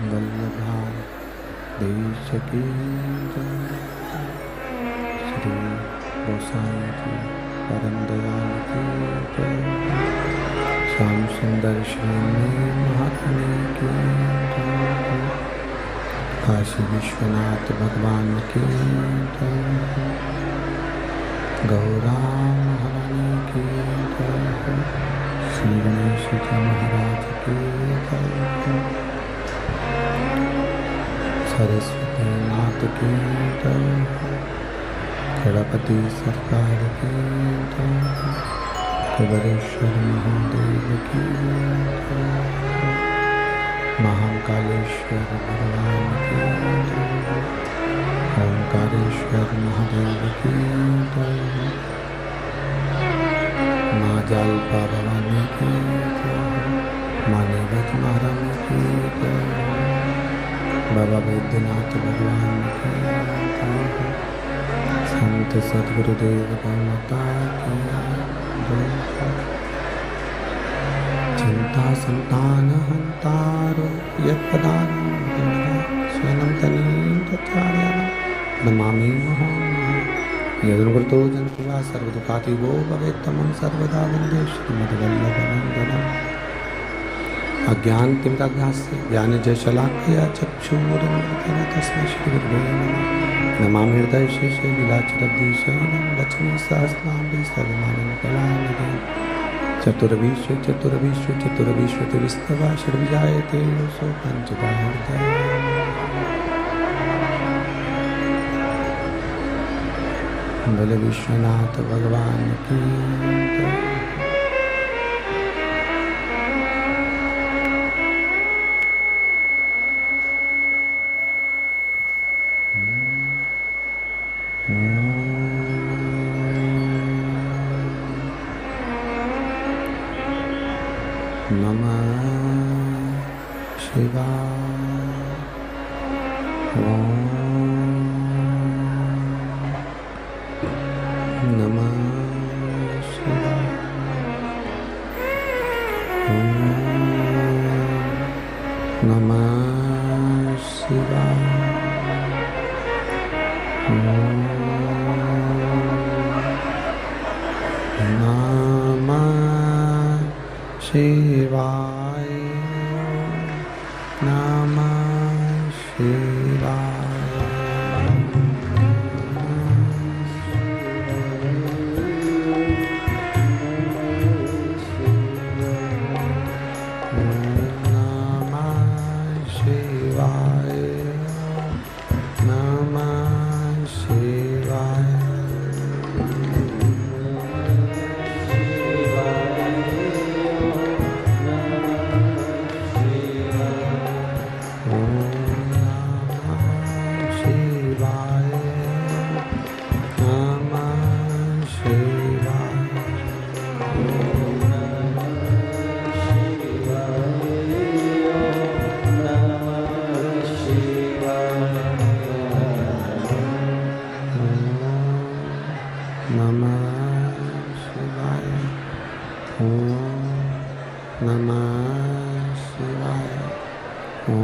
वल्लभा देश की जय। श्री गोसाई जी परम दयाल की जय। श्याम सुंदर श्री महात्मा की जय। काशी विश्वनाथ भगवान की जय। गौरा महारानी की जय। श्री गणेश जी महाराज की जय। सरस्वती माता की जय। गणपति सरकार की जय। कुबेरेश्वर महादेव की जय। महाकालेश्वर भगवान की जय। ओंकारेश्वर महादेव की जय। माँ जालपा भवानी की जय। माँ नेवत महारानी की जय। बाबा वैद्यनाथ भगवान की जय। संत सद्गुरुदेव गौमाता की जय। चिंता संतान हंतारो यत्पदारो स्वयं तनीचार्य नमामि महामहिम। यदुर्गतो जन्तुवा सर्वदुःखातिगो भवेत्तमं सर्वदा वन्दे श्रीमद्वल्लभनन्दनम्। अज्ञानतिमिरान्धस्य ज्ञानजशलाकया चक्षुरुन्मिलितं तस्मै श्रीगुरवे नमः। नमामि हृदयशेषे लीलाचरब्धिशयनं लक्ष्मी सहस्राम्बे सर्वमानं कलानिधिं। चतुर्विश्व चतुर्विश्व चतुर्विश्व विस्तवा षड्विजायते सो पञ्चदा हृदय। बोले विश्वनाथ भगवान की जय। नमः शिवाय। ओम नमः शिवाय।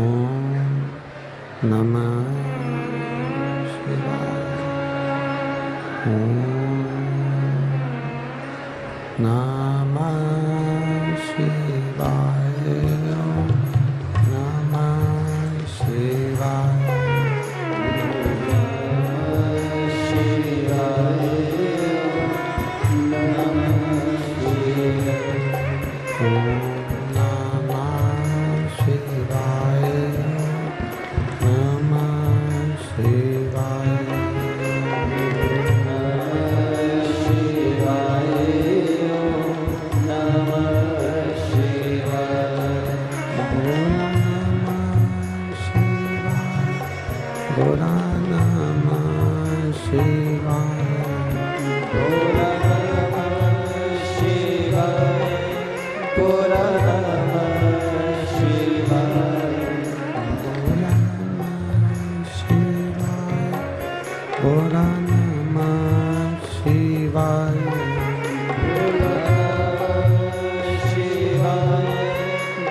ओम नमः शिवाय। ओम नमः शिवाय। नमः शिवाय।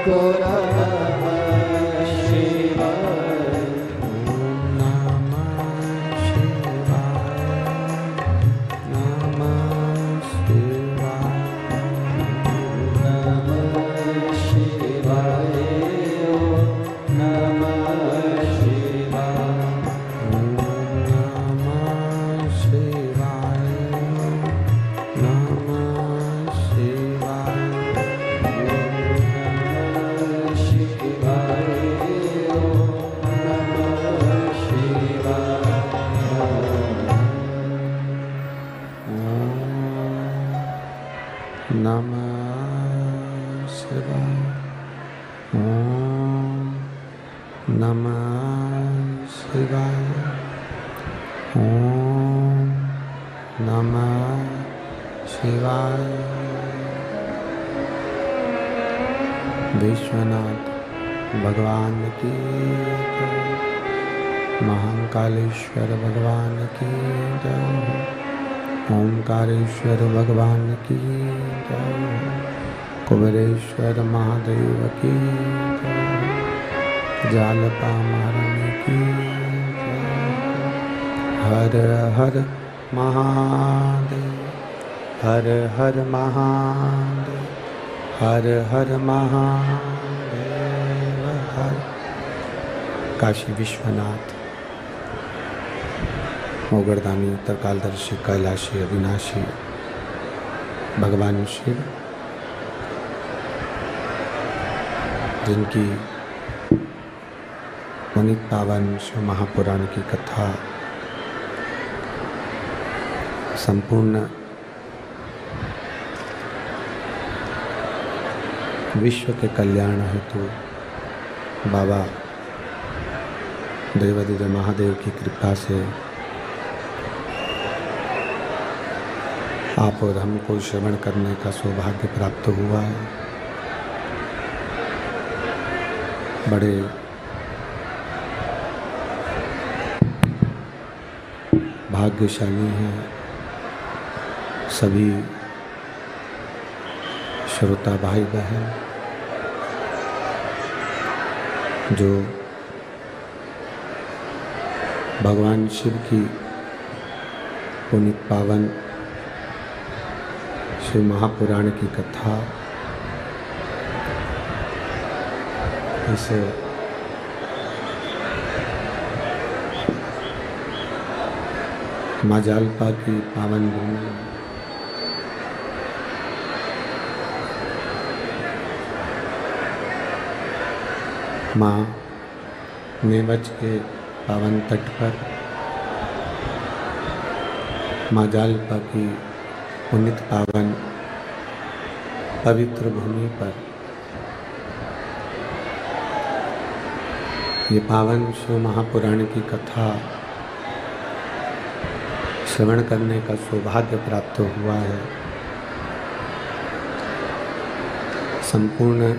Gora Namah Shivaya. नमः शिवाय। ओम नमः शिवाय। विश्वनाथ भगवान की जय। महाकालेश्वर भगवान की जय। ओंकारेश्वर भगवान की जय। कुबेरेश्वर महादेव की जय। जालपा महारानी की जय। हर हर महादेव। हर हर महादेव। हर हर महादेव। हर काशी विश्वनाथ मोगरदानी उत्तरकालदर्शी कैलाशी अविनाशी भगवान शिव, जिनकी पुनीत पावन शिव महापुराण की कथा संपूर्ण विश्व के कल्याण हेतु बाबा देवादिदेव महादेव की कृपा से आप और हमको श्रवण करने का सौभाग्य प्राप्त हुआ है। बड़े भाग्यशाली हैं सभी श्रोता भाई बहन जो भगवान शिव की पुनीत पावन शिव महापुराण की कथा इसे माँ जालपा की पावन भूमि माँ नेवज के पावन तट पर माँ जालपा की पुनीत पावन पवित्र भूमि पर ये पावन शिव महापुराण की कथा श्रवण करने का सौभाग्य प्राप्त हुआ है। संपूर्ण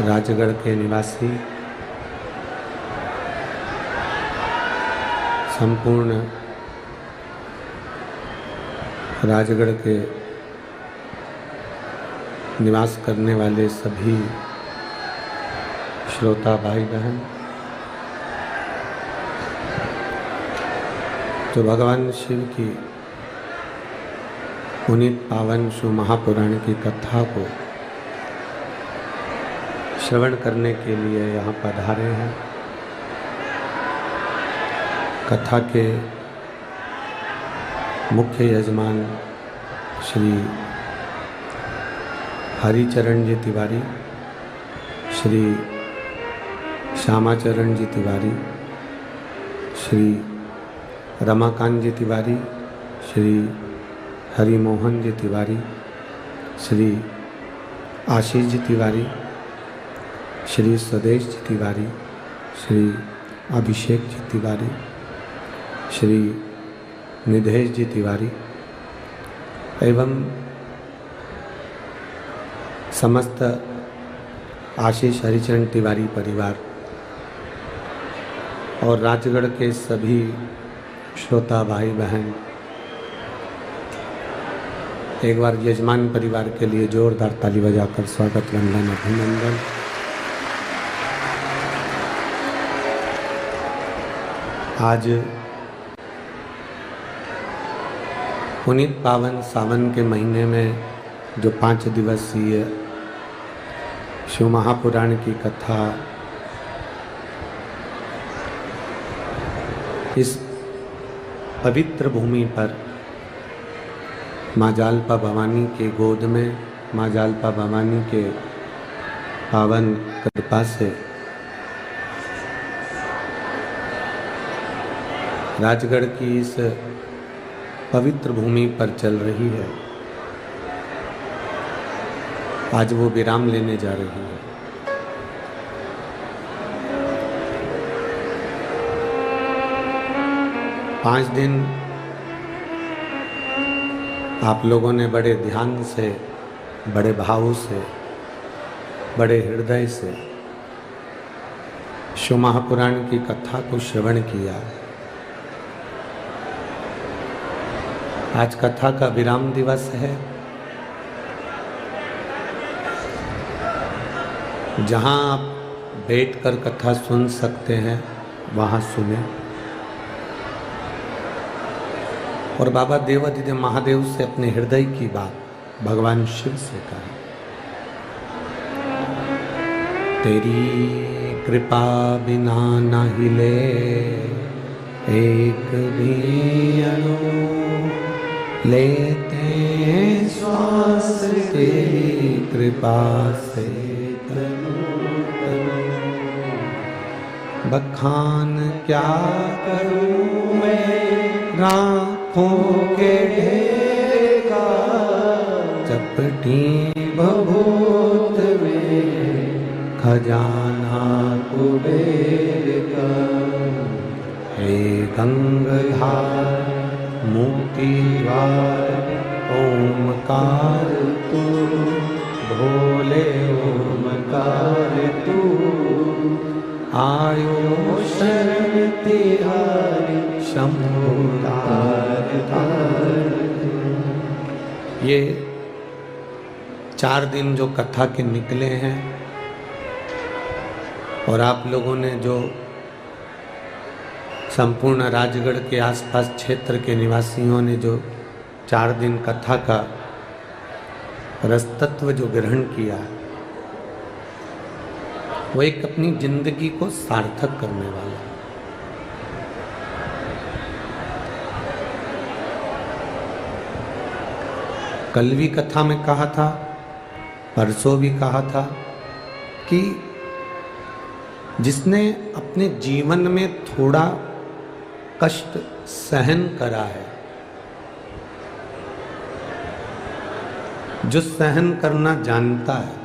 राजगढ़ के निवासी, संपूर्ण राजगढ़ के निवास करने वाले सभी श्रोता भाई बहन जो भगवान शिव की पुनीत पावन शिव महापुराण की कथा को श्रवण करने के लिए यहाँ पधारे हैं। कथा के मुख्य यजमान श्री हरिचरण जी तिवारी, श्री श्यामाचरण जी तिवारी, श्री रमाकांत जी तिवारी, श्री हरिमोहन जी तिवारी, श्री आशीष जी तिवारी, श्री स्वदेश जी तिवारी, श्री अभिषेक जी तिवारी, श्री निधेश जी तिवारी एवं समस्त आशीष हरिचरण तिवारी परिवार और राजगढ़ के सभी श्रोता भाई बहन एक बार यजमान परिवार के लिए जोरदार ताली बजाकर स्वागत वंदन अभिनंदन। आज पुनीत पावन सावन के महीने में जो 5 दिवसीय शिव महापुराण की कथा इस पवित्र भूमि पर माँ जालपा भवानी के गोद में, माँ जालपा भवानी के पावन कृपा से राजगढ़ की इस पवित्र भूमि पर चल रही है। आज वो विराम लेने जा रही है। 5 दिन आप लोगों ने बड़े ध्यान से, बड़े भाव से, बड़े हृदय से शिव महापुराण की कथा को श्रवण किया। आज कथा का विराम दिवस है। जहां आप बैठकर कथा सुन सकते हैं वहां सुने। और बाबा देवाधिदेव महादेव से अपने हृदय की बात भगवान शिव से कहा। तेरी कृपा बिना न हिले एक भी अणु, लेते श्वास तेरी कृपा से बखान क्या करूं मैं राखों के ढेर का, चपटी भभूत में खजाना कुबेर का। हे गंगाधार मोती द्वार ओमकार तू, भोले ओमकार तू, आयो शरण तिहारी शंभु तार तार। ये 4 दिन जो कथा के निकले हैं और आप लोगों ने जो संपूर्ण राजगढ़ के आसपास क्षेत्र के निवासियों ने जो 4 दिन कथा का रसतत्व जो ग्रहण किया, वो एक अपनी जिंदगी को सार्थक करने वाला। कल भी कथा में कहा था, परसों भी कहा था कि जिसने अपने जीवन में थोड़ा कष्ट सहन करा है, जो सहन करना जानता है,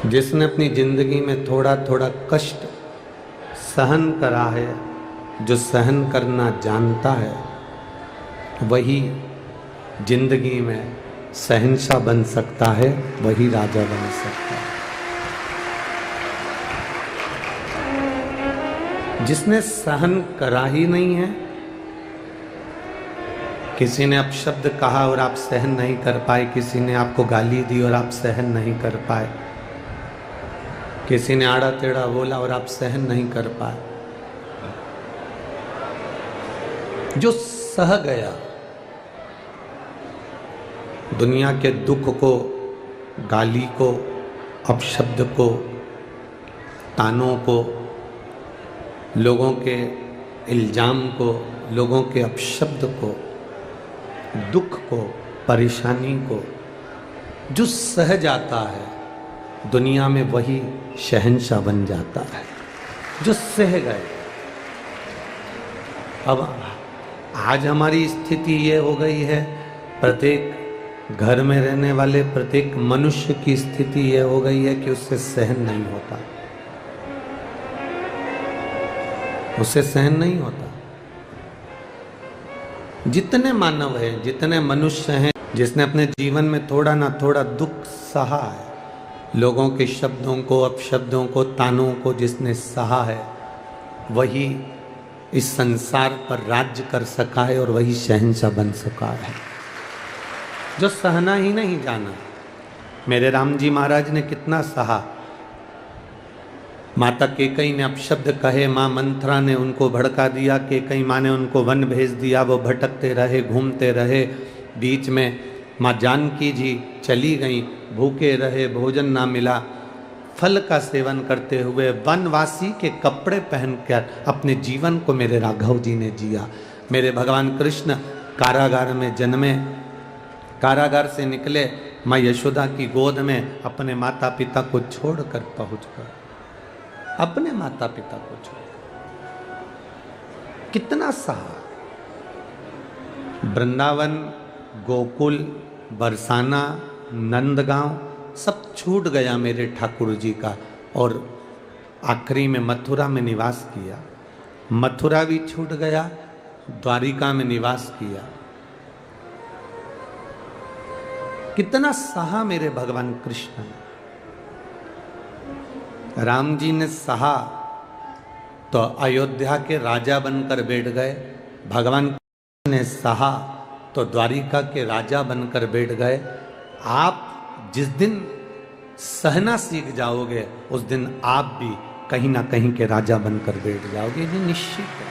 जिसने अपनी जिंदगी में थोड़ा थोड़ा कष्ट सहन करा है, जो सहन करना जानता है, वही जिंदगी में शहंशाह बन सकता है, वही राजा बन सकता है। जिसने सहन करा ही नहीं है, किसी ने अपशब्द कहा और आप सहन नहीं कर पाए, किसी ने आपको गाली दी और आप सहन नहीं कर पाए, किसी ने आड़ा टेढ़ा बोला और आप सहन नहीं कर पाए, जो सह गया दुनिया के दुख को, गाली को, अपशब्द को, तानों को, लोगों के इल्जाम को, लोगों के अपशब्द को, दुख को, परेशानी को जो सह जाता है, दुनिया में वही शहंशाह बन जाता है, जो सह गए। अब आज हमारी स्थिति ये हो गई है, प्रत्येक घर में रहने वाले प्रत्येक मनुष्य की स्थिति ये हो गई है कि उससे सहन नहीं होता, उससे सहन नहीं होता। जितने मानव हैं, जितने मनुष्य हैं, जिसने अपने जीवन में थोड़ा ना थोड़ा दुख सहा है, लोगों के शब्दों को, अपशब्दों को, तानों को जिसने सहा है, वही इस संसार पर राज्य कर सका है और वही शहंशाह बन सका है। जो सहना ही नहीं जाना, मेरे राम जी महाराज ने कितना सहा। माता केकई ने अपशब्द कहे, माँ मंथरा ने उनको भड़का दिया, केकई माँ ने उनको वन भेज दिया, वो भटकते रहे, घूमते रहे। बीच में माँ जानकी जी चली गईं, भूखे रहे, भोजन ना मिला, फल का सेवन करते हुए वनवासी के कपड़े पहनकर अपने जीवन को मेरे राघव जी ने जिया। मेरे भगवान कृष्ण कारागार में जन्मे, कारागार से निकले, माँ यशोदा की गोद में अपने माता पिता को छोड़कर पहुंचकर, अपने माता पिता को छोड़, कितना सहा। वृंदावन, गोकुल, बरसाना, नंदगांव सब छूट गया मेरे ठाकुर जी का, और आखिरी में मथुरा में निवास किया। मथुरा भी छूट गया, द्वारिका में निवास किया। कितना सहा मेरे भगवान कृष्ण ने। राम जी ने सहा तो अयोध्या के राजा बनकर बैठ गए, भगवान कृष्ण ने सहा तो द्वारिका के राजा बनकर बैठ गए। आप जिस दिन सहना सीख जाओगे उस दिन आप भी कहीं ना कहीं के राजा बनकर बैठ जाओगे, ये निश्चित है।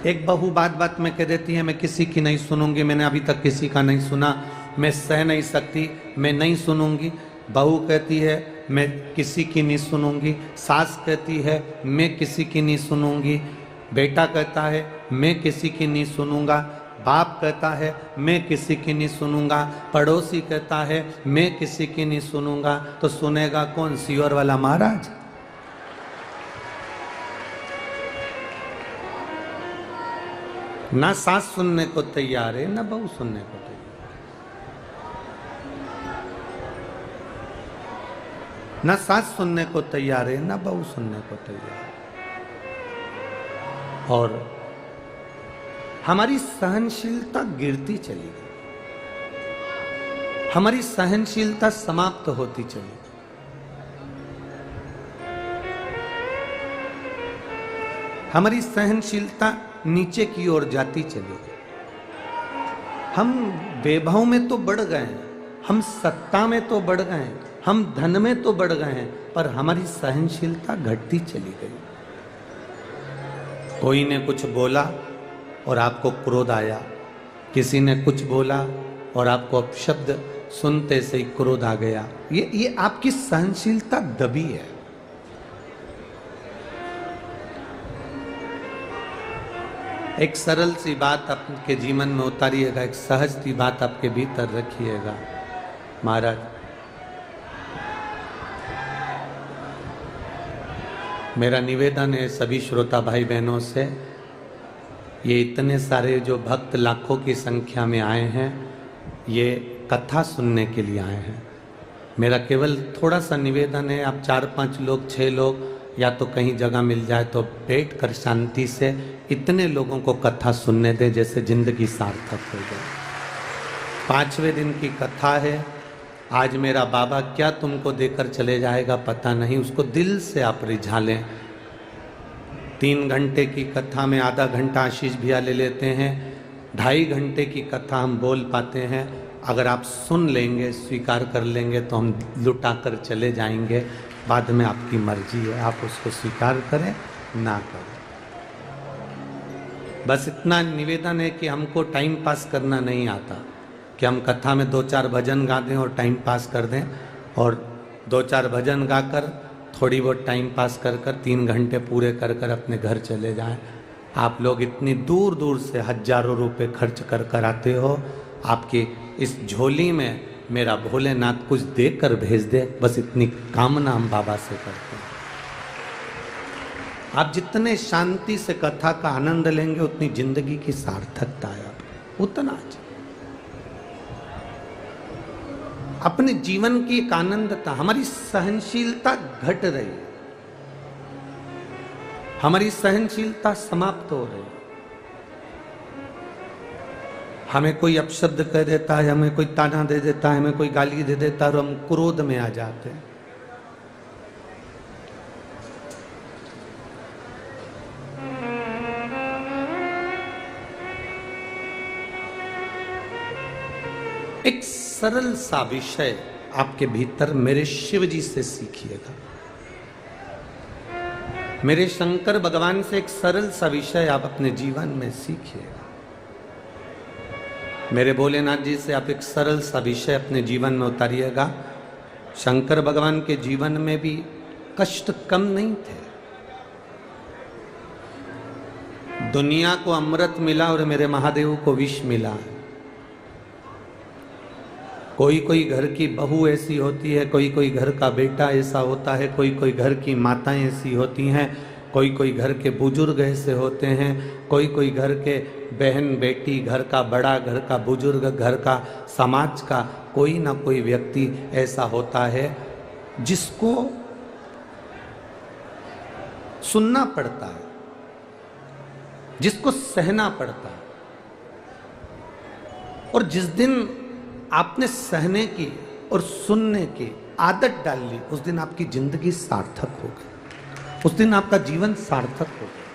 एक बहू बात बात में कह देती है मैं किसी की नहीं सुनूंगी, मैंने अभी तक किसी का नहीं सुना, मैं सह नहीं सकती, मैं नहीं सुनूंगी। बहू कहती है मैं किसी की नहीं सुनूंगी, सास कहती है मैं किसी की नहीं सुनूंगी, बेटा कहता है मैं किसी की नहीं सुनूंगा, बाप कहता है मैं किसी की नहीं सुनूंगा, पड़ोसी कहता है मैं किसी की नहीं सुनूंगा। तो सुनेगा कौन? सियोर वाला महाराज। ना सास सुनने को तैयार है ना बहू सुनने को तैयार। ना सास सुनने को तैयार है ना बहू सुनने को तैयार है। और हमारी सहनशीलता गिरती चली गई, हमारी सहनशीलता समाप्त होती चली गई। हमारी सहनशीलता नीचे की ओर जाती चली गई। हम वैभव में तो बढ़ गए हैं, हम सत्ता में तो बढ़ गए हैं, हम धन में तो बढ़ गए हैं, पर हमारी सहनशीलता घटती चली गई। कोई ने कुछ बोला और आपको क्रोध आया, किसी ने कुछ बोला और आपको अपशब्द सुनते से ही क्रोध आ गया। ये आपकी सहनशीलता दबी है। एक सरल सी बात आपके जीवन में उतारिएगा, एक सहज सी बात आपके भीतर रखिएगा। महाराज, मेरा निवेदन है सभी श्रोता भाई बहनों से, ये इतने सारे जो भक्त लाखों की संख्या में आए हैं, ये कथा सुनने के लिए आए हैं। मेरा केवल थोड़ा सा निवेदन है, आप 4-5 लोग 6 लोग या तो कहीं जगह मिल जाए तो बैठ कर शांति से इतने लोगों को कथा सुनने दें जैसे जिंदगी सार्थक हो जाए। 5वें दिन की कथा है। आज मेरा बाबा क्या तुमको देकर चले जाएगा पता नहीं, उसको दिल से आप रिझा लें। 3 घंटे की कथा में आधा घंटा आशीष भैया ले लेते हैं, 2.5 घंटे की कथा हम बोल पाते हैं। अगर आप सुन लेंगे, स्वीकार कर लेंगे तो हम लुटा कर चले जाएंगे, बाद में आपकी मर्जी है, आप उसको स्वीकार करें ना करें। बस इतना निवेदन है कि हमको टाइम पास करना नहीं आता कि हम कथा में 2-4 भजन गा दें और टाइम पास कर दें, और 2-4 भजन गाकर थोड़ी बहुत टाइम पास कर 3 घंटे पूरे कर अपने घर चले जाएं। आप लोग इतनी दूर दूर से हजारों रुपए खर्च कर आते हो, आपकी इस झोली में मेरा भोलेनाथ कुछ देकर भेज दे, बस इतनी कामना हम बाबा से करते हैं। आप जितने शांति से कथा का आनंद लेंगे उतनी जिंदगी की सार्थकता है, उतना अपने जीवन की एक आनंदता। हमारी सहनशीलता घट रही है, हमारी सहनशीलता समाप्त हो रही है। हमें कोई अपशब्द कह देता है, हमें कोई ताना दे देता है, हमें कोई गाली दे देता है और हम क्रोध में आ जाते हैं। एक सरल सा विषय आपके भीतर मेरे शिव जी से सीखिएगा, मेरे शंकर भगवान से एक सरल सा विषय आप अपने जीवन में सीखिएगा। मेरे भोलेनाथ जी से आप एक सरल सा विषय अपने जीवन में उतारिएगा। शंकर भगवान के जीवन में भी कष्ट कम नहीं थे। दुनिया को अमृत मिला और मेरे महादेव को विष मिला। कोई कोई घर की बहू ऐसी होती है, कोई कोई घर का बेटा ऐसा होता है, कोई कोई घर की माताएं ऐसी होती हैं, कोई कोई घर के बुजुर्ग ऐसे होते हैं, कोई कोई घर के बहन बेटी, घर का बड़ा, घर का बुजुर्ग, घर का समाज का कोई ना कोई व्यक्ति ऐसा होता है जिसको सुनना पड़ता है, जिसको सहना पड़ता है। और जिस दिन आपने सहने की और सुनने की आदत डाल ली, उस दिन आपकी जिंदगी सार्थक हो गई, उस दिन आपका जीवन सार्थक हो गया।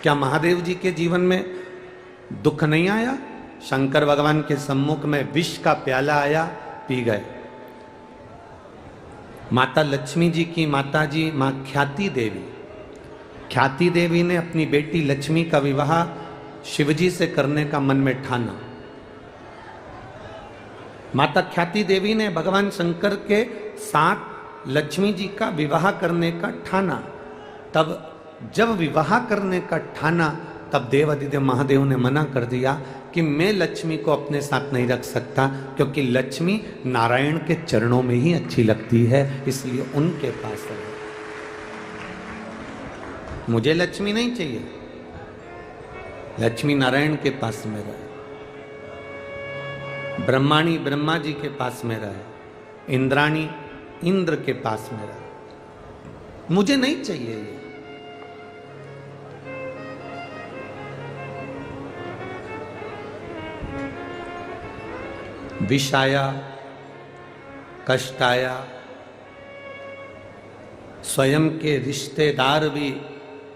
क्या महादेव जी के जीवन में दुख नहीं आया? शंकर भगवान के सम्मुख में विष का प्याला आया, पी गए। माता लक्ष्मी जी की माता जी मां ख्याति देवी ने अपनी बेटी लक्ष्मी का विवाह शिवजी से करने का मन में ठाना। माता ख्याति देवी ने भगवान शंकर के साथ लक्ष्मी जी का विवाह करने का ठाना। तब जब विवाह करने का ठाना, तब देवादिदेव महादेव ने मना कर दिया कि मैं लक्ष्मी को अपने साथ नहीं रख सकता, क्योंकि लक्ष्मी नारायण के चरणों में ही अच्छी लगती है, इसलिए उनके पास है। मुझे लक्ष्मी नहीं चाहिए, लक्ष्मी नारायण के पास में रहे, ब्रह्माणी ब्रह्मा जी के पास में रहे, इंद्राणी इंद्र के पास में रहे, मुझे नहीं चाहिए ये। विष आया, कष्ट आया, स्वयं के रिश्तेदार भी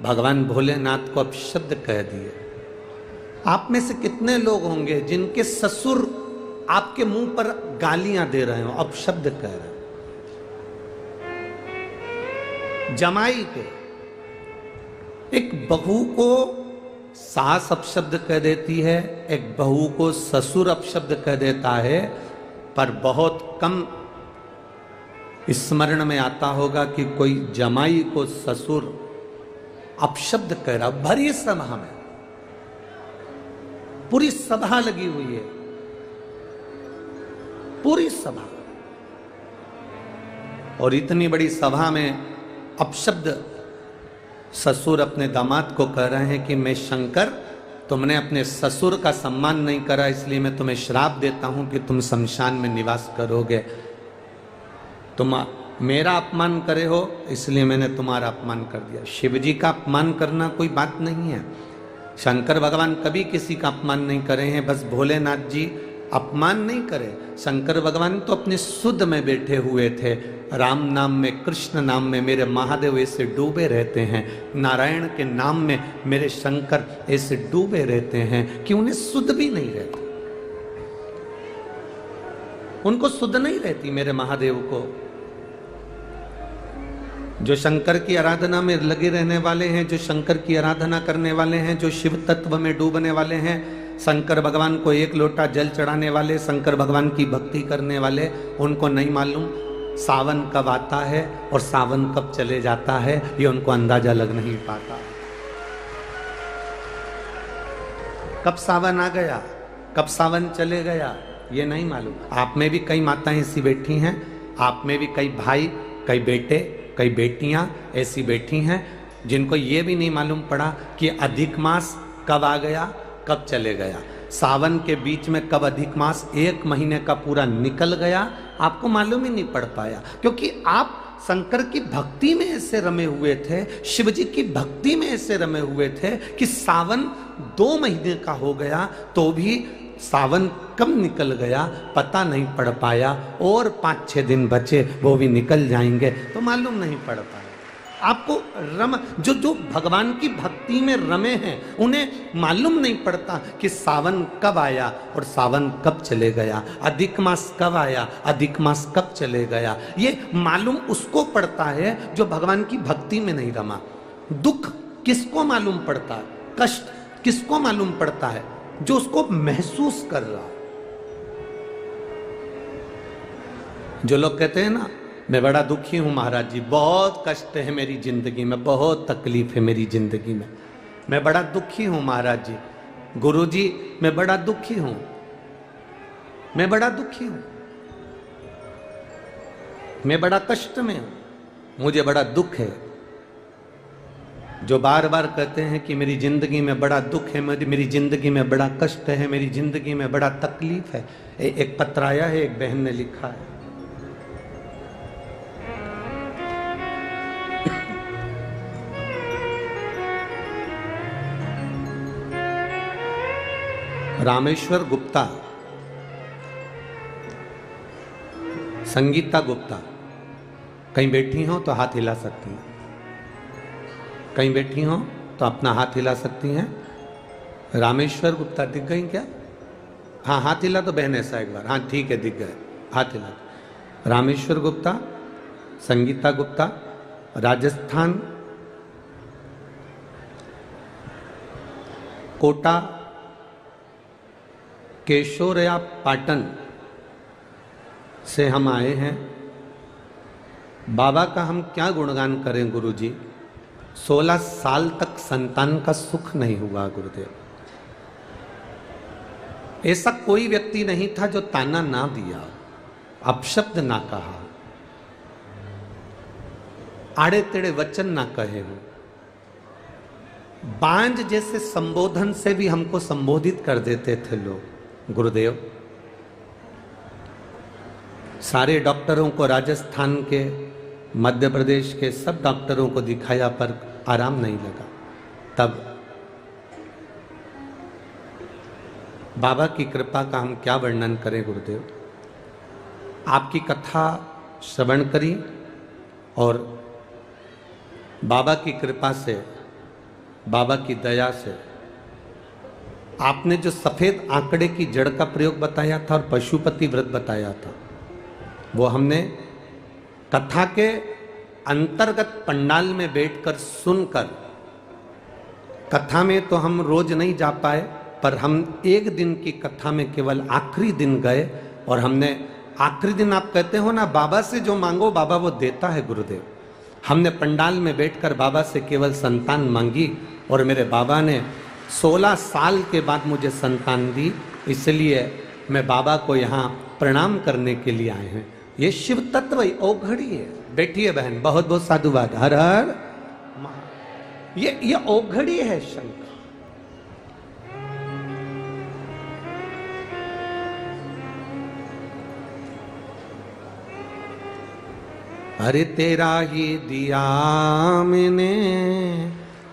भगवान भोलेनाथ को अपशब्द कह दिए। आप में से कितने लोग होंगे जिनके ससुर आपके मुंह पर गालियां दे रहे हो, अपशब्द कह रहे हो? जमाई के, एक बहू को सास अपशब्द कह देती है, एक बहू को ससुर अपशब्द कह देता है, पर बहुत कम स्मरण में आता होगा कि कोई जमाई को ससुर अपशब्द कह रहा। भरी सभा में, पूरी सभा लगी हुई है, पूरी सभा, और इतनी बड़ी सभा में अपशब्द ससुर अपने दामाद को कह रहे हैं कि मैं शंकर, तुमने अपने ससुर का सम्मान नहीं करा, इसलिए मैं तुम्हें श्राप देता हूं कि तुम शमशान में निवास करोगे। तुम मेरा अपमान करे हो, इसलिए मैंने तुम्हारा अपमान कर दिया। शिवजी का अपमान करना कोई बात नहीं है, शंकर भगवान कभी किसी का अपमान नहीं करे हैं, बस भोलेनाथ जी अपमान नहीं करे। शंकर भगवान तो अपने सुध में बैठे हुए थे, राम नाम में, कृष्ण नाम में मेरे महादेव ऐसे डूबे रहते हैं, नारायण के नाम में मेरे शंकर ऐसे डूबे रहते हैं कि उन्हें सुध भी नहीं रहती, उनको सुध नहीं रहती मेरे महादेव को। जो शंकर की आराधना में लगे रहने वाले हैं, जो शंकर की आराधना करने वाले हैं, जो शिव तत्व में डूबने वाले हैं, शंकर भगवान को एक लोटा जल चढ़ाने वाले, शंकर भगवान की भक्ति करने वाले, उनको नहीं मालूम सावन कब आता है और सावन कब चले जाता है, ये उनको अंदाजा लग नहीं पाता। कब सावन आ गया, कब सावन चले गया, ये नहीं मालूम। आप में भी कई माताएं ऐसी बैठी हैं, आप में भी कई भाई, कई बेटे, कई बेटियां ऐसी बैठी हैं जिनको ये भी नहीं मालूम पड़ा कि अधिक मास कब आ गया, कब चले गया। सावन के बीच में कब अधिक मास 1 महीने का पूरा निकल गया, आपको मालूम ही नहीं पड़ पाया, क्योंकि आप शंकर की भक्ति में ऐसे रमे हुए थे, शिव जी की भक्ति में ऐसे रमे हुए थे कि सावन 2 महीने का हो गया तो भी सावन कब निकल गया पता नहीं पड़ पाया, और 5-6 दिन बचे वो भी निकल जाएंगे तो मालूम नहीं पड़ पाया। आपको जो भगवान की भक्ति में रमे हैं उन्हें मालूम नहीं पड़ता कि सावन कब आया और सावन कब चले गया, अधिक मास कब आया, अधिक मास कब चले गया। ये मालूम उसको पड़ता है जो भगवान की भक्ति में नहीं रमा। दुख किसको मालूम पड़ता है, कष्ट किसको मालूम पड़ता है, जो उसको महसूस कर रहा। जो लोग कहते हैं ना मैं बड़ा दुखी हूं महाराज जी, बहुत कष्ट है मेरी जिंदगी में, बहुत तकलीफ है मेरी जिंदगी में, मैं बड़ा दुखी हूं महाराज जी, गुरु जी मैं बड़ा दुखी हूं, मैं बड़ा दुखी हूं, मैं बड़ा कष्ट में हूं, मुझे बड़ा दुख है। जो बार बार कहते हैं कि मेरी जिंदगी में बड़ा दुख है, मेरी जिंदगी में बड़ा कष्ट है, मेरी जिंदगी में बड़ा तकलीफ है। एक पत्र आया है, एक बहन ने लिखा है, रामेश्वर गुप्ता, संगीता गुप्ता, कहीं बैठी हो तो हाथ हिला सकती हैं, कहीं बैठी हो तो अपना हाथ हिला सकती हैं। रामेश्वर गुप्ता दिख गई क्या? हाँ, हाथ हिला तो बहन ऐसा एक बार, हाँ ठीक है, दिख गए, हाथ हिला। रामेश्वर गुप्ता, संगीता गुप्ता, राजस्थान, कोटा, केशोरया पाटन से हम आए हैं। बाबा का हम क्या गुणगान करें गुरुजी, 16 साल तक संतान का सुख नहीं हुआ गुरुदेव। ऐसा कोई व्यक्ति नहीं था जो ताना ना दिया, अपशब्द ना कहा, आड़े तेड़े वचन ना कहे हो। बांझ जैसे संबोधन से भी हमको संबोधित कर देते थे लोग गुरुदेव। सारे डॉक्टरों को, राजस्थान के, मध्य प्रदेश के सब डॉक्टरों को दिखाया पर आराम नहीं लगा। तब बाबा की कृपा का हम क्या वर्णन करें गुरुदेव। आपकी कथा श्रवण करी और बाबा की कृपा से, बाबा की दया से, आपने जो सफेद आंकड़े की जड़ का प्रयोग बताया था और पशुपति व्रत बताया था, वो हमने कथा के अंतर्गत पंडाल में बैठकर सुनकर, कथा में तो हम रोज नहीं जा पाए, पर हम एक दिन की कथा में केवल आखिरी दिन गए और हमने आखिरी दिन, आप कहते हो ना बाबा से जो मांगो बाबा वो देता है गुरुदेव। हमने पंडाल में बैठकर बाबा से केवल संतान मांगी और मेरे बाबा ने 16 साल के बाद मुझे संतान दी। इसलिए मैं बाबा को यहाँ प्रणाम करने के लिए आए हैं। ये शिव तत्व ओघड़ी है। बैठिए बहन, बहुत बहुत साधुवाद। हर हर। ये ओघड़ी है शंकर। अरे तेरा ही दिया मैंने,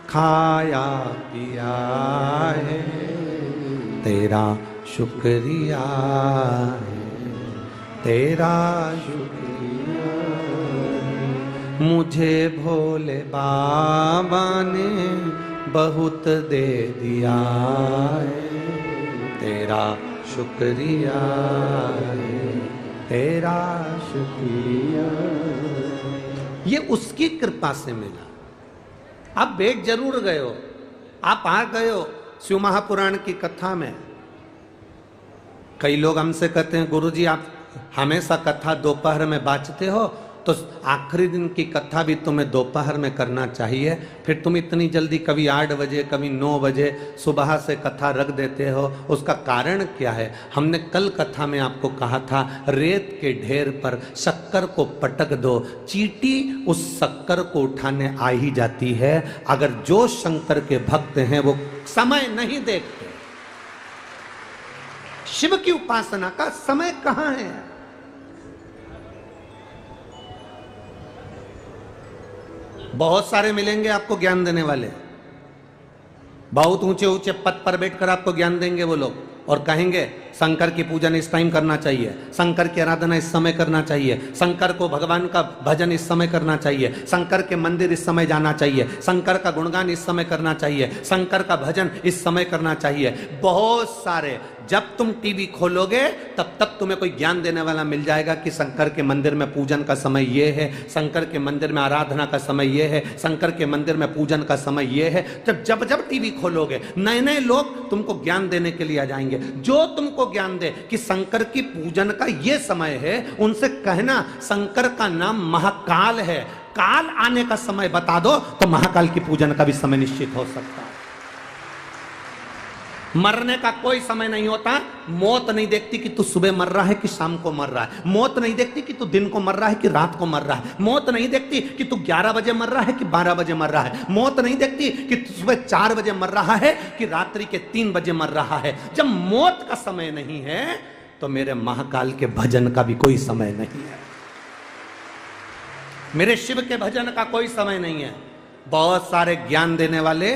खाया पिया है, तेरा शुक्रिया है, तेरा शुक्रिया। मुझे भोले बाबा ने बहुत दे दिया है, तेरा शुक्रिया है, तेरा शुक्रिया। ये उसकी कृपा से मिला। आप बैठ जरूर गए हो, आप आ गए हो शिव महापुराण की कथा में। कई लोग हमसे कहते हैं गुरुजी आप हमेशा कथा दोपहर में बाँचते हो, तो आखिरी दिन की कथा भी तुम्हें दोपहर में करना चाहिए। फिर तुम इतनी जल्दी कभी 8 बजे कभी 9 बजे सुबह से कथा रख देते हो, उसका कारण क्या है? हमने कल कथा में आपको कहा था, रेत के ढेर पर शक्कर को पटक दो, चींटी उस शक्कर को उठाने आ ही जाती है। अगर जो शंकर के भक्त हैं वो समय नहीं देखते। शिव की उपासना का समय कहां है? बहुत सारे मिलेंगे आपको ज्ञान देने वाले, बहुत ऊंचे ऊंचे पद पर बैठकर आपको ज्ञान देंगे वो लोग, और कहेंगे शंकर की पूजन इस टाइम करना चाहिए, शंकर की आराधना इस समय करना चाहिए, शंकर को भगवान का भजन इस समय करना चाहिए, शंकर के मंदिर इस समय जाना चाहिए, शंकर का गुणगान इस समय करना चाहिए, शंकर का भजन इस समय करना चाहिए। बहुत सारे। जब तुम टीवी खोलोगे तब तुम्हें कोई ज्ञान देने वाला मिल जाएगा कि शंकर के मंदिर में पूजन का समय ये है, शंकर के मंदिर में आराधना का समय ये है, शंकर के मंदिर में पूजन का समय ये है। जब टीवी खोलोगे नए नए लोग तुमको ज्ञान देने के लिए आ जाएंगे, जो तुमको ज्ञान दे कि शंकर की पूजन का ये समय है। उनसे कहना शंकर का नाम महाकाल है, काल आने का समय बता दो तो महाकाल की पूजन का भी समय निश्चित हो सकता है। मरने का कोई समय नहीं होता। मौत नहीं देखती कि तू सुबह मर रहा है कि शाम को मर रहा है। मौत नहीं देखती कि तू दिन को मर रहा है कि रात को मर रहा है। मौत नहीं देखती कि तू 11 बजे मर रहा है कि 12 बजे मर रहा है। मौत नहीं देखती कि तू सुबह 4 बजे मर रहा है कि रात्रि के 3 बजे मर रहा है। जब मौत का समय नहीं है तो मेरे महाकाल के भजन का भी कोई समय नहीं है, मेरे शिव के भजन का कोई समय नहीं है। बहुत सारे ज्ञान देने वाले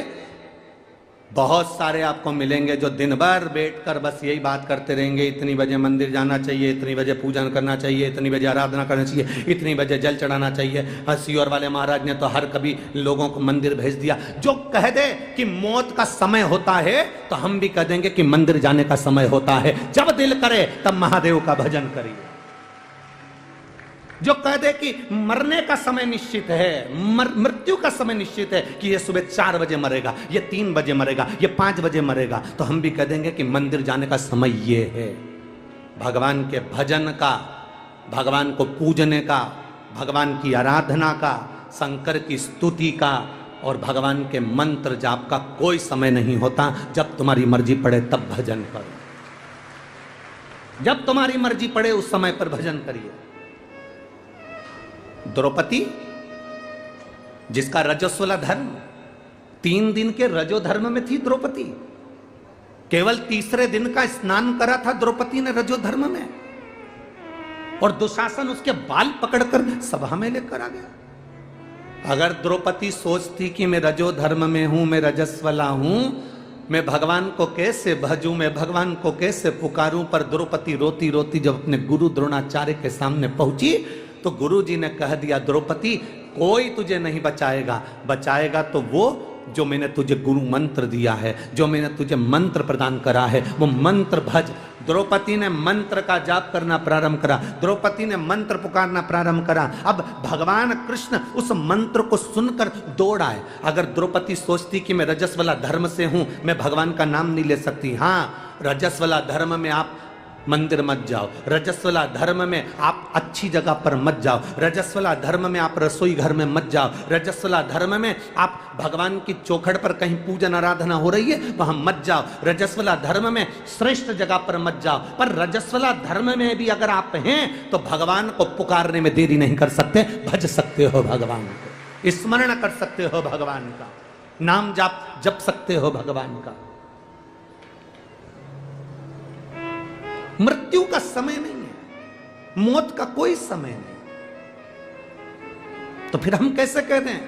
बहुत सारे आपको मिलेंगे जो दिन भर बैठकर बस यही बात करते रहेंगे, इतनी बजे मंदिर जाना चाहिए, इतनी बजे पूजन करना चाहिए, इतनी बजे आराधना करना चाहिए, इतनी बजे जल चढ़ाना चाहिए। हसीऔर वाले महाराज ने तो हर कभी लोगों को मंदिर भेज दिया। जो कह दे कि मौत का समय होता है तो हम भी कह देंगे कि मंदिर जाने का समय होता है। जब दिल करे तब महादेव का भजन करिए। जो कह दे कि मरने का समय निश्चित है, मृत्यु का समय निश्चित है, कि ये सुबह 4 बजे मरेगा, ये 3 बजे मरेगा, ये 5 बजे मरेगा, तो हम भी कह देंगे कि मंदिर जाने का समय ये है। भगवान के भजन का, भगवान को पूजने का, भगवान की आराधना का, शंकर की स्तुति का और भगवान के मंत्र जाप का कोई समय नहीं होता। जब तुम्हारी मर्जी पड़े तब भजन करो, जब तुम्हारी मर्जी पड़े उस समय पर भजन करिए। द्रौपदी, जिसका रजस्वला धर्म, 3 दिन के रजो धर्म में थी द्रौपदी, केवल तीसरे दिन का स्नान करा था द्रौपदी ने रजो धर्म में, और दुशासन उसके बाल पकड़कर सभा में लेकर आ गया। अगर द्रौपदी सोचती कि मैं रजो धर्म में हूं, मैं रजस्वला हूं, मैं भगवान को कैसे भजूं, मैं भगवान को कैसे पुकारूं, पर द्रौपदी रोती रोती जब अपने गुरु द्रोणाचार्य के सामने पहुंची तो गुरु जी ने कह दिया, द्रौपदी कोई तुझे नहीं बचाएगा, बचाएगा तो वो जो मैंने तुझे गुरु मंत्र दिया है, जो मैंने तुझे मंत्र प्रदान करा है, वो मंत्र भज। द्रौपदी ने मंत्र का जाप करना प्रारंभ करा, द्रौपदी ने मंत्र पुकारना प्रारंभ करा। अब भगवान कृष्ण उस मंत्र को सुनकर दौड़ आए। अगर द्रौपदी सोचती कि मैं रजस्वला धर्म से हूं, मैं भगवान का नाम नहीं ले सकती, हाँ, रजस्वला धर्म में आप मंदिर मत जाओ, रजस्वला धर्म में आप अच्छी जगह पर मत जाओ, रजस्वला धर्म में आप रसोई घर में मत जाओ, रजस्वला धर्म में आप भगवान की चौखट पर कहीं पूजन आराधना हो रही है वहां मत जाओ, रजस्वला धर्म में श्रेष्ठ जगह पर मत जाओ। पर रजस्वला धर्म में भी अगर आप हैं तो भगवान को पुकारने में देरी नहीं कर सकते, भज सकते हो भगवान को, स्मरण कर सकते हो भगवान का, नाम जाप जप सकते हो भगवान का। मृत्यु का समय नहीं है, मौत का कोई समय नहीं, तो फिर हम कैसे कह दें,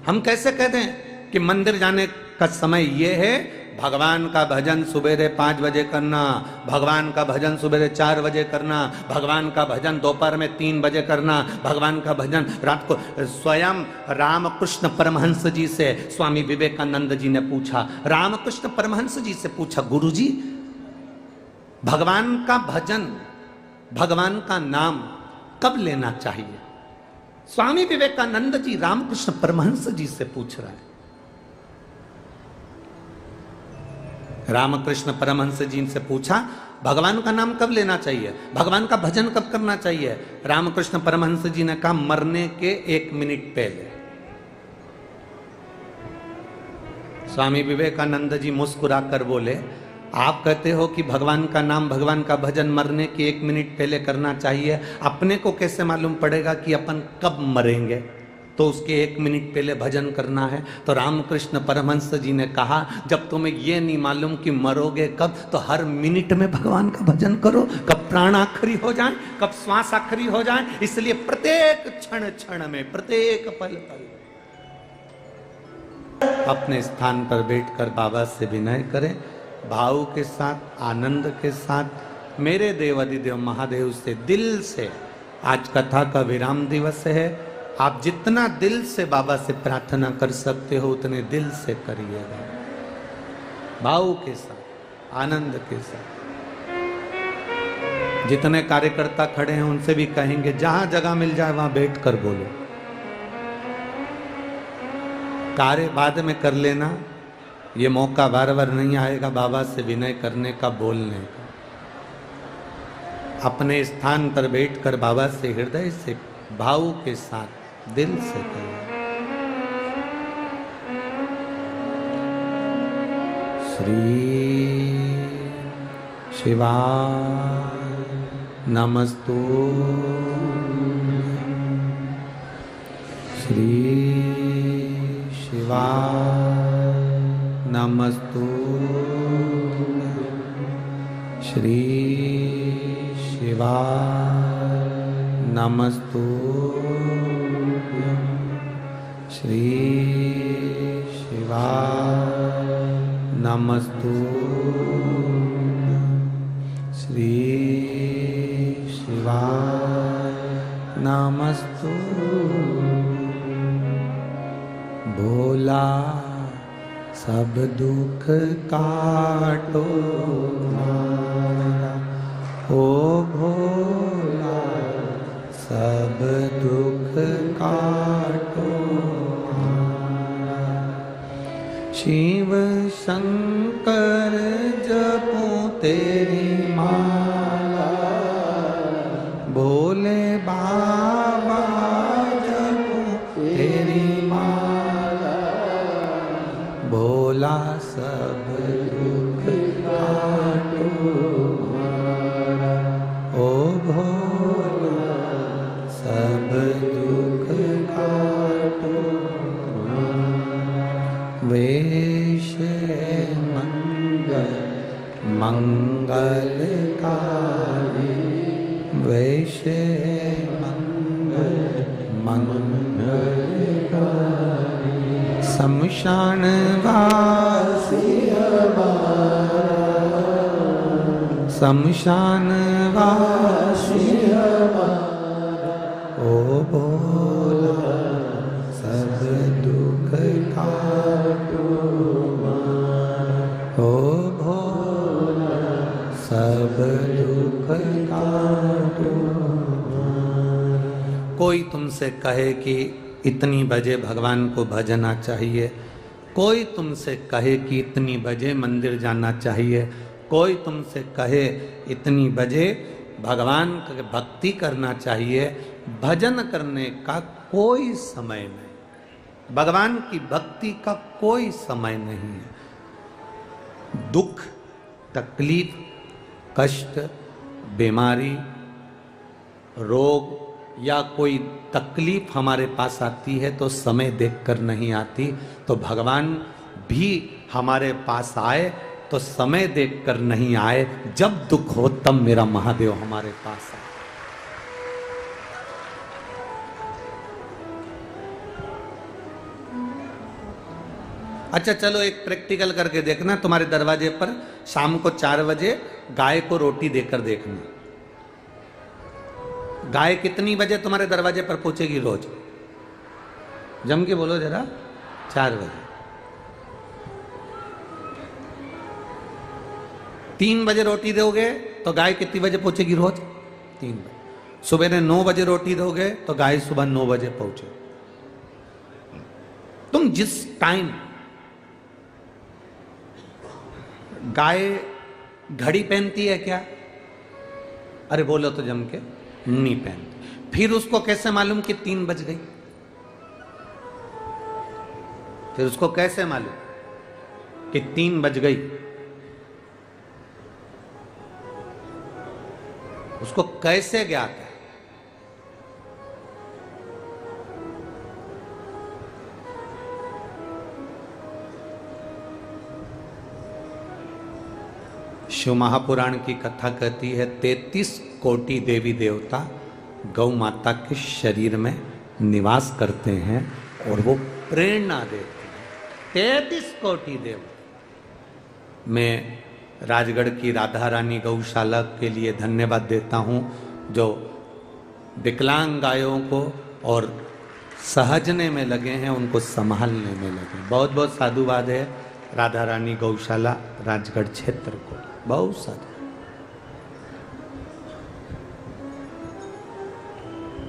हम कैसे कह दें कि मंदिर जाने का समय यह है, भगवान का भजन सुबेरे 5 बजे करना, भगवान का भजन सुबेरे 4 बजे करना, भगवान का भजन दोपहर में 3 बजे करना, भगवान का भजन रात को। स्वयं रामकृष्ण परमहंस जी से स्वामी विवेकानंद जी ने पूछा, रामकृष्ण परमहंस जी से पूछा, गुरु जी भगवान का भजन, भगवान का नाम कब लेना चाहिए? स्वामी विवेकानंद जी रामकृष्ण परमहंस जी से पूछ रहे हैं। रामकृष्ण परमहंस जी से पूछा, भगवान का नाम कब लेना चाहिए, भगवान का भजन कब करना चाहिए? रामकृष्ण परमहंस जी ने कहा, मरने के 1 मिनट पहले। स्वामी विवेकानंद जी मुस्कुराकर बोले, आप कहते हो कि भगवान का नाम, भगवान का भजन मरने के 1 मिनट पहले करना चाहिए, अपने को कैसे मालूम पड़ेगा कि अपन कब मरेंगे, तो उसके 1 मिनट पहले भजन करना है? तो रामकृष्ण परमहंस जी ने कहा, जब तुम्हें ये नहीं मालूम कि मरोगे कब, तो हर मिनट में भगवान का भजन करो, कब प्राण आखिरी हो जाए, कब श्वास आखिरी हो जाए। इसलिए प्रत्येक क्षण क्षण में, प्रत्येक पल पल अपने स्थान पर बैठकर बाबा से विनय करें, भाव के साथ, आनंद के साथ। मेरे देव अधिदेव महादेव से दिल से, आज कथा का विराम दिवस है, आप जितना दिल से बाबा से प्रार्थना कर सकते हो उतने दिल से करिएगा, भाव के साथ, आनंद के साथ। जितने कार्यकर्ता खड़े हैं उनसे भी कहेंगे, जहां जगह मिल जाए वहां बैठकर बोलो, कार्य बाद में कर लेना, ये मौका बार बार नहीं आएगा बाबा से विनय करने का, बोलने का। अपने स्थान पर बैठकर बाबा से हृदय से, भाव के साथ, दिल से करें। श्री शिवाय नमस्तु, श्री शिवाय नमस्तु, श्री शिवाय नमस्तु, श्री शिवाय नमस्तु श्री शिवाय नमस्तु भोला सब दुख काटो हमारा, ओ भोला सब दुख काटो हमारा। शिव शंकर जपूं तेरी माला, भोले बाबा जपूं तेरी माला, भोला सब दुख काटो हमारा, ओ भोला सब दुख काटो हमारा। वेश मंगल मंगलकारी, वेश मंगल मंगलकारी, शमशान वासी हमारा, शमशान वासी हमारा, ओ भोला सब दुख काटो हमारा, ओ भोला सब दुख काटो हमारा। कोई तुमसे कहे कि इतनी बजे भगवान को भजना चाहिए, कोई तुमसे कहे कि इतनी बजे मंदिर जाना चाहिए, कोई तुमसे कहे इतनी बजे भगवान की भक्ति करना चाहिए, भजन करने का कोई समय नहीं, भगवान की भक्ति का कोई समय नहीं है। दुख, तकलीफ, कष्ट, बीमारी, रोग या कोई तकलीफ हमारे पास आती है तो समय देखकर नहीं आती, तो भगवान भी हमारे पास आए तो समय देखकर नहीं आए, जब दुख हो तब मेरा महादेव हमारे पास आए। अच्छा चलो एक प्रैक्टिकल करके देखना, तुम्हारे दरवाजे पर शाम को 4 बजे गाय को रोटी देकर देखना। गाय कितनी बजे तुम्हारे दरवाजे पर पहुंचेगी रोज? जम के बोलो जरा। 4 बजे। 3 बजे रोटी दोगे तो गाय कितनी बजे पहुंचेगी रोज? 3 बजे। सुबह 9 बजे रोटी दोगे तो गाय सुबह 9 बजे पहुंचे। तुम जिस टाइम गाय घड़ी पहनती है क्या? अरे बोलो तो जम के, नहीं पहनती। फिर उसको कैसे मालूम कि 3 बज गई? फिर उसको कैसे मालूम कि 3 बज गई? उसको कैसे ज्ञात है? शिव महापुराण की कथा कहती है 33 कोटि देवी देवता गौ माता के शरीर में निवास करते हैं और वो प्रेरणा देते हैं। 33 कोटि देवता। मैं राजगढ़ की राधा रानी गौशाला के लिए धन्यवाद देता हूँ, जो विकलांग गायों को और सहजने में लगे हैं, उनको संभालने में लगे। बहुत बहुत साधुवाद है राधा रानी गौशाला राजगढ़ क्षेत्र को, बहुत सारे।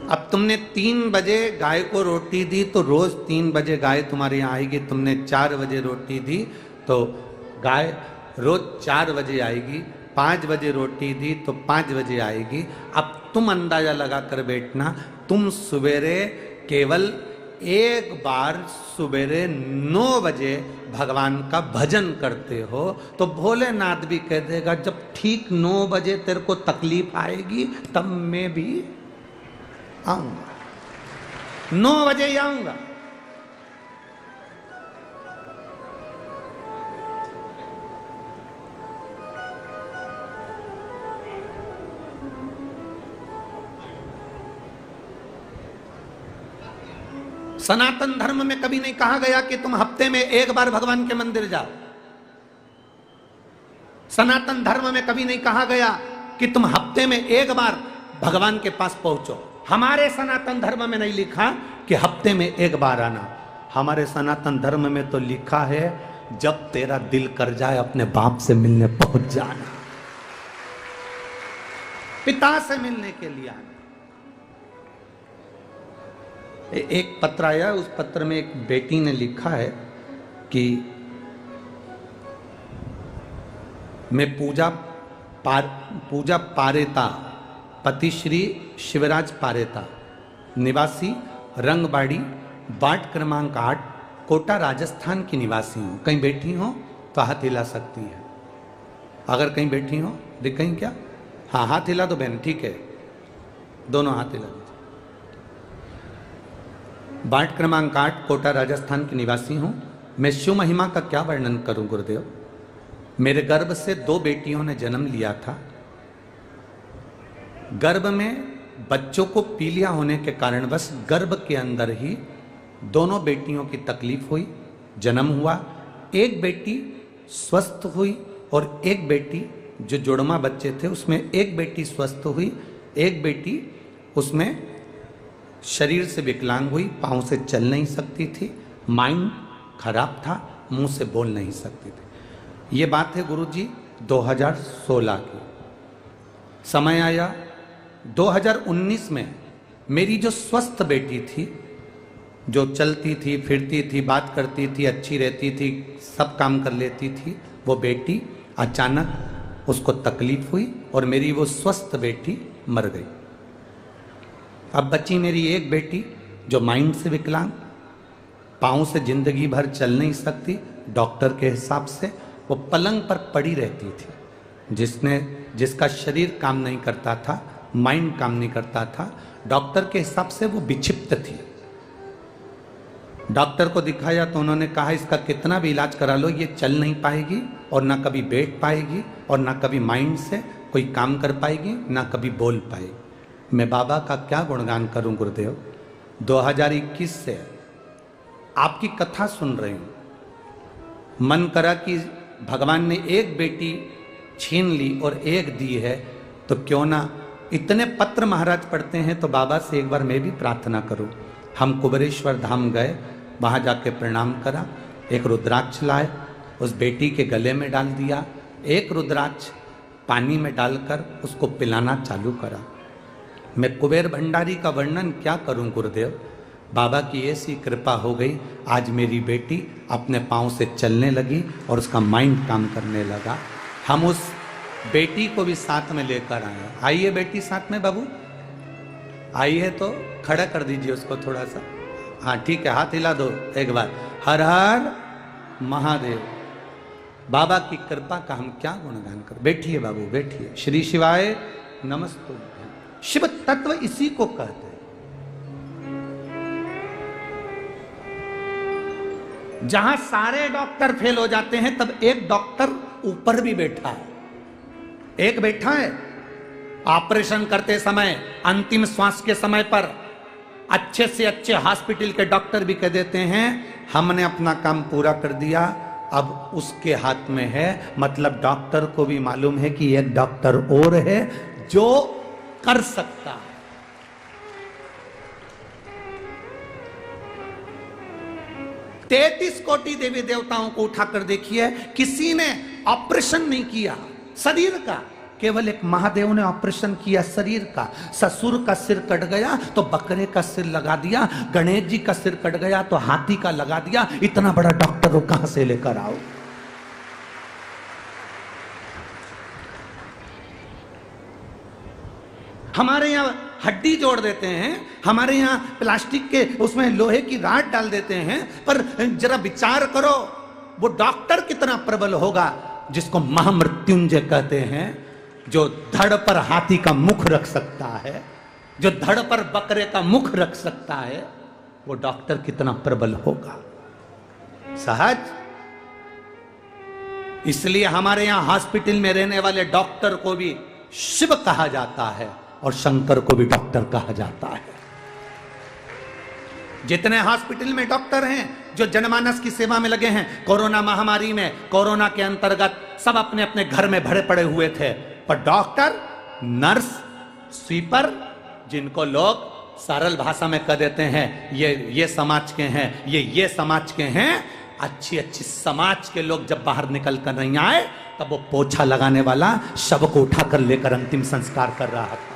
अब तुमने 3 बजे गाय को रोटी दी तो रोज 3 बजे गाय तुम्हारे यहाँ आएगी। तुमने 4 बजे रोटी दी तो गाय रोज 4 बजे आएगी। 5 बजे रोटी दी तो 5 बजे आएगी। अब तुम अंदाजा लगा कर बैठना, तुम सवेरे केवल एक बार सवेरे 9 बजे भगवान का भजन करते हो तो भोलेनाथ भी कह देगा जब ठीक 9 बजे तेरे को तकलीफ आएगी तब मैं भी आऊंगा, 9 बजे ही आऊंगा। सनातन धर्म में कभी नहीं कहा गया कि तुम हफ्ते में एक बार भगवान के मंदिर जाओ। सनातन धर्म में कभी नहीं कहा गया कि तुम हफ्ते में एक बार भगवान के पास पहुंचो। हमारे सनातन धर्म में नहीं लिखा कि हफ्ते में एक बार आना। हमारे सनातन धर्म में तो लिखा है जब तेरा दिल कर जाए अपने बाप से मिलने पहुंच जाना, पिता से मिलने के लिए आना। एक पत्र आया, उस पत्र में एक बेटी ने लिखा है कि मैं पूजा पारेता, पति श्री शिवराज पारेता, निवासी रंगबाड़ी, वार्ड क्रमांक 8, कोटा राजस्थान की निवासी हूं। कहीं बैठी हो तो हाथ हिला सकती है। अगर कहीं बैठी हो दिख कहीं क्या? हाँ, हाथ हिला दो बहन, ठीक है, दोनों हाथ हिला दीजिए। वार्ड क्रमांक 8, कोटा राजस्थान की निवासी हूं। मैं शिव महिमा का क्या वर्णन करूं गुरुदेव। मेरे गर्भ से 2 बेटियों ने जन्म लिया था। गर्भ में बच्चों को पीलिया होने के कारण बस गर्भ के अंदर ही दोनों बेटियों की तकलीफ हुई, जन्म हुआ। एक बेटी स्वस्थ हुई और एक बेटी, जो जुड़वा बच्चे थे उसमें एक बेटी स्वस्थ हुई, एक बेटी उसमें शरीर से विकलांग हुई, पांव से चल नहीं सकती थी, माइंड खराब था, मुंह से बोल नहीं सकती थी। ये बात है गुरुजी 2016 की। समय आया 2019 में, मेरी जो स्वस्थ बेटी थी, जो चलती थी, फिरती थी, बात करती थी, अच्छी रहती थी, सब काम कर लेती थी, वो बेटी अचानक उसको तकलीफ हुई और मेरी वो स्वस्थ बेटी मर गई। अब बची मेरी एक बेटी जो माइंड से विकलांग, पाँव से जिंदगी भर चल नहीं सकती। डॉक्टर के हिसाब से वो पलंग पर पड़ी रहती थी, जिसका शरीर काम नहीं करता था, माइंड काम नहीं करता था। डॉक्टर के हिसाब से वो विक्षिप्त थी। डॉक्टर को दिखाया तो उन्होंने कहा इसका कितना भी इलाज करा लो, ये चल नहीं पाएगी और ना कभी बैठ पाएगी और ना कभी माइंड से कोई काम कर पाएगी, ना कभी बोल पाएगी। मैं बाबा का क्या गुणगान करूं गुरुदेव। 2021 से आपकी कथा सुन रही हूं, मन करा कि भगवान ने एक बेटी छीन ली और एक दी है, तो क्यों ना इतने पत्र महाराज पढ़ते हैं तो बाबा से एक बार मैं भी प्रार्थना करूं। हम कुबेरेश्वर धाम गए, वहाँ जाके प्रणाम करा, एक रुद्राक्ष लाए, उस बेटी के गले में डाल दिया, एक रुद्राक्ष पानी में डालकर उसको पिलाना चालू करा। मैं कुबेर भंडारी का वर्णन क्या करूं गुरुदेव। बाबा की ऐसी कृपा हो गई, आज मेरी बेटी अपने पाँव से चलने लगी और उसका माइंड काम करने लगा। हम उस बेटी को भी साथ में लेकर आए। आइए बेटी साथ में, बाबू आइए, तो खड़ा कर दीजिए उसको थोड़ा सा। हाँ ठीक है, हाथ हिला दो एक बार। हर हर महादेव। बाबा की कृपा का हम क्या गुणगान कर। बैठिए बाबू, बैठिए। श्री शिवाय नमस्तुभ्यं। शिव तत्व इसी को कहते हैं। जहां सारे डॉक्टर फेल हो जाते हैं तब एक डॉक्टर ऊपर भी बैठा है। एक बैठा है ऑपरेशन करते समय, अंतिम श्वास के समय पर अच्छे से अच्छे हॉस्पिटल के डॉक्टर भी कह देते हैं हमने अपना काम पूरा कर दिया, अब उसके हाथ में है। मतलब डॉक्टर को भी मालूम है कि एक डॉक्टर और है जो कर सकता है। तैंतीस कोटि देवी देवताओं को उठाकर देखिए, किसी ने ऑपरेशन नहीं किया शरीर का, केवल एक महादेव ने ऑपरेशन किया शरीर का। ससुर का सिर कट गया तो बकरे का सिर लगा दिया, गणेश जी का सिर कट गया तो हाथी का लगा दिया। इतना बड़ा डॉक्टर को कहां से लेकर आओ। हमारे यहां हड्डी जोड़ देते हैं, हमारे यहां प्लास्टिक के उसमें लोहे की राड डाल देते हैं, पर जरा विचार करो वो डॉक्टर कितना प्रबल होगा जिसको महामृत्युंजय कहते हैं, जो धड़ पर हाथी का मुख रख सकता है, जो धड़ पर बकरे का मुख रख सकता है, वो डॉक्टर कितना प्रबल होगा। सहज इसलिए हमारे यहां हॉस्पिटल में रहने वाले डॉक्टर को भी शिव कहा जाता है और शंकर को भी डॉक्टर कहा जाता है। जितने हॉस्पिटल में डॉक्टर हैं जो जनमानस की सेवा में लगे हैं, कोरोना महामारी में, कोरोना के अंतर्गत सब अपने अपने घर में भरे पड़े हुए थे, पर डॉक्टर, नर्स, स्वीपर, जिनको लोग सरल भाषा में कह देते हैं ये समाज के हैं, ये समाज के हैं, अच्छी अच्छी समाज के लोग जब बाहर निकल कर नहीं आए तब वो पोछा लगाने वाला शव को उठाकर लेकर अंतिम संस्कार कर रहा था।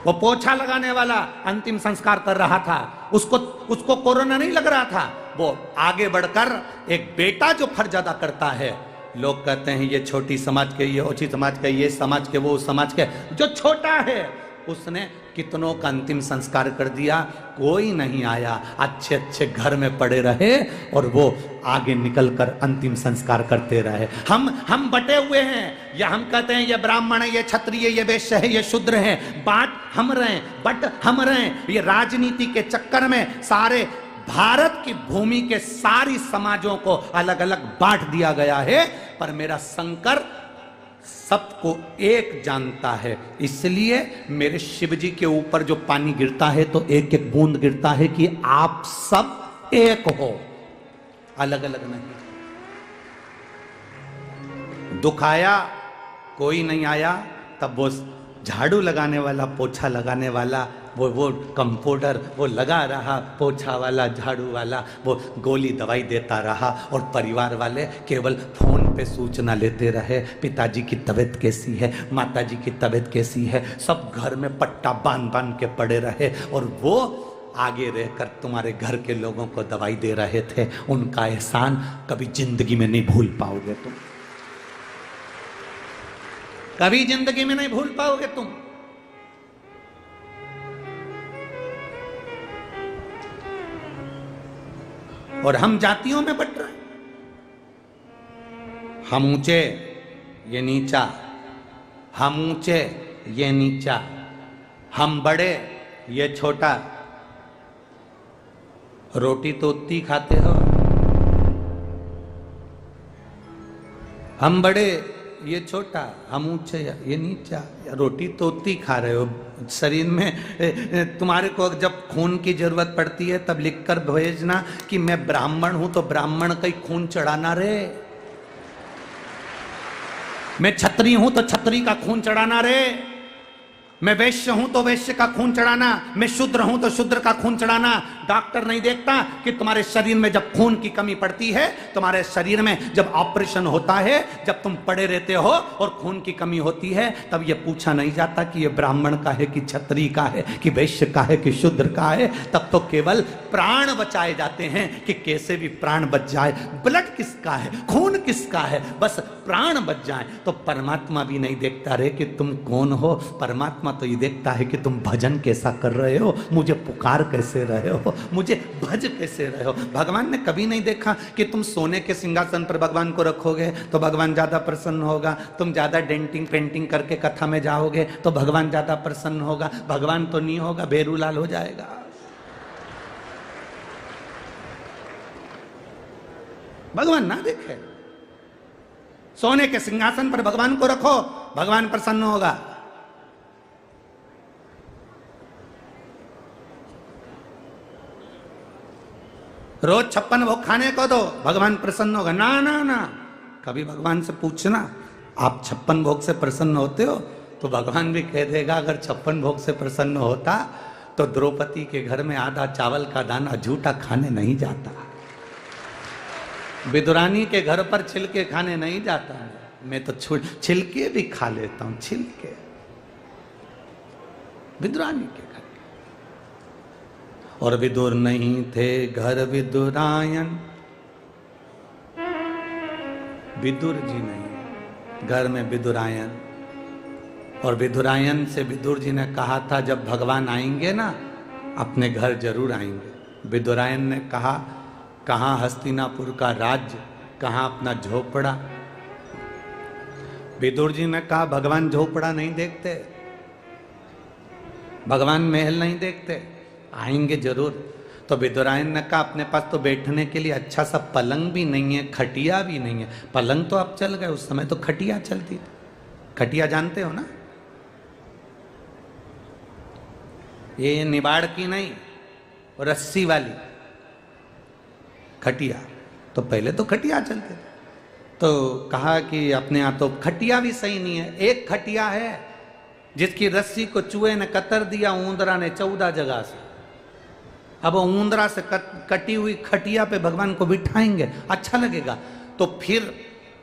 वो पोछा लगाने वाला अंतिम संस्कार कर रहा था। उसको कोरोना नहीं लग रहा था। वो आगे बढ़कर एक बेटा जो फर्ज अदा करता है, लोग कहते हैं ये छोटी समाज के, ये ऊंची समाज के, ये समाज के, वो समाज के, जो छोटा है उसने कितनों का अंतिम संस्कार कर दिया, कोई नहीं आया, अच्छे अच्छे घर में पड़े रहे और वो आगे निकलकर अंतिम संस्कार करते रहे। हम बटे हुए हैं, या हम कहते हैं ये ब्राह्मण है, ये क्षत्रिय, ये वैश्य है, ये शूद्र है, बांट हम रहे, बट हम रहे। ये राजनीति के चक्कर में सारे भारत की भूमि के सारी समाजों को अलग अलग बांट दिया गया है, पर मेरा शंकर सबको एक जानता है। इसलिए मेरे शिव जी के ऊपर जो पानी गिरता है तो एक एक बूंद गिरता है कि आप सब एक हो, अलग अलग नहीं। दुख आया, कोई नहीं आया, तब वो झाड़ू लगाने वाला, पोछा लगाने वाला, वो कंपाउंडर वो लगा रहा, पोछा वाला, झाड़ू वाला वो गोली दवाई देता रहा, और परिवार वाले केवल फोन पे सूचना लेते रहे, पिताजी की तबीयत कैसी है, माताजी की तबीयत कैसी है, सब घर में पट्टा बांध बांध के पड़े रहे, और वो आगे रहकर तुम्हारे घर के लोगों को दवाई दे रहे थे। उनका एहसान कभी जिंदगी में नहीं भूल पाओगे तुम, कभी जिंदगी में नहीं भूल पाओगे तुम। और हम जातियों में बट रहे हैं, हम ऊंचे ये नीचा, हम ऊंचे ये नीचा, हम बड़े ये छोटा। रोटी तो उतनी खाते हो, हम बड़े ये छोटा, हम ऊंचे ये नीचा। रोटी तो उतनी खा रहे हो, शरीर में तुम्हारे को जब खून की जरूरत पड़ती है तब लिखकर भेजना कि मैं ब्राह्मण हूं, तो ब्राह्मण का ही खून चढ़ाना रे। मैं क्षत्रिय हूं तो क्षत्रिय का खून चढ़ाना रे। मैं वैश्य हूं तो वैश्य का खून चढ़ाना, मैं शूद्र हूं तो शूद्र का खून चढ़ाना। डॉक्टर नहीं देखता कि तुम्हारे शरीर में जब खून की कमी पड़ती है, तुम्हारे शरीर में जब ऑपरेशन होता है, जब तुम पड़े रहते हो और खून की कमी होती है, तब ये पूछा नहीं जाता कि ये ब्राह्मण का है कि क्षत्रिय का है कि वैश्य का है कि शूद्र का है। तब तो केवल प्राण बचाए जाते हैं कि कैसे भी प्राण बच जाए। ब्लड किसका है, खून किसका है, बस प्राण बच जाए। तो परमात्मा भी नहीं देखता रे कि तुम कौन हो, परमात्मा तो ये देखता है कि तुम भजन कैसा कर रहे हो, मुझे पुकार कैसे रहे हो, मुझे भज कैसे रहे हो। भगवान ने कभी नहीं देखा कि तुम सोने के सिंहासन पर भगवान को रखोगे तो भगवान ज्यादा प्रसन्न होगा, तुम ज्यादा डेंटिंग पेंटिंग करके कथा में जाओगे तो भगवान ज्यादा प्रसन्न होगा। भगवान तो नहीं होगा, बेरूलाल हो जाएगा। भगवान ना देखे, सोने के सिंहासन पर भगवान को रखो, भगवान प्रसन्न होगा। रोज 56 भोग खाने को दो, भगवान प्रसन्न होगा। ना ना ना, कभी भगवान से पूछना आप 56 भोग से प्रसन्न होते हो, तो भगवान भी कह देगा अगर 56 भोग से प्रसन्न होता तो द्रौपदी के घर में आधा चावल का दाना झूठा खाने नहीं जाता, विदुरानी के घर पर छिलके खाने नहीं जाता। मैं तो छिलके भी खा लेता हूं, छिलके विदुरानी के घर। और विदुर नहीं थे घर विदुरायन, विदुर जी नहीं, घर में विदुरायन। और विदुरायन से विदुर जी ने कहा था जब भगवान आएंगे ना अपने घर जरूर आएंगे। विदुरायन ने कहा कहाँ हस्तिनापुर का राज्य, कहाँ अपना झोपड़ा। विदुर जी ने कहा भगवान झोपड़ा नहीं देखते, भगवान महल नहीं देखते, आएंगे जरूर। तो विदुरायन ने कहा अपने पास तो बैठने के लिए अच्छा सा पलंग भी नहीं है, खटिया भी नहीं है। पलंग तो अब चल गए, उस समय तो खटिया चलती थी। खटिया जानते हो ना, ये निबाड़ की नहीं, रस्सी वाली खटिया। तो पहले तो खटिया चलते थे, तो कहा कि अपने यहाँ तो खटिया भी सही नहीं है। एक खटिया है जिसकी रस्सी को चूहे ने कतर दिया, ऊंदरा ने 14 जगह से। अब ऊंदरा से कटी हुई खटिया पे भगवान को बिठाएंगे, अच्छा लगेगा? तो फिर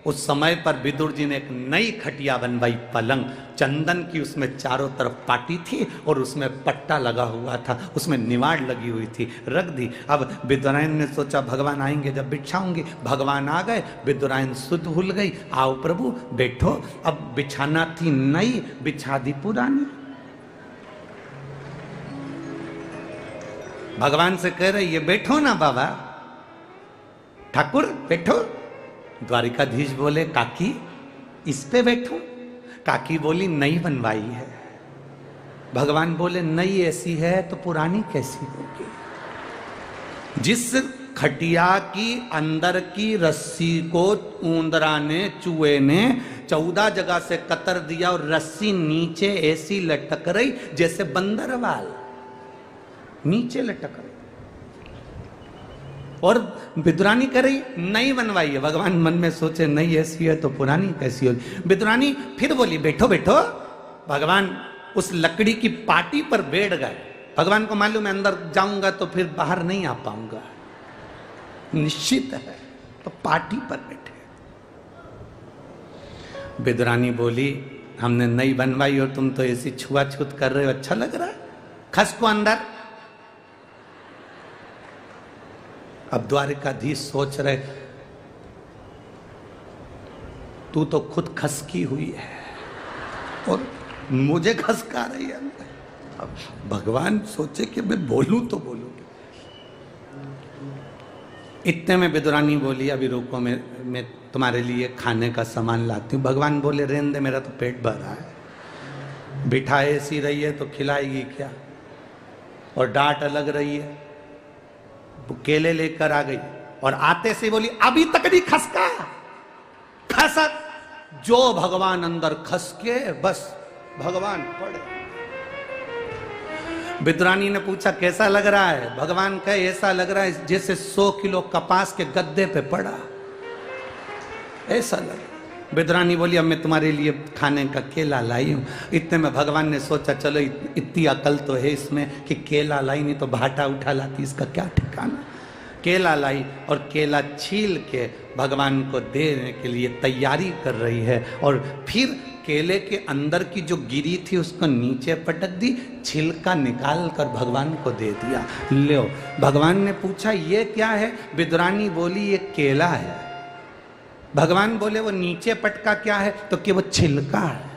उस समय पर विदुर जी ने एक नई खटिया बनवाई, पलंग, चंदन की, उसमें चारों तरफ पाटी थी और उसमें पट्टा लगा हुआ था, उसमें निवाड़ लगी हुई थी, रख दी। अब विदुरायन ने सोचा भगवान आएंगे जब बिछाऊंगी। भगवान आ गए, विदुरायन सुध भूल गई, आओ प्रभु बैठो। अब बिछाना थी नई, बिछा दी पुरानी। भगवान से कह रही है बैठो ना बाबा, ठाकुर बैठो। द्वारिकाधीश बोले काकी इस पे बैठूं? काकी बोली नई बनवाई है। भगवान बोले नई ऐसी है तो पुरानी कैसी होगी? जिस खटिया की अंदर की रस्सी को ऊंदरा ने, चूहे ने 14 जगह से कतर दिया और रस्सी नीचे ऐसी लटक रही जैसे बंदरवाल नीचे लटक रही, और विदुरानी कर रही नई बनवाई है। भगवान मन में सोचे नई ऐसी है तो पुरानी कैसी होगी? विदुरानी फिर बोली बैठो बैठो। भगवान उस लकड़ी की पाटी पर बैठ गए। भगवान को मालूम है अंदर जाऊंगा तो फिर बाहर नहीं आ पाऊंगा, निश्चित है, तो पाटी पर बैठे। विदुरानी बोली हमने नई बनवाई और तुम तो ऐसी छुआछूत कर रहे हो, अच्छा लग रहा है, खस को अंदर। अब द्वारिकाधीश सोच रहे तू तो खुद खसकी हुई है और मुझे खसका रही है। अब भगवान सोचे कि मैं बोलूं तो बोलूं। इतने में विदुरानी बोली अभी रुको, मैं तुम्हारे लिए खाने का सामान लाती हूँ। भगवान बोले रहने दे, मेरा तो पेट भर रहा है। बिठाए ऐसी रही है तो खिलाएगी क्या? और डांट अलग रही है। वो केले लेकर आ गई और आते से बोली अभी तक नहीं खसका। खसक जो भगवान अंदर खसके बस भगवान पड़े। विदुरानी ने पूछा कैसा लग रहा है? भगवान कहे ऐसा लग रहा है जैसे 100 किलो कपास के गद्दे पे पड़ा, ऐसा लग। विदुरानी बोली अब मैं तुम्हारे लिए खाने का केला लाई हूं। इतने में भगवान ने सोचा चलो इतनी अकल तो है इसमें कि केला लाई, नहीं तो भाटा उठा लाती, इसका क्या ठिकाना। केला लाई और केला छील के भगवान को देने के लिए तैयारी कर रही है। और फिर केले के अंदर की जो गिरी थी उसको नीचे पटक दी, छिलका निकाल कर भगवान को दे दिया। लो, भगवान ने पूछा ये क्या है? विदुरानी बोली ये केला है। भगवान बोले वो नीचे पटका क्या है? तो कि वो छिलका है।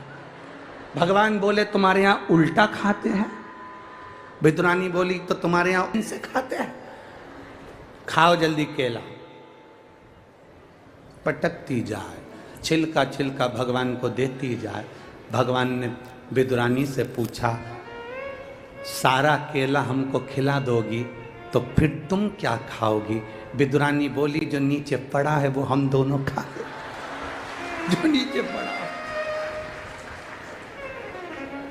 भगवान बोले तुम्हारे यहां उल्टा खाते हैं? विदुरानी बोली तो तुम्हारे यहां उनसे खाते हैं, खाओ जल्दी केला। पटकती जाए, छिलका छिलका भगवान को देती जाए। भगवान ने विदुरानी से पूछा सारा केला हमको खिला दोगी तो फिर तुम क्या खाओगी? विदुरानी बोली जो नीचे पड़ा है वो हम दोनों खा, जो नीचे पड़ा है।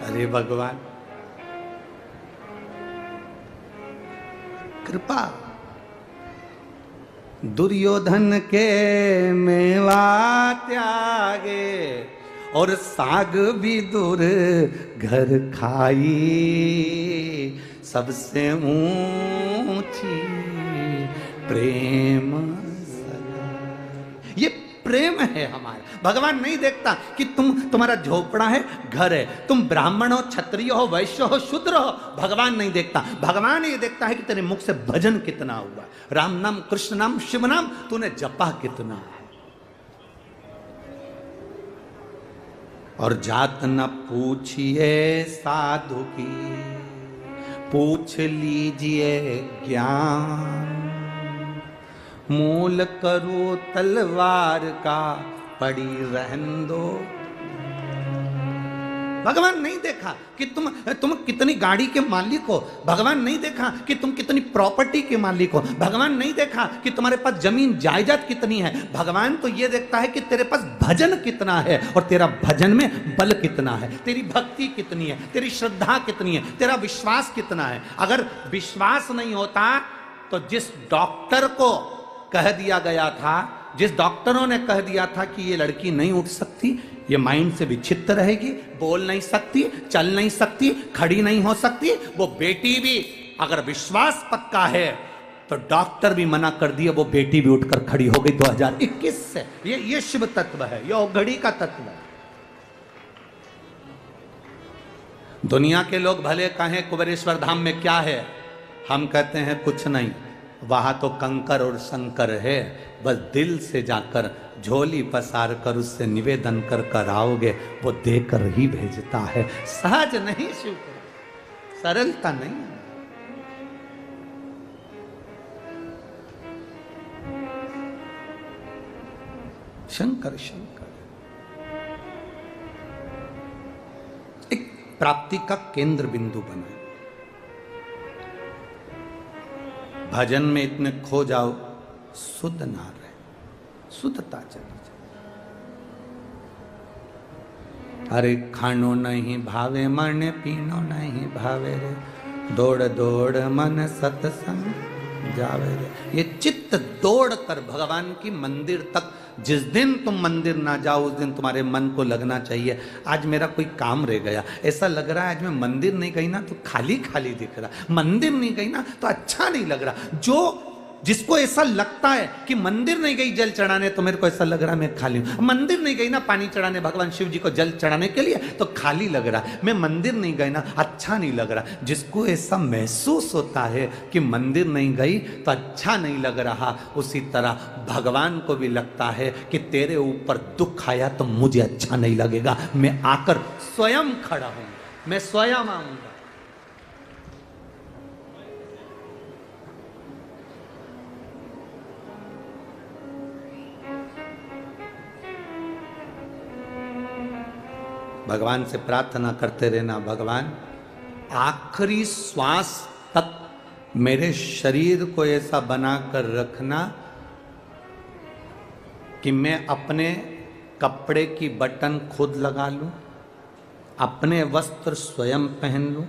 अरे भगवान कृपा। दुर्योधन के मेवा त्यागे और साग भी दूर घर खाई, सबसे ऊंची प्रेम। ये प्रेम है हमारा। भगवान नहीं देखता कि तुम्हारा झोपड़ा है, घर है, तुम ब्राह्मण हो, क्षत्रिय हो, वैश्य हो, शूद्र हो। भगवान नहीं देखता। भगवान ये देखता है कि तेरे मुख से भजन कितना हुआ, राम नाम, कृष्ण नाम, शिव नाम तूने जपा कितना। और जात न पूछिए साधु की, पूछ लीजिए ज्ञान। मूल करो तलवार का, पड़ी रहन दो भगवान नहीं देखा कि तुम कितनी गाड़ी के मालिक हो, भगवान नहीं देखा कि तुम कितनी प्रॉपर्टी के मालिक हो, भगवान नहीं देखा कि तुम्हारे पास जमीन जायदाद कितनी है। भगवान तो ये देखता है कि तेरे पास भजन कितना है और तेरा भजन में बल कितना है, तेरी भक्ति कितनी है, तेरी श्रद्धा कितनी है, तेरा विश्वास कितना है। अगर विश्वास नहीं होता तो जिस डॉक्टर को कह दिया गया था, जिस डॉक्टरों ने कह दिया था कि ये लड़की नहीं उठ सकती, ये माइंड से विक्षिप्त रहेगी, बोल नहीं सकती, चल नहीं सकती, खड़ी नहीं हो सकती, वो बेटी भी अगर विश्वास पक्का है तो डॉक्टर भी मना कर दिया, वो बेटी भी उठकर खड़ी हो गई 2021 से। ये शिव तत्व है, ये घड़ी का तत्व है। दुनिया के लोग भले कहें कुबेरेश्वर धाम में क्या है, हम कहते हैं कुछ नहीं, वहां तो कंकर और शंकर है, बस दिल से जाकर झोली पसार कर उससे निवेदन कर कर आओगे, वो देकर ही भेजता है। सहज नहीं शिव, सरलता नहीं। शंकर शंकर एक प्राप्ति का केंद्र बिंदु बना। भजन में इतने खो जाओ, शुद्ध ना रहे, शुद्धता चली जाए। अरे खानो नहीं भावे मन, पीनो नहीं भावे रे, दौड़ दौड़ मन सत्संग जावे रे। ये चित्त दौड़ कर भगवान की मंदिर तक, जिस दिन तुम मंदिर ना जाओ उस दिन तुम्हारे मन को लगना चाहिए आज मेरा कोई काम रह गया। ऐसा लग रहा है आज मैं मंदिर नहीं गई ना तो खाली खाली दिख रहा, मंदिर नहीं गई ना तो अच्छा नहीं लग रहा। जो जिसको ऐसा लगता है कि मंदिर नहीं गई जल चढ़ाने तो मेरे को ऐसा लग रहा है मैं खाली हूं, मंदिर नहीं गई ना पानी चढ़ाने भगवान शिव जी को जल चढ़ाने के लिए तो खाली लग रहा है, मैं मंदिर नहीं गई ना अच्छा नहीं लग रहा। जिसको ऐसा महसूस होता है कि मंदिर नहीं गई तो अच्छा नहीं लग रहा, उसी तरह भगवान को भी लगता है कि तेरे ऊपर दुख आया तो मुझे अच्छा नहीं लगेगा, मैं आकर स्वयं खड़ा हूं, मैं स्वयं आऊंगा। भगवान से प्रार्थना करते रहना, भगवान आखिरी श्वास तक मेरे शरीर को ऐसा बनाकर रखना कि मैं अपने कपड़े की बटन खुद लगा लूं, अपने वस्त्र स्वयं पहन लूं,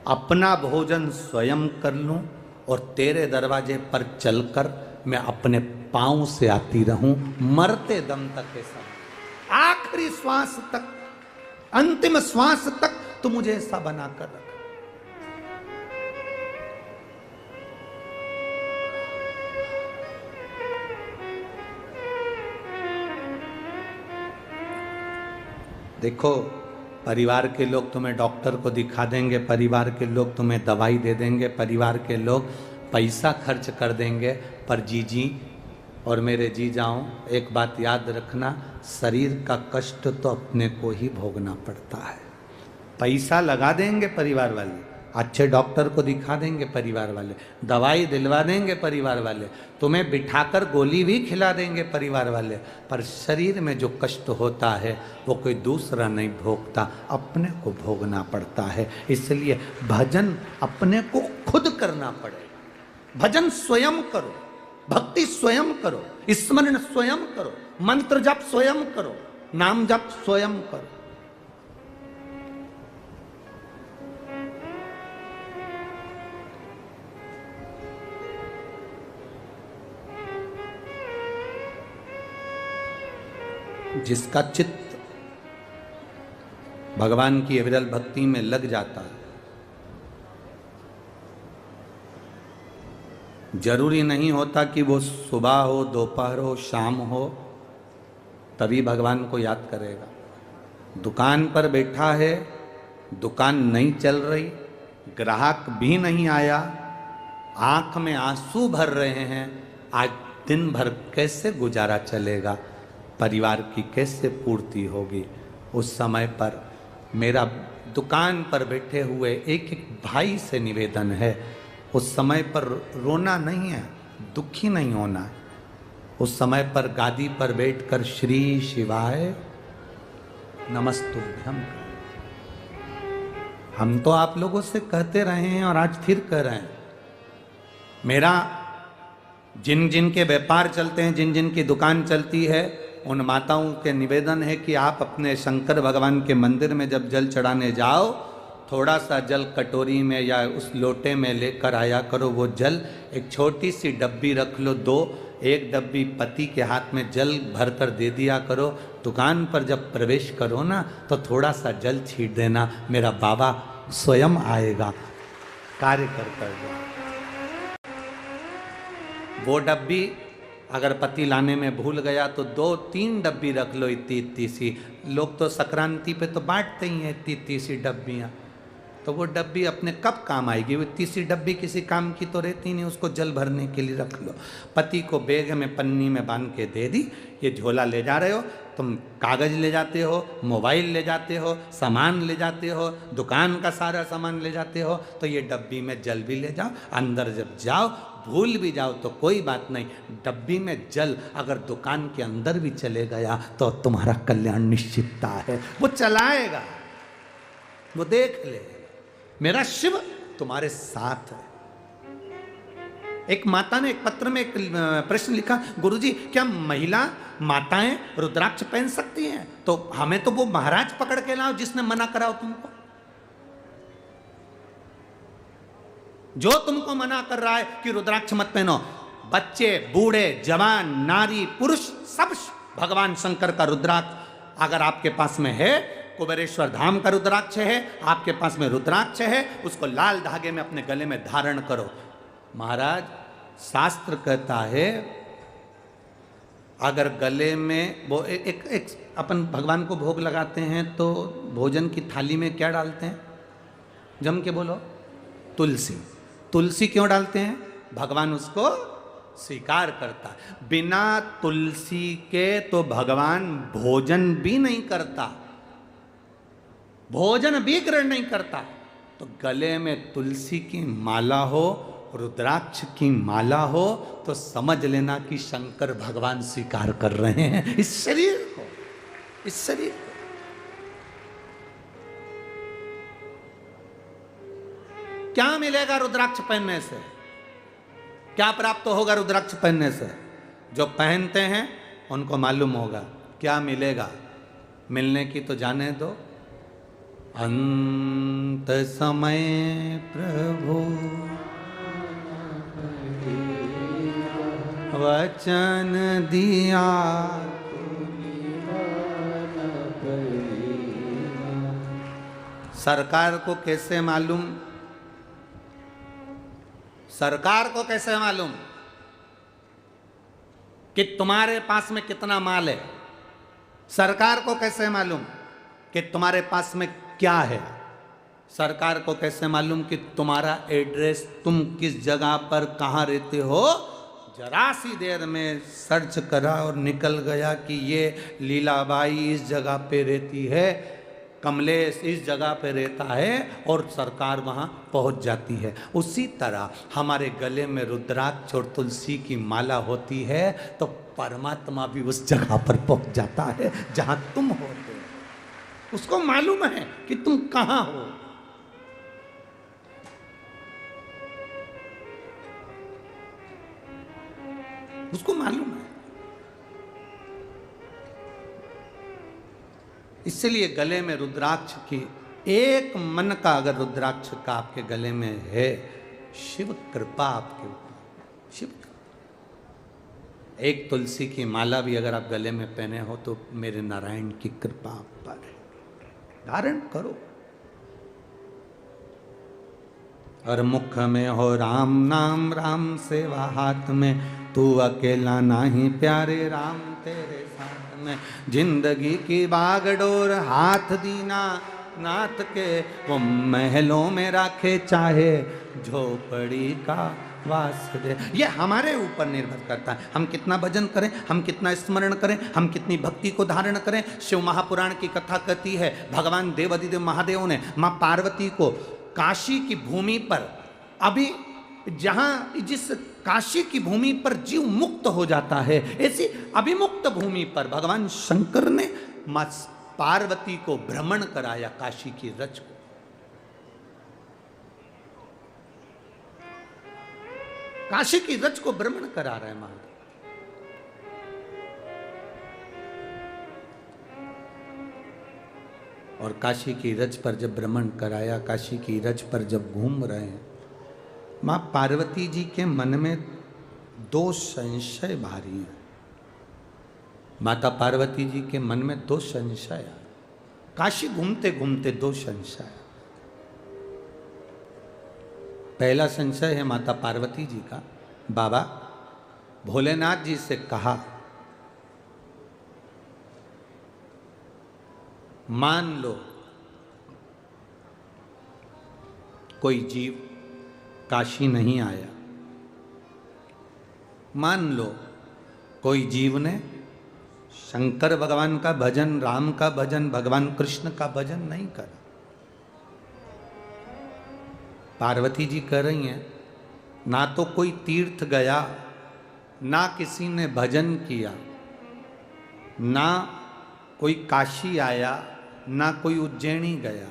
अपना भोजन स्वयं कर लूं और तेरे दरवाजे पर चलकर मैं अपने पांव से आती रहूं मरते दम तक। ऐसा आखिरी श्वास तक, अंतिम श्वास तक तो मुझे ऐसा बनाकर रखा। देखो परिवार के लोग तुम्हें डॉक्टर को दिखा देंगे, परिवार के लोग तुम्हें दवाई दे देंगे, परिवार के लोग पैसा खर्च कर देंगे, पर जीजी और मेरे जीजाओं एक बात याद रखना, शरीर का कष्ट तो अपने को ही भोगना पड़ता है। पैसा लगा देंगे परिवार वाले, अच्छे डॉक्टर को दिखा देंगे परिवार वाले, दवाई दिलवा देंगे परिवार वाले, तुम्हें बिठाकर गोली भी खिला देंगे परिवार वाले, पर शरीर में जो कष्ट होता है वो कोई दूसरा नहीं भोगता, अपने को भोगना पड़ता है। इसलिए भजन अपने को खुद करना पड़े, भजन स्वयं करो, भक्ति स्वयं करो, स्मरण स्वयं करो, मंत्र जप स्वयं करो, नाम जप स्वयं करो। जिसका चित्त भगवान की अविरल भक्ति में लग जाता है, जरूरी नहीं होता कि वो सुबह हो, दोपहर हो, शाम हो तभी भगवान को याद करेगा। दुकान पर बैठा है, दुकान नहीं चल रही, ग्राहक भी नहीं आया, आंख में आंसू भर रहे हैं, आज दिन भर कैसे गुजारा चलेगा, परिवार की कैसे पूर्ति होगी। उस समय पर मेरा दुकान पर बैठे हुए एक एक भाई से निवेदन है, उस समय पर रोना नहीं है, दुखी नहीं होना है। उस समय पर गादी पर बैठकर श्री शिवाय नमस्तुभ्यम, हम तो आप लोगों से कहते रहे हैं और आज फिर कह रहे हैं, मेरा जिन जिन के व्यापार चलते हैं, जिन जिन की दुकान चलती है, उन माताओं के निवेदन है कि आप अपने शंकर भगवान के मंदिर में जब जल चढ़ाने जाओ, थोड़ा सा जल कटोरी में या उस लोटे में लेकर आया करो। वो जल एक छोटी सी डब्बी रख लो, एक डब्बी पति के हाथ में जल भर कर दे दिया करो। दुकान पर जब प्रवेश करो ना, तो थोड़ा सा जल छीट देना, मेरा बाबा स्वयं आएगा, कार्य कर दो। वो डब्बी अगर पति लाने में भूल गया तो 2-3 डब्बी रख लो, इतनी सी। लोग तो संक्रांति पे तो बांटते ही हैं इतनी सी डब्बियाँ, तो वो डब्बी अपने कब काम आएगी? वो इतनी सी डब्बी किसी काम की तो रहती नहीं, उसको जल भरने के लिए रख लो। पति को बैग में पन्नी में बांध के दे दी, ये झोला ले जा रहे हो, तुम कागज ले जाते हो, मोबाइल ले जाते हो, सामान ले जाते हो, दुकान का सारा सामान ले जाते हो, तो ये डब्बी में जल भी ले जाओ। अंदर जब जाओ, भूल भी जाओ तो कोई बात नहीं, डब्बी में जल अगर दुकान के अंदर भी चले गया तो तुम्हारा कल्याण निश्चितता है। वो चलाएगा, वो देख ले, मेरा शिव तुम्हारे साथ है। एक माता ने एक पत्र में एक प्रश्न लिखा, गुरुजी क्या महिला माताएं रुद्राक्ष पहन सकती हैं? तो हमें तो वो महाराज पकड़ के लाओ जिसने मना कराओ तुमको। जो तुमको मना कर रहा है कि रुद्राक्ष मत पहनो, बच्चे, बूढ़े, जवान, नारी, पुरुष, सब भगवान शंकर का रुद्राक्ष अगर आपके पास में है, कुबेरेश्वर धाम का रुद्राक्ष है, आपके पास में रुद्राक्ष है, उसको लाल धागे में अपने गले में धारण करो। महाराज शास्त्र कहता है, अगर गले में वो एक अपन भगवान को भोग लगाते हैं तो भोजन की थाली में क्या डालते हैं? जम के बोलो, तुलसी। तुलसी क्यों डालते हैं? भगवान उसको स्वीकार करता है। बिना तुलसी के तो भगवान भोजन भी नहीं करता, भोजन भी ग्रहण नहीं करता। तो गले में तुलसी की माला हो, रुद्राक्ष की माला हो, तो समझ लेना कि शंकर भगवान स्वीकार कर रहे हैं इस शरीर को, इस शरीर को। क्या मिलेगा रुद्राक्ष पहनने से? क्या प्राप्त होगा रुद्राक्ष पहनने से? जो पहनते हैं उनको मालूम होगा क्या मिलेगा। मिलने की तो जाने दो। अंत समय प्रभु वचन दिया, सरकार को कैसे मालूम? सरकार को कैसे मालूम कि तुम्हारे पास में कितना माल है? सरकार को कैसे मालूम कि तुम्हारे पास में क्या है? सरकार को कैसे मालूम कि तुम्हारा एड्रेस, तुम किस जगह पर कहाँ रहते हो? जरा सी देर में सर्च करा और निकल गया कि ये लीलाबाई इस जगह पे रहती है, कमलेश इस जगह पे रहता है, और सरकार वहाँ पहुँच जाती है। उसी तरह हमारे गले में रुद्राक्ष और तुलसी की माला होती है तो परमात्मा भी उस जगह पर पहुँच जाता है जहाँ तुम होते हो। उसको मालूम है कि तुम कहाँ हो। उसको मालूम है। इसलिए गले में रुद्राक्ष की, एक मन का अगर रुद्राक्ष का आपके गले में है, शिव कृपा आपके ऊपर, शिव कृपा। एक तुलसी की माला भी अगर आप गले में पहने हो तो मेरे नारायण की कृपा आप पर है, धारण करो। और मुख में हो राम नाम, राम सेवा हाथ में, तू अकेला नाही प्यारे राम तेरे साथ में। जिंदगी की बागडोर हाथ दीना नाथ के, वो महलों में रखे चाहे झोपड़ी का वास दे। ये हमारे ऊपर निर्भर करता है, हम कितना भजन करें, हम कितना स्मरण करें, हम कितनी भक्ति को धारण करें। शिव महापुराण की कथा कहती है, भगवान देवाधिदेव महादेव ने माँ पार्वती को काशी की भूमि पर, अभी जहां जिस काशी की भूमि पर जीव मुक्त हो जाता है, ऐसी अभिमुक्त भूमि पर भगवान शंकर ने मां पार्वती को भ्रमण कराया काशी की रज को। काशी की रज को भ्रमण करा रहे हैं महादेव। और काशी की रज पर जब भ्रमण कराया, काशी की रज पर जब घूम रहे हैं, मां पार्वती जी के मन में दो संशय भारी हैं। माता पार्वती जी के मन में दो संशय, काशी घूमते घूमते दो संशय। पहला संशय है माता पार्वती जी का, बाबा भोलेनाथ जी से कहा, मान लो कोई जीव काशी नहीं आया, मान लो कोई जीव ने शंकर भगवान का भजन, राम का भजन, भगवान कृष्ण का भजन नहीं करा। पार्वती जी कह रही हैं, ना तो कोई तीर्थ गया, ना किसी ने भजन किया, ना कोई काशी आया, ना कोई उज्जैनी गया,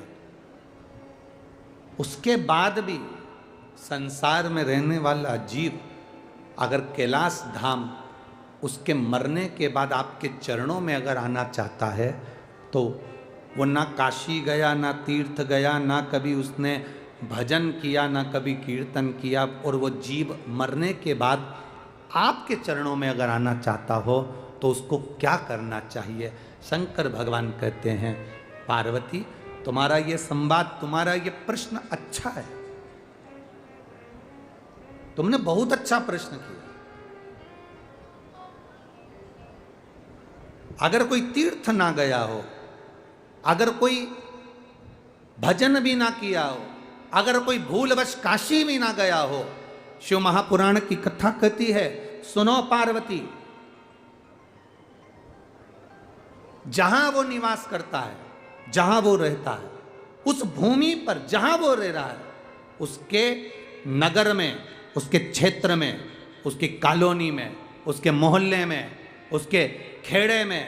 उसके बाद भी संसार में रहने वाला जीव अगर कैलाश धाम उसके मरने के बाद आपके चरणों में अगर आना चाहता है, तो वो ना काशी गया, ना तीर्थ गया, ना कभी उसने भजन किया, ना कभी कीर्तन किया, और वो जीव मरने के बाद आपके चरणों में अगर आना चाहता हो तो उसको क्या करना चाहिए? शंकर भगवान कहते हैं, पार्वती तुम्हारा ये संवाद, तुम्हारा ये प्रश्न अच्छा है, तुमने बहुत अच्छा प्रश्न किया। अगर कोई तीर्थ ना गया हो, अगर कोई भजन भी ना किया हो, अगर कोई भूलवश काशी भी ना गया हो, शिव महापुराण की कथा कहती है, सुनो पार्वती, जहां वो निवास करता है, जहां वो रहता है, उस भूमि पर जहां वो रह रहा है, उसके नगर में, उसके क्षेत्र में, उसकी कॉलोनी में, उसके मोहल्ले में, उसके खेड़े में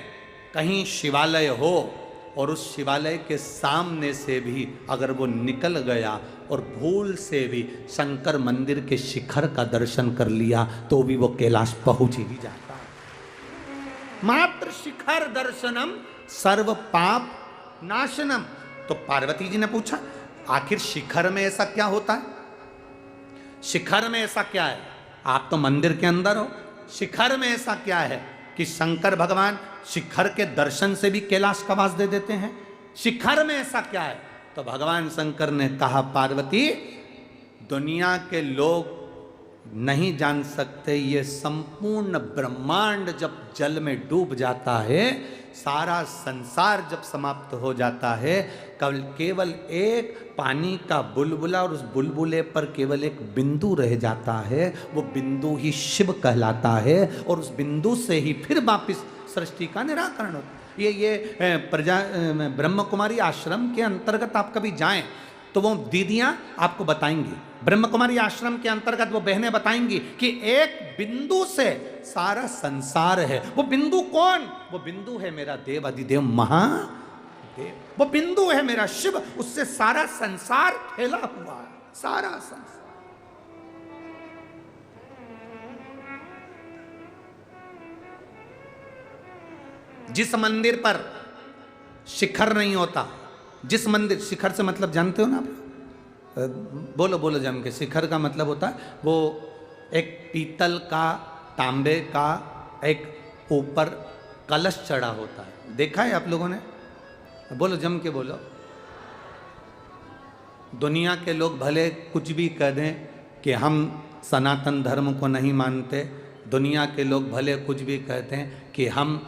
कहीं शिवालय हो, और उस शिवालय के सामने से भी अगर वो निकल गया और भूल से भी शंकर मंदिर के शिखर का दर्शन कर लिया, तो भी वो कैलाश पहुंच ही जाता है। मात्र शिखर दर्शनम सर्व पाप नाशनम। तो पार्वती जी ने पूछा, आखिर शिखर में ऐसा क्या होता है? शिखर में ऐसा क्या है? आप तो मंदिर के अंदर हो, शिखर में ऐसा क्या है कि शंकर भगवान शिखर के दर्शन से भी कैलाश का वास दे देते हैं? शिखर में ऐसा क्या है? तो भगवान शंकर ने कहा, पार्वती दुनिया के लोग नहीं जान सकते, ये संपूर्ण ब्रह्मांड जब जल में डूब जाता है, सारा संसार जब समाप्त हो जाता है, केवल एक पानी का बुलबुला और उस बुलबुले पर केवल एक बिंदु रह जाता है, वो बिंदु ही शिव कहलाता है, और उस बिंदु से ही फिर वापिस सृष्टि का निराकरण होता है। ये ब्रह्म कुमारी आश्रम के अंतर्गत आप कभी जाएं तो वो दीदियां आपको बताएंगी, ब्रह्म कुमारी आश्रम के अंतर्गत वो बहनें बताएंगी कि एक बिंदु से सारा संसार है। वो बिंदु कौन? वो बिंदु है मेरा देव अधिदेव महादेव, वो बिंदु है मेरा शिव, उससे सारा संसार फैला हुआ है, सारा संसार। जिस मंदिर पर शिखर नहीं होता, जिस मंदिर, शिखर से मतलब जानते हो ना आप? बोलो बोलो जम के। शिखर का मतलब होता है वो एक पीतल का, तांबे का एक ऊपर कलश चढ़ा होता है, देखा है आप लोगों ने? बोलो जम के बोलो। दुनिया के लोग भले कुछ भी कह दें कि हम सनातन धर्म को नहीं मानते, दुनिया के लोग भले कुछ भी कहते हैं कि हम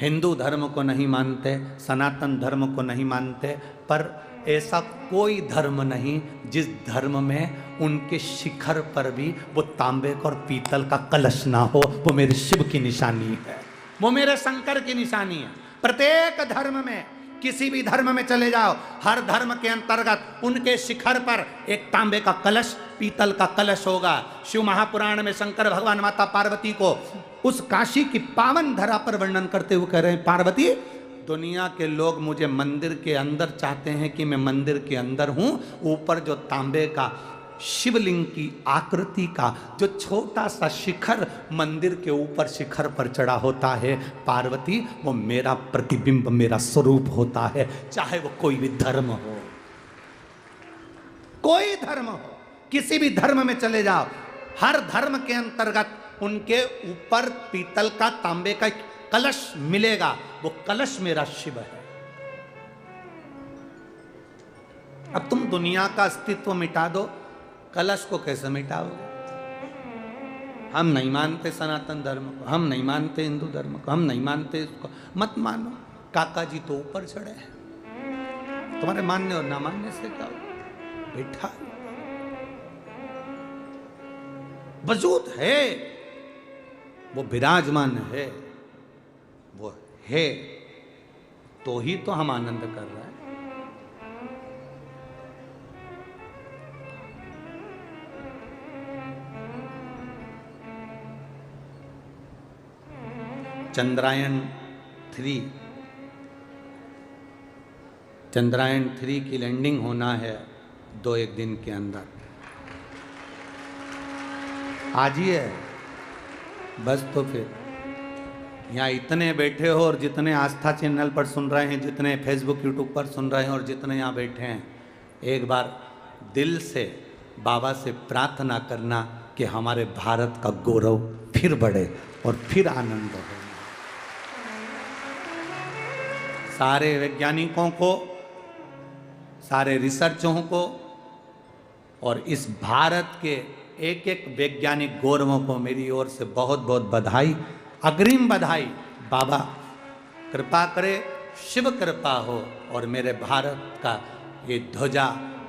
हिंदू धर्म को नहीं मानते, सनातन धर्म को नहीं मानते, पर ऐसा कोई धर्म नहीं जिस धर्म में उनके शिखर पर भी वो तांबे का और पीतल का कलश ना हो। वो मेरे शिव की निशानी है, वो मेरे शंकर की निशानी है। प्रत्येक धर्म में, किसी भी धर्म में चले जाओ, हर धर्म के अंतर्गत उनके शिखर पर एक तांबे का कलश, पीतल का कलश होगा। शिव महापुराण में शंकर भगवान माता पार्वती को उस काशी की पावन धरा पर वर्णन करते हुए कह रहे हैं, पार्वती दुनिया के लोग मुझे मंदिर के अंदर चाहते हैं कि मैं मंदिर के अंदर हूं, ऊपर जो तांबे का शिवलिंग की आकृति का जो छोटा सा शिखर मंदिर के ऊपर शिखर पर चढ़ा होता है पार्वती, वो मेरा प्रतिबिंब, मेरा स्वरूप होता है। चाहे वो कोई भी धर्म हो, कोई धर्म हो, किसी भी धर्म में चले जाओ, हर धर्म के अंतर्गत उनके ऊपर पीतल का, तांबे का कलश मिलेगा। वो कलश मेरा शिव है। अब तुम दुनिया का अस्तित्व मिटा दो, कलश को कैसे मिटाओगे? हम नहीं मानते सनातन धर्म को, हम नहीं मानते हिंदू धर्म को, हम नहीं मानते इसको। मत मानो, काका जी तो ऊपर चढ़े हैं। तुम्हारे मानने और ना मानने से क्या हो? बैठा वजूद है, वो विराजमान है, वो है, तो ही तो हम आनंद कर रहे हैं। चंद्रायन 3 की लैंडिंग होना है 2-1 दिन के अंदर। आज ही है बस। तो फिर यहाँ इतने बैठे हो और जितने आस्था चैनल पर सुन रहे हैं, जितने फेसबुक यूट्यूब पर सुन रहे हैं और जितने यहाँ बैठे हैं, एक बार दिल से बाबा से प्रार्थना करना कि हमारे भारत का गौरव फिर बढ़े और फिर आनंद हो। सारे वैज्ञानिकों को, सारे रिसर्चों को और इस भारत के एक एक वैज्ञानिक गौरवों को मेरी ओर से बहुत बहुत बधाई, अग्रिम बधाई। बाबा कृपा करे, शिव कृपा हो और मेरे भारत का ये ध्वजा,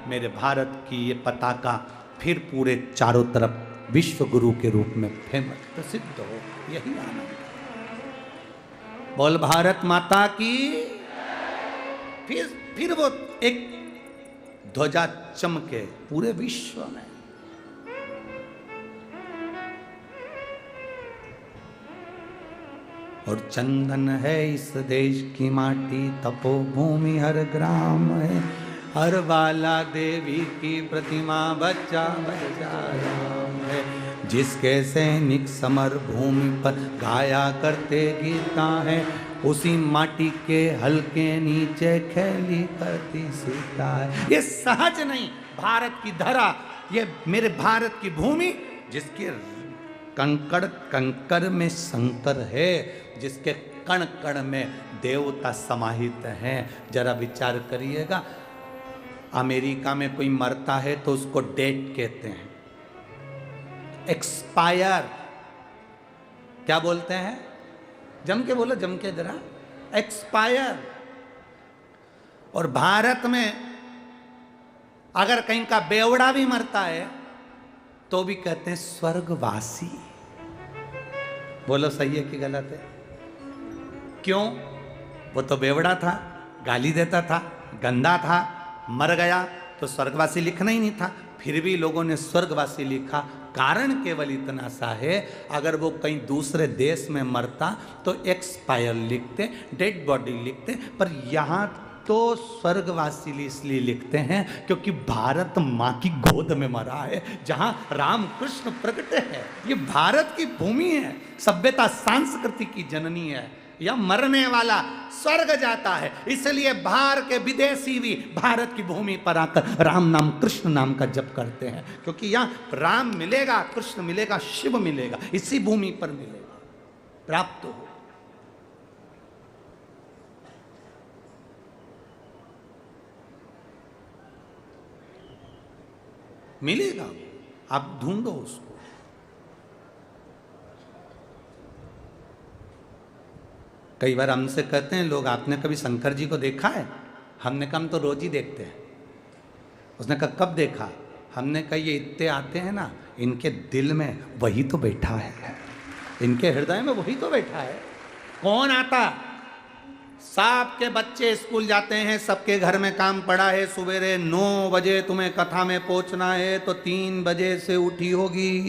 मेरे भारत की ये पताका फिर पूरे चारों तरफ विश्व गुरु के रूप में फेमस प्रसिद्ध हो। यही आनंद। बोल भारत माता की। फिर वो एक ध्वजा चमके पूरे विश्व में। और चंदन है इस देश की माटी, तपोभूमि हर ग्राम है, हर वाला देवी की प्रतिमा बच्चा बच्चा राम है। जिसके सैनिक समर भूमि पर गाया करते गीता है, उसी माटी के हल्के नीचे खेली करती सीता है। ये सहज नहीं, भारत की धरा, ये मेरे भारत की भूमि, जिसके कंकड़ कंकड़ में शंकर है, जिसके कण कण में देवता समाहित हैं। जरा विचार करिएगा, अमेरिका में कोई मरता है तो उसको डेट कहते हैं, एक्सपायर। क्या बोलते हैं? जम के बोलो, जम के जरा। एक्सपायर। और भारत में अगर कहीं का बेवड़ा भी मरता है तो भी कहते हैं स्वर्गवासी। बोलो सही है कि गलत है? क्यों? वो तो बेवड़ा था, गाली देता था, गंदा था, मर गया तो स्वर्गवासी लिखना ही नहीं था, फिर भी लोगों ने स्वर्गवासी लिखा। कारण केवल इतना सा है, अगर वो कहीं दूसरे देश में मरता तो एक्सपायर लिखते, डेड बॉडी लिखते, पर यहाँ तो स्वर्गवासी इसलिए लिखते हैं क्योंकि भारत माँ की गोद में मरा है, जहाँ राम कृष्ण प्रकट है। ये भारत की भूमि है, सभ्यता संस्कृति की जननी है। या मरने वाला स्वर्ग जाता है, इसलिए बाहर के विदेशी भी भारत की भूमि पर आकर राम नाम कृष्ण नाम का जप करते हैं, क्योंकि यहाँ राम मिलेगा, कृष्ण मिलेगा, शिव मिलेगा, इसी भूमि पर मिलेगा, प्राप्त हो। मिलेगा, आप ढूंढो उसको। कई बार हमसे कहते हैं लोग, आपने कभी शंकर जी को देखा है? हमने कहा हम तो रोज ही देखते हैं। उसने कहा कब देखा? हमने कहा ये इतने आते हैं ना, इनके दिल में वही तो बैठा है, इनके हृदय में वही तो बैठा है। कौन आता? सबके बच्चे स्कूल जाते हैं, सबके घर में काम पड़ा है, सवेरे 9 बजे तुम्हें कथा में पहुंचना है तो 3 बजे से उठी होगी,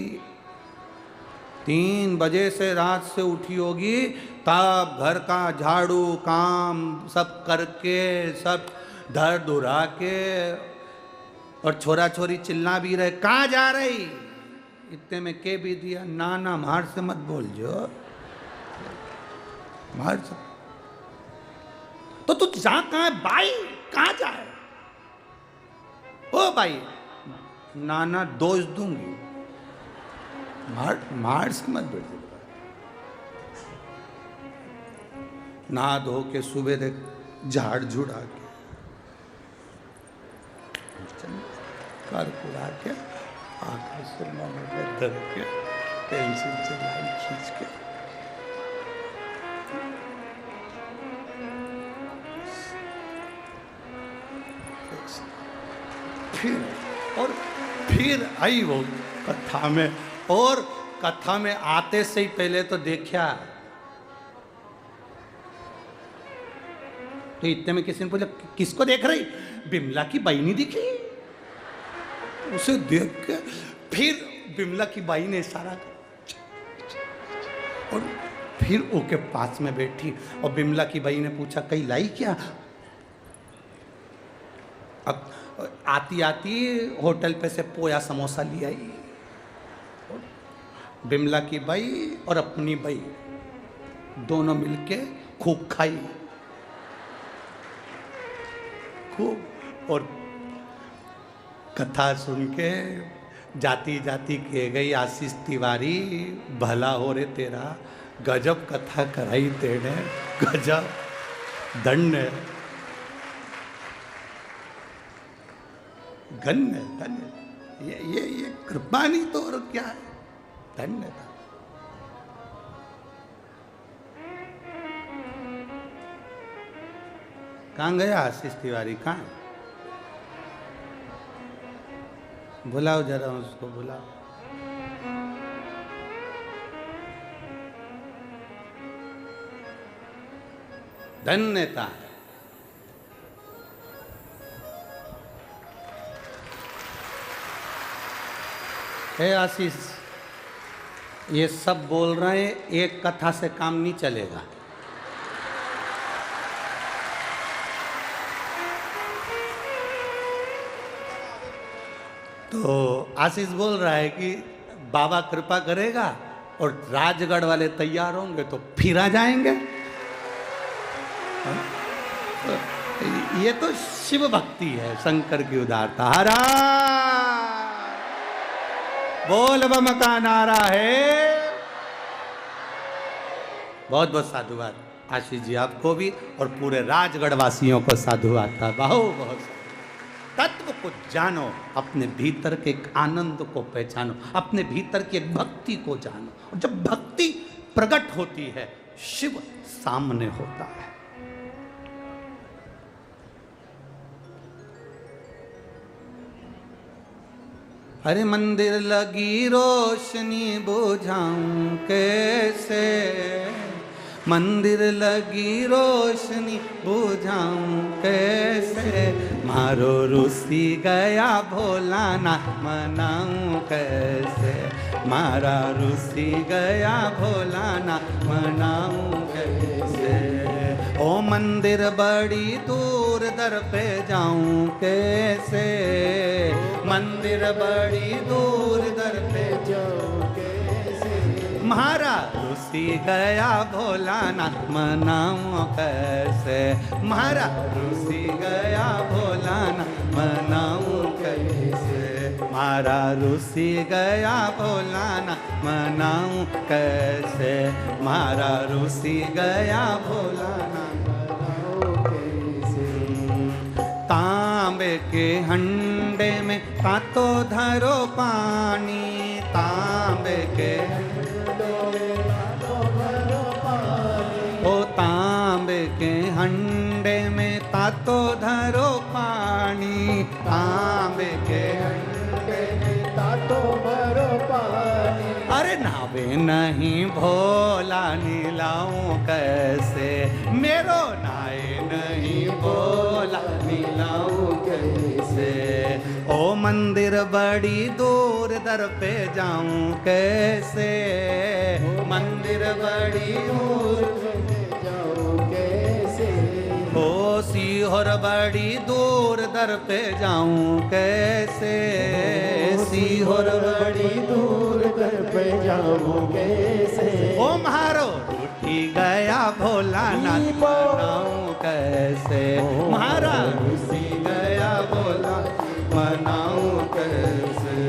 3 बजे से रात से उठी होगी, तब घर का झाड़ू काम सब करके, सब धर धुरा के और छोरा छोरी चिल्ला भी रहे, कहाँ जा रही? इतने में के भी दिया, ना ना मार से मत बोल जो, मार से। तो तू जा कहाँ है भाई, कहाँ जाए? ओ भाई, ना ना दोष दूंगी, मार मार से मत बोल। नहा धो के सुबह देख झाड़ झुड़ा के कर कुड़ा के आंखें से धर के पेंसिल से लाइन खींच के फिर आई वो कथा में। और कथा में आते से ही पहले तो देखा, तो इतने में किसी ने पूछा किसको देख रही? बिमला की बाई नहीं दिखी? उसे देख के फिर बिमला की बाई ने इशारा और फिर ओके पास में बैठी और बिमला की बाई ने पूछा कहीं लाई क्या? अब आती आती होटल पे से पोया समोसा ले आई। बिमला की बाई और अपनी बाई दोनों मिलके खूब खाई, खूब। और कथा सुन के जाती जाती कह गई, आशीष तिवारी भला हो रे तेरा, गजब कथा कराई तेने, गजब धन्य धन्य धन्य। ये कृपा नहीं तो और क्या है, धन्य था। कहाँ गया आशीष तिवारी, कहाँ है? बुलाओ जरा उसको, बुलाओ। धन्यता है। हे आशीष, ये सब बोल रहे हैं, एक कथा से काम नहीं चलेगा। तो आशीष बोल रहा है कि बाबा कृपा करेगा और राजगढ़ वाले तैयार होंगे तो फिर आ जाएंगे। ये तो शिव भक्ति है, शंकर की उदारता। हरा बोल बम का नारा है। बहुत बहुत साधुवाद आशीष जी आपको भी और पूरे राजगढ़ वासियों को साधुवाद था। बहुत तत्व को जानो, अपने भीतर के एक आनंद को पहचानो, अपने भीतर की एक भक्ति को जानो। और जब भक्ति प्रकट होती है, शिव सामने होता है। अरे मंदिर लगी रोशनी बुझाऊं कैसे, मंदिर लगी रोशनी बुझाऊं कैसे, मारो रुसी गया भोलाना मनाऊं कैसे, मारा रुसी गया भोलाना मनाऊं कैसे। ओ मंदिर बड़ी दूर दर पे जाऊं कैसे, मंदिर बड़ी दूर दर पे जाऊं कैसे, मारा रुसी गया भोलाना मनाऊं कैसे, मारा रुसी गया भोलाना मनाऊं कैसे, मारा रुसी गया भोलाना मनाऊं कैसे, मारा रुसी गया भोलाना मनाऊं कैसे। तांबे के हंडे में कातो धरो पानी, तांबे के ओ तांबे के हंडे में तातो धरो पानी, तांबे के हंडे में तातो भरो पानी। अरे नावे नहीं भोला नीलाऊं कैसे, मेरो नाए नहीं भोला नीलाऊं कैसे। ओ मंदिर बड़ी दूर दर पे जाऊं कैसे, मंदिर बड़ी दूर जाऊं कैसे। ओ सीहोर बड़ी दूर दर पे जाऊं कैसे, सीहोर बड़ी दूर दर पे जाऊं कैसे। ओ म्हारो रूठी गया भोलानाथ मनाऊं कैसे, म्हारा रूठी गया भोला मनाऊं कैसे।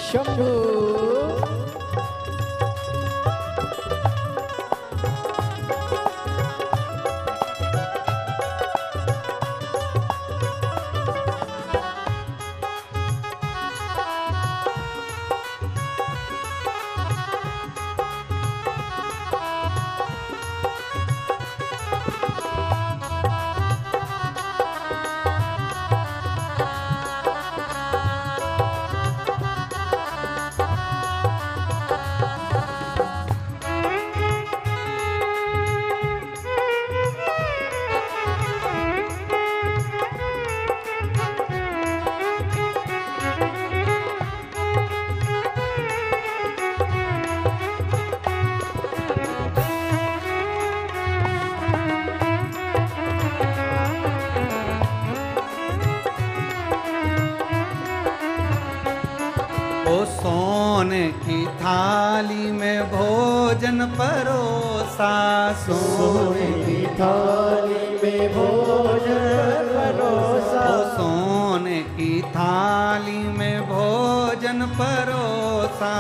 शंभू ओ सोने की थाली में भोजन परोसा, सोने की थाली में भोजन परोसा। ओ सोने की थाली में भोजन परोसा,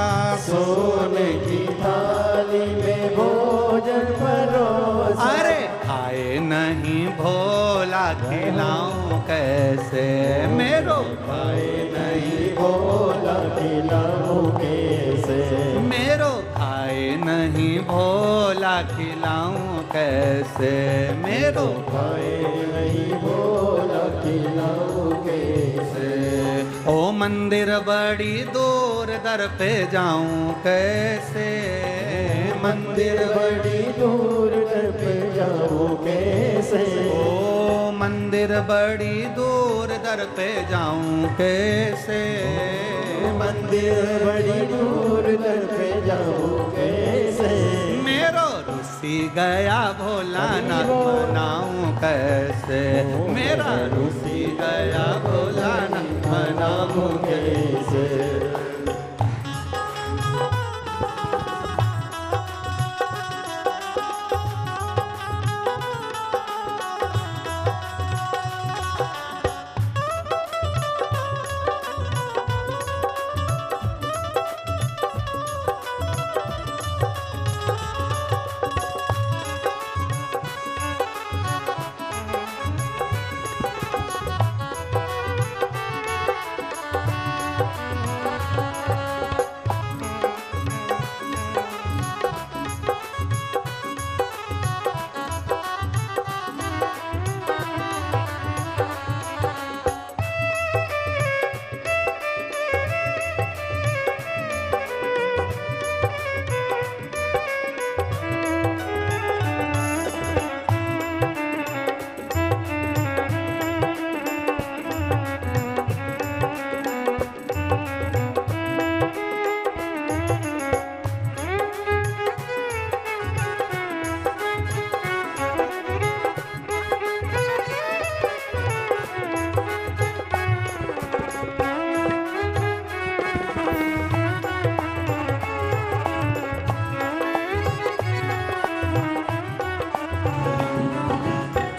सोने की थाली में भोजन परोसा। अरे खाए नहीं भोला खिलाऊं कैसे, मेरो खाए नहीं भोला खिलाऊं कैसे। मेरो खाए नहीं भोला खिलाऊं कैसे, मेरो खाए नहीं भोला खिलाऊं कैसे। ओ मंदिर बड़ी दूर दर पे जाऊं कैसे, मंदिर बड़ी दूर दर पे जाऊं कैसे। ओ मंदिर बड़ी दूर दर पे जाऊं कैसे, मंदिर बड़ी दूर दर पे जाऊं कैसे। मेरो रुसी गया भोलानाथ मनाऊं कैसे, मेरा रुसी गया भोलानाथ मनाऊं कैसे।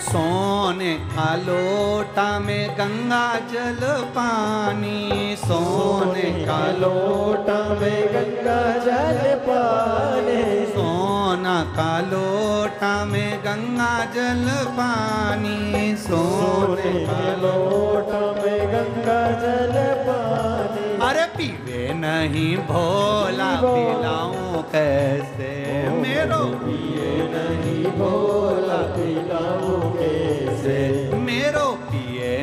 सोने का लोटा में गंगा जल पानी, सोने का लोटा में गंगा जल पानी। सोना का लोटा में गंगा जल पानी, सोने का लोटा में गंगा जल पानी। अरे पीवे नहीं भोला पिलाऊं कैसे, मेरो पिए नहीं भोला पिलाऊं कैसे। मेरो पिए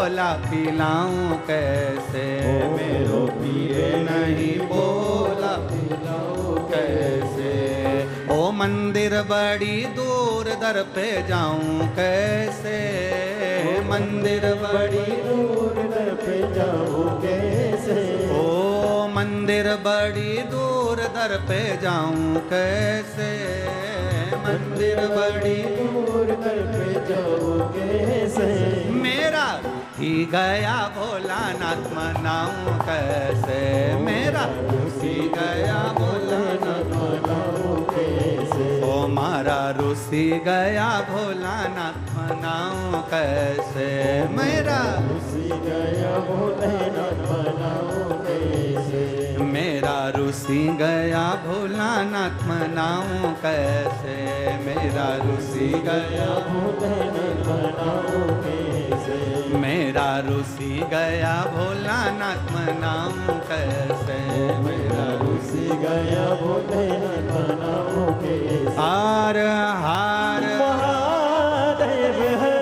बोला पिलाऊं कैसे, ओ मेरो पीर नहीं बोला पिलाऊं कैसे। ओ मंदिर बड़ी दूर, दर पे जाऊं कैसे, मंदिर बड़ी दूर दर पे जाऊं कैसे, ओ मंदिर बड़ी दूर, दर पे जाऊं कैसे, मंदिर बड़ी दूर दर पे जाऊं कैसे। मेरा ही गया भोलानाथ मनाऊं कैसे, मेरा ही गया भोलानाथ मनाऊं कैसे, ओ मारा रुसी गया भोलानाथ मनाऊं कैसे, मेरा रुसी गया भोलेनाथ मनाऊं कैसे, मेरा रुसी गया भोलानाथ मनाऊं कैसे, मेरा रुसी गया भोलेनाथ मनाऊं कैसे, मेरा रुसी गया भोलानाथ मनाऊं कैसे, मेरा रुसी गया भोलेनाथ मनाऊं कैसे। हार हार महादेव है।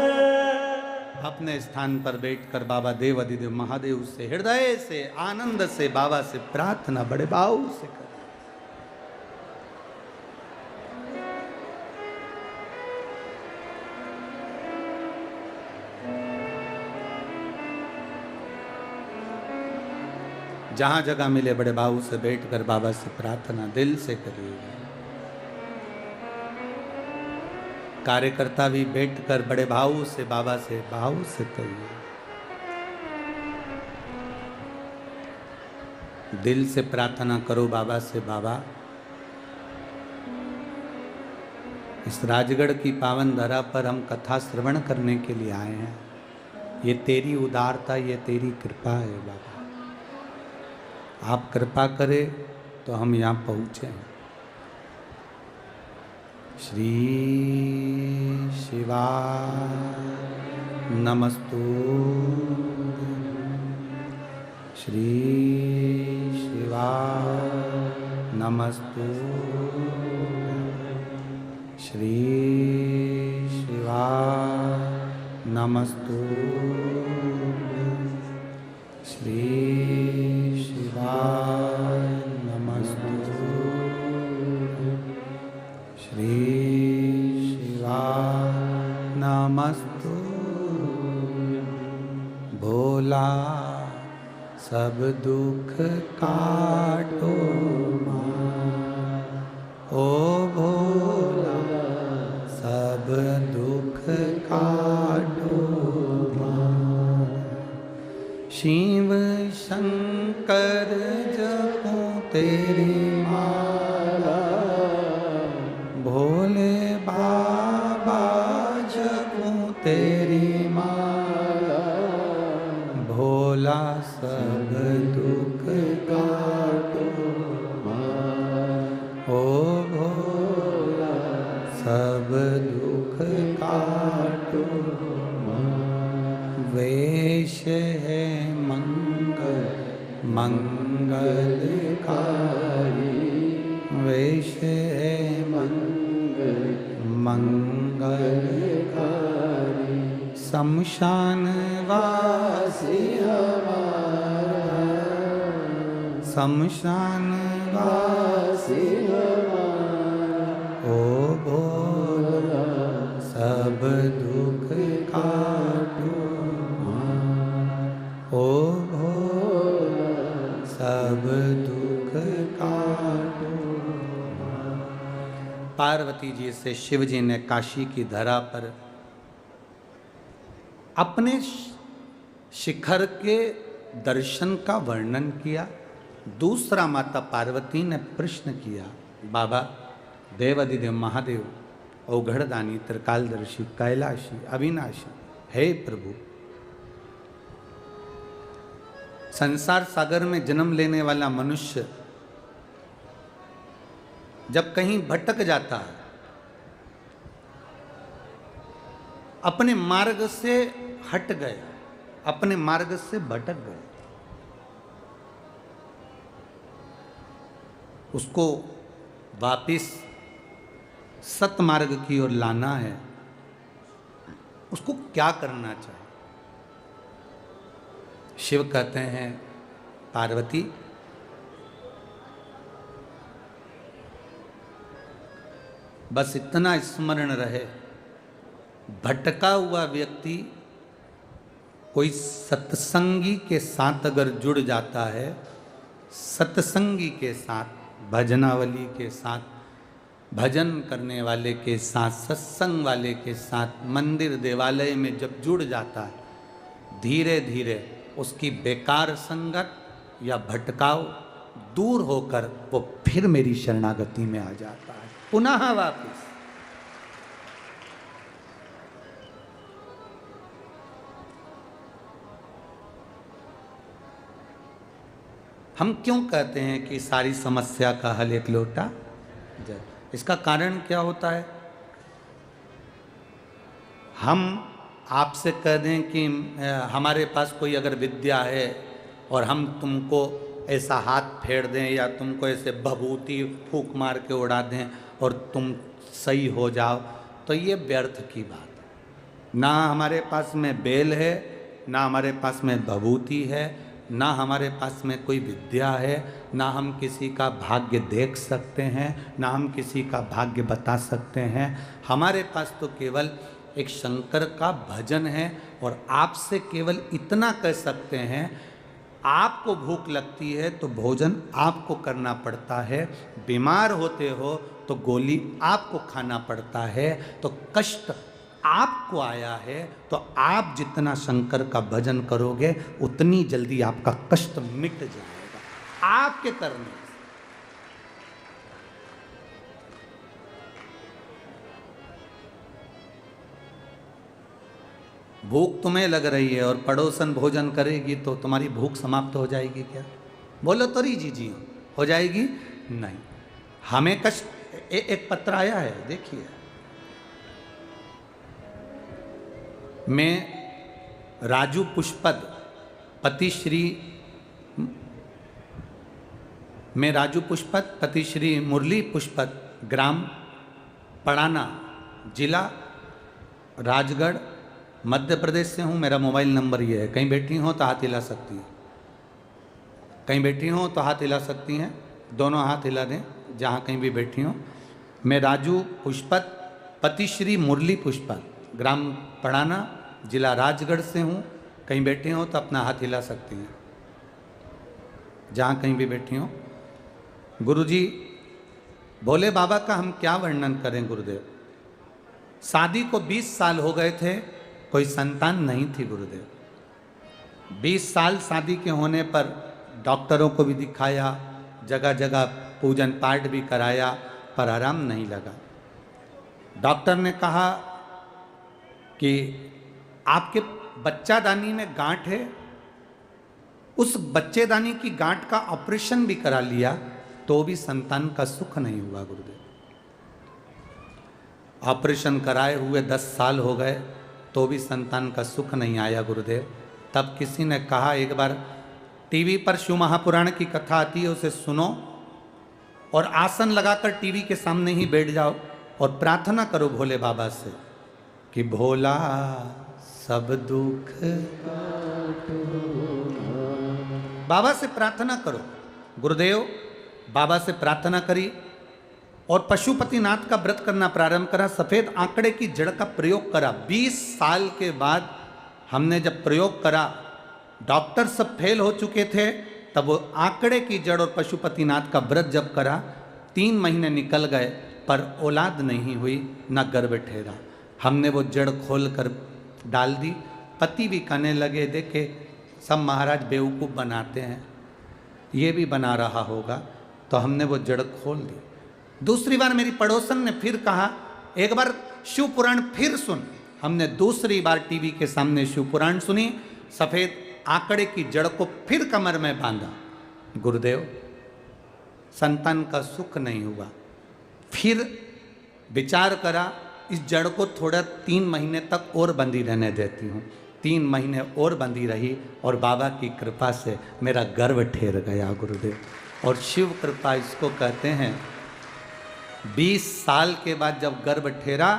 अपने स्थान पर बैठकर बाबा देव अधिदेव महादेव से हृदय से आनंद से बाबा से प्रार्थना बड़े भाव से कर। जहां जगह मिले बड़े भाव से बैठकर बाबा से प्रार्थना दिल से करिए। कार्यकर्ता भी बैठकर बड़े भाव से बाबा से भाव से करिए। दिल से प्रार्थना करो बाबा से, बाबा इस राजगढ़ की पावन धरा पर हम कथा श्रवण करने के लिए आए हैं। ये तेरी उदारता, ये तेरी कृपा है बाबा। आप कृपा करें तो हम यहाँ पहुँचे। श्री शिवा नमस्तु, श्री शिवा नमस्तु, श्री शिवा नमस्तु, श्री शिवा नमस्तु, श्री शिवा नमस्तु। भोला सब दुख काटो ओ भोला सब दुख काटो। शिव शंकर जपो तेरी माला, भोले बाबा जपो तेरी माला। भोला सब दुख काटो ओ भोला सब दुख काटो। वेश है मंगल मंगलकारी, वेश है मंगल मंगलकारी। शमशान वासी हमारा, शमशान वासी हमारा। ओ भोला सब दुख काटो ओ भोला सब दुख काटो। पार्वती जी से शिव जी ने काशी की धरा पर अपने शिखर के दर्शन का वर्णन किया। दूसरा माता पार्वती ने प्रश्न किया, बाबा देवाधिदेव महादेव औघड़दानी त्रिकालदर्शी कैलाशी अविनाशी, हे प्रभु संसार सागर में जन्म लेने वाला मनुष्य जब कहीं भटक जाता है, अपने मार्ग से हट गए, अपने मार्ग से भटक गए, उसको वापिस सतमार्ग की ओर लाना है। उसको क्या करना चाहिए? शिव कहते हैं पार्वती, बस इतना स्मरण रहे, भटका हुआ व्यक्ति कोई सत्संगी के साथ अगर जुड़ जाता है, सत्संगी के साथ, भजनावली के साथ, भजन करने वाले के साथ, सत्संग वाले के साथ, मंदिर देवालय में जब जुड़ जाता है, धीरे धीरे उसकी बेकार संगत या भटकाव दूर होकर वो फिर मेरी शरणागति में आ जाता है, पुनः वापस। हम क्यों कहते हैं कि सारी समस्या का हल एक लोटा जल? इसका कारण क्या होता है? हम आपसे कह दें कि हमारे पास कोई अगर विद्या है और हम तुमको ऐसा हाथ फेर दें या तुमको ऐसे भभूति फूंक मार के उड़ा दें और तुम सही हो जाओ, तो ये व्यर्थ की बात है। ना हमारे पास में बेल है, ना हमारे पास में भभूति है, ना हमारे पास में कोई विद्या है, ना हम किसी का भाग्य देख सकते हैं, ना हम किसी का भाग्य बता सकते हैं। हमारे पास तो केवल एक शंकर का भजन है। और आपसे केवल इतना कह सकते हैं, आपको भूख लगती है तो भोजन आपको करना पड़ता है, बीमार होते हो तो गोली आपको खाना पड़ता है, तो कष्ट आपको आया है तो आप जितना शंकर का भजन करोगे उतनी जल्दी आपका कष्ट मिट जाएगा आपके करने से। भूख तुम्हें लग रही है और पड़ोसन भोजन करेगी तो तुम्हारी भूख समाप्त हो जाएगी क्या? बोलो तो री जी हो जाएगी? नहीं। हमें कष्ट एक पत्र आया है, देखिए। मैं राजू पुष्पत पति श्री मुरली पुष्पत, ग्राम पड़ाना, जिला राजगढ़, मध्य प्रदेश से हूँ। मेरा मोबाइल नंबर ये है। कहीं बैठी हो तो हाथ हिला सकती हैं, कहीं बैठी हो तो हाथ हिला सकती हैं, दोनों हाथ हिला दें जहाँ कहीं भी बैठी हो। मैं राजू पुष्पत पति श्री मुरली पुष्पत, ग्राम पड़ाना, जिला राजगढ़ से हूँ। कहीं बैठे हो तो अपना हाथ हिला सकती हैं जहाँ कहीं भी बैठी हो। गुरुजी, भोले बाबा का हम क्या वर्णन करें गुरुदेव। शादी को 20 साल हो गए थे, कोई संतान नहीं थी गुरुदेव। 20 साल शादी के होने पर डॉक्टरों को भी दिखाया, जगह जगह पूजन पाठ भी कराया, पर आराम नहीं लगा। डॉक्टर ने कहा कि आपके बच्चादानी में गांठ है, उस बच्चेदानी की गांठ का ऑपरेशन भी करा लिया तो भी संतान का सुख नहीं हुआ गुरुदेव। ऑपरेशन कराए हुए 10 साल हो गए तो भी संतान का सुख नहीं आया गुरुदेव। तब किसी ने कहा, एक बार टीवी पर शिव महापुराण की कथा आती है, उसे सुनो और आसन लगाकर टीवी के सामने ही बैठ जाओ और प्रार्थना करो भोले बाबा से कि भोला सब दुख, बाबा से प्रार्थना करो। गुरुदेव बाबा से प्रार्थना करी और पशुपतिनाथ का व्रत करना प्रारंभ करा। सफेद आंकड़े की जड़ का प्रयोग करा। 20 साल के बाद हमने जब प्रयोग करा, डॉक्टर सब फेल हो चुके थे, तब वो आंकड़े की जड़ और पशुपतिनाथ का व्रत जब करा, 3 महीने निकल गए पर औलाद नहीं हुई, न गर्भ ठहरा। हमने वो जड़ खोल कर डाल दी। पति भी कहने लगे, देखे सब महाराज बेवकूफ़ बनाते हैं, ये भी बना रहा होगा, तो हमने वो जड़ खोल दी। दूसरी बार मेरी पड़ोसन ने फिर कहा, एक बार शिव पुराण फिर सुन। हमने दूसरी बार टीवी के सामने शिव पुराण सुनी, सफ़ेद आंकड़े की जड़ को फिर कमर में बांधा। गुरुदेव संतान का सुख नहीं हुआ। फिर विचार करा, इस जड़ को थोड़ा 3 महीने तक और बंधी रहने देती हूँ। 3 महीने और बंधी रही और बाबा की कृपा से मेरा गर्भ ठहर गया गुरुदेव। और शिव कृपा इसको कहते हैं। 20 साल के बाद जब गर्भ ठहरा,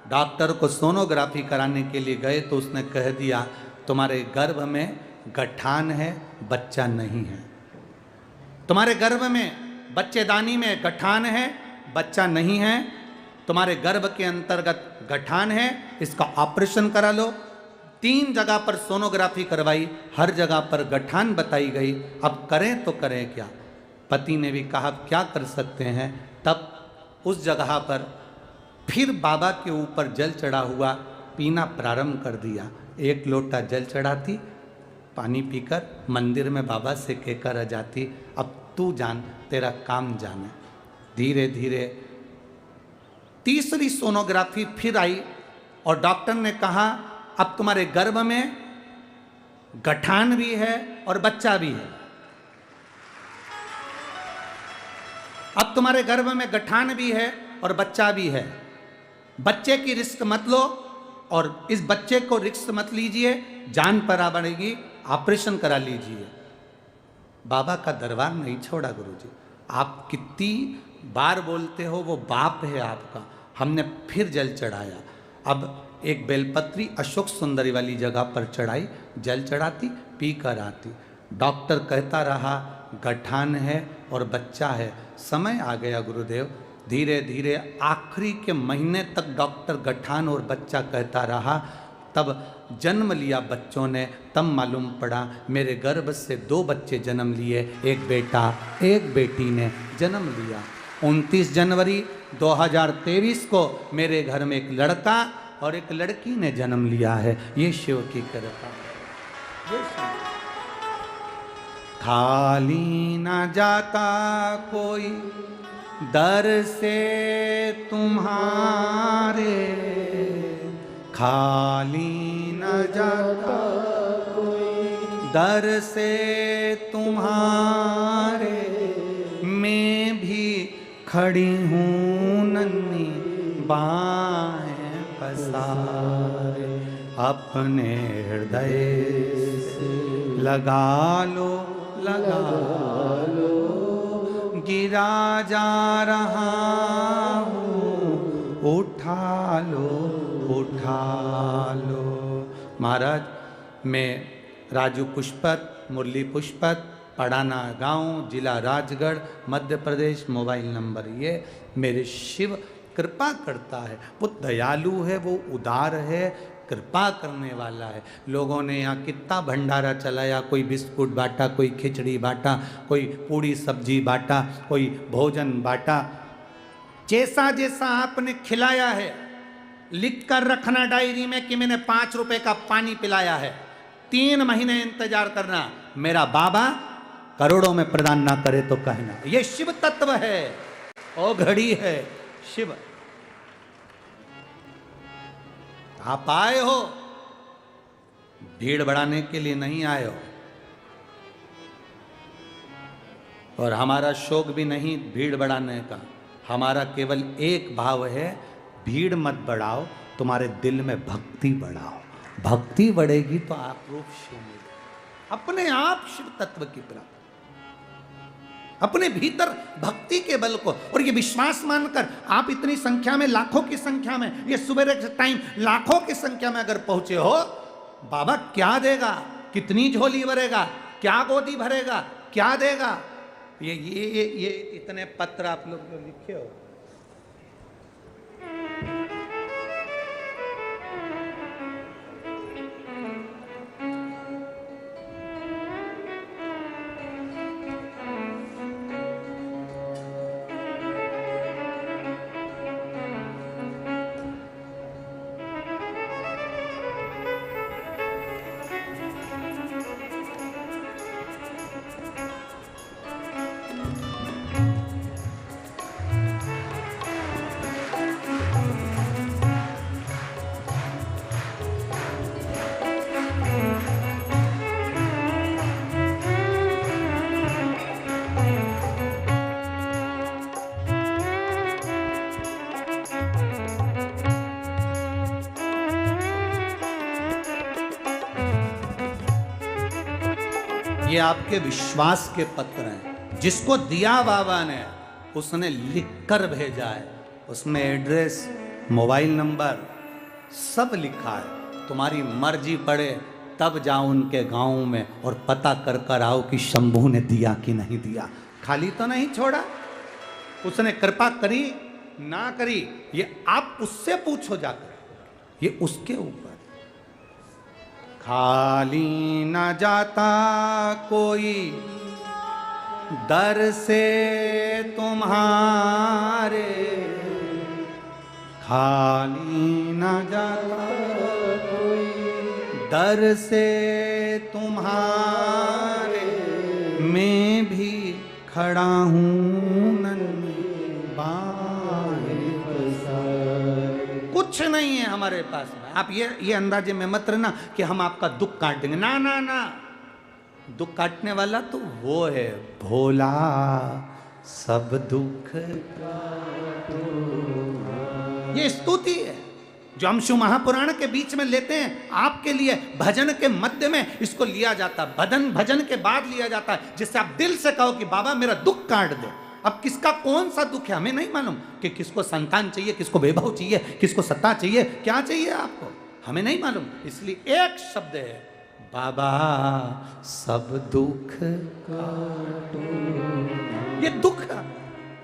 डॉक्टर को सोनोग्राफी कराने के लिए गए तो उसने कह दिया, तुम्हारे गर्भ में गठान है, बच्चा नहीं है। तुम्हारे गर्भ में बच्चेदानी में गठान है, बच्चा नहीं है। तुम्हारे गर्भ के अंतर्गत गठान है, इसका ऑपरेशन करा लो। 3 जगह पर सोनोग्राफी करवाई, हर जगह पर गठान बताई गई। अब करें तो करें क्या? पति ने भी कहा क्या कर सकते हैं। तब उस जगह पर फिर बाबा के ऊपर जल चढ़ा हुआ पीना प्रारंभ कर दिया। 1 लोटा जल चढ़ाती, पानी पीकर मंदिर में बाबा से कहकर आ जाती, अब तू जान, तेरा काम जाने। धीरे धीरे तीसरी सोनोग्राफी फिर आई और डॉक्टर ने कहा अब तुम्हारे गर्भ में गठान भी है और बच्चा भी है। अब तुम्हारे गर्भ में गठान भी है और बच्चा भी है। बच्चे की रिस्क मत लो और इस बच्चे को रिस्क मत लीजिए, जान पर आ बढ़ेगी, ऑपरेशन करा लीजिए। बाबा का दरबार नहीं छोड़ा गुरुजी। आप कितनी बार बोलते हो, वो बाप है आपका। हमने फिर जल चढ़ाया। अब एक बेलपत्री अशोक सुंदरी वाली जगह पर चढ़ाई, जल चढ़ाती, पी कर आती। डॉक्टर कहता रहा गठान है और बच्चा है। समय आ गया गुरुदेव। धीरे धीरे आखिरी के महीने तक डॉक्टर गठान और बच्चा कहता रहा। तब जन्म लिया बच्चों ने, तब मालूम पड़ा मेरे गर्भ से 2 बच्चे जन्म लिए, एक बेटा एक बेटी ने जन्म लिया। 29 जनवरी 2023 को मेरे घर में एक लड़का और एक लड़की ने जन्म लिया है। ये शिव की कृपा है। खाली ना जाता कोई दर से तुम्हारे, खाली न जाता कोई दर से तुम्हारे, मैं भी खड़ी हूँ नन्ही बाहें पसारे, अपने हृदय से लगा लो लगा लो, गिरा जा रहा हूँ उठा लो उठा लो। महाराज, मैं राजू पुष्पत, मुरली पुष्पत, पड़ाना गांव, जिला राजगढ़, मध्य प्रदेश। मोबाइल नंबर ये। मेरे शिव कृपा करता है, वो दयालु है, वो उदार है, कृपा करने वाला है। लोगों ने यहाँ कितना भंडारा चलाया, कोई बिस्कुट बांटा, कोई खिचड़ी बांटा, कोई पूड़ी सब्जी बांटा, कोई भोजन बांटा। जैसा जैसा आपने खिलाया है, लिख कर रखना डायरी में कि मैंने 5 रुपए का पानी पिलाया है। 3 महीने इंतजार करना, मेरा बाबा करोड़ों में प्रदान ना करे तो कहना। ये शिव तत्व है, ओ घड़ी है शिव। आप आए हो, भीड़ बढ़ाने के लिए नहीं आए हो, और हमारा शौक भी नहीं भीड़ बढ़ाने का। हमारा केवल एक भाव है, भीड़ मत बढ़ाओ, तुम्हारे दिल में भक्ति बढ़ाओ। भक्ति बढ़ेगी तो आप रूप शिव मिलेगा, अपने आप शिव तत्व की प्राप्ति, अपने भीतर भक्ति के बल को। और ये विश्वास मानकर आप इतनी संख्या में, लाखों की संख्या में, ये सुबह के टाइम लाखों की संख्या में अगर पहुंचे हो, बाबा क्या देगा, कितनी झोली भरेगा, क्या गोदी भरेगा, क्या देगा। ये इतने पत्र आप लोग जो लिखे हो, ये आपके विश्वास के पत्र हैं। जिसको दिया बाबा ने, उसने लिखकर भेजा है। उसमें एड्रेस, मोबाइल नंबर सब लिखा है। तुम्हारी मर्जी पड़े तब जाओ उनके गांव में और पता कर कर आओ कि शंभू ने दिया कि नहीं दिया। खाली तो नहीं छोड़ा, उसने कृपा करी ना करी ये आप उससे पूछो जाकर, ये उसके ऊपर। खाली ना जाता कोई दर से तुम्हारे, खाली ना जाता कोई दर से तुम्हारे, मैं भी खड़ा हूँ नन्ही बाहें पसारे। कुछ नहीं है हमारे पास में। आप ये अंदाजे में मत रहना कि हम आपका दुख काट देंगे, ना ना ना। दुख काटने वाला तो वो है भोला, सब दुख काटो। ये स्तुति है जो हम शिव महापुराण के बीच में लेते हैं आपके लिए। भजन के मध्य में इसको लिया जाता है, भजन के बाद लिया जाता है, जिससे आप दिल से कहो कि बाबा मेरा दुख काट दे। अब किसका कौन सा दुख है हमें नहीं मालूम, कि किसको संतान चाहिए, किसको वैभव चाहिए, किसको सत्ता चाहिए, क्या चाहिए आपको हमें नहीं मालूम। इसलिए एक शब्द है, बाबा सब दुख काटो। ये दुख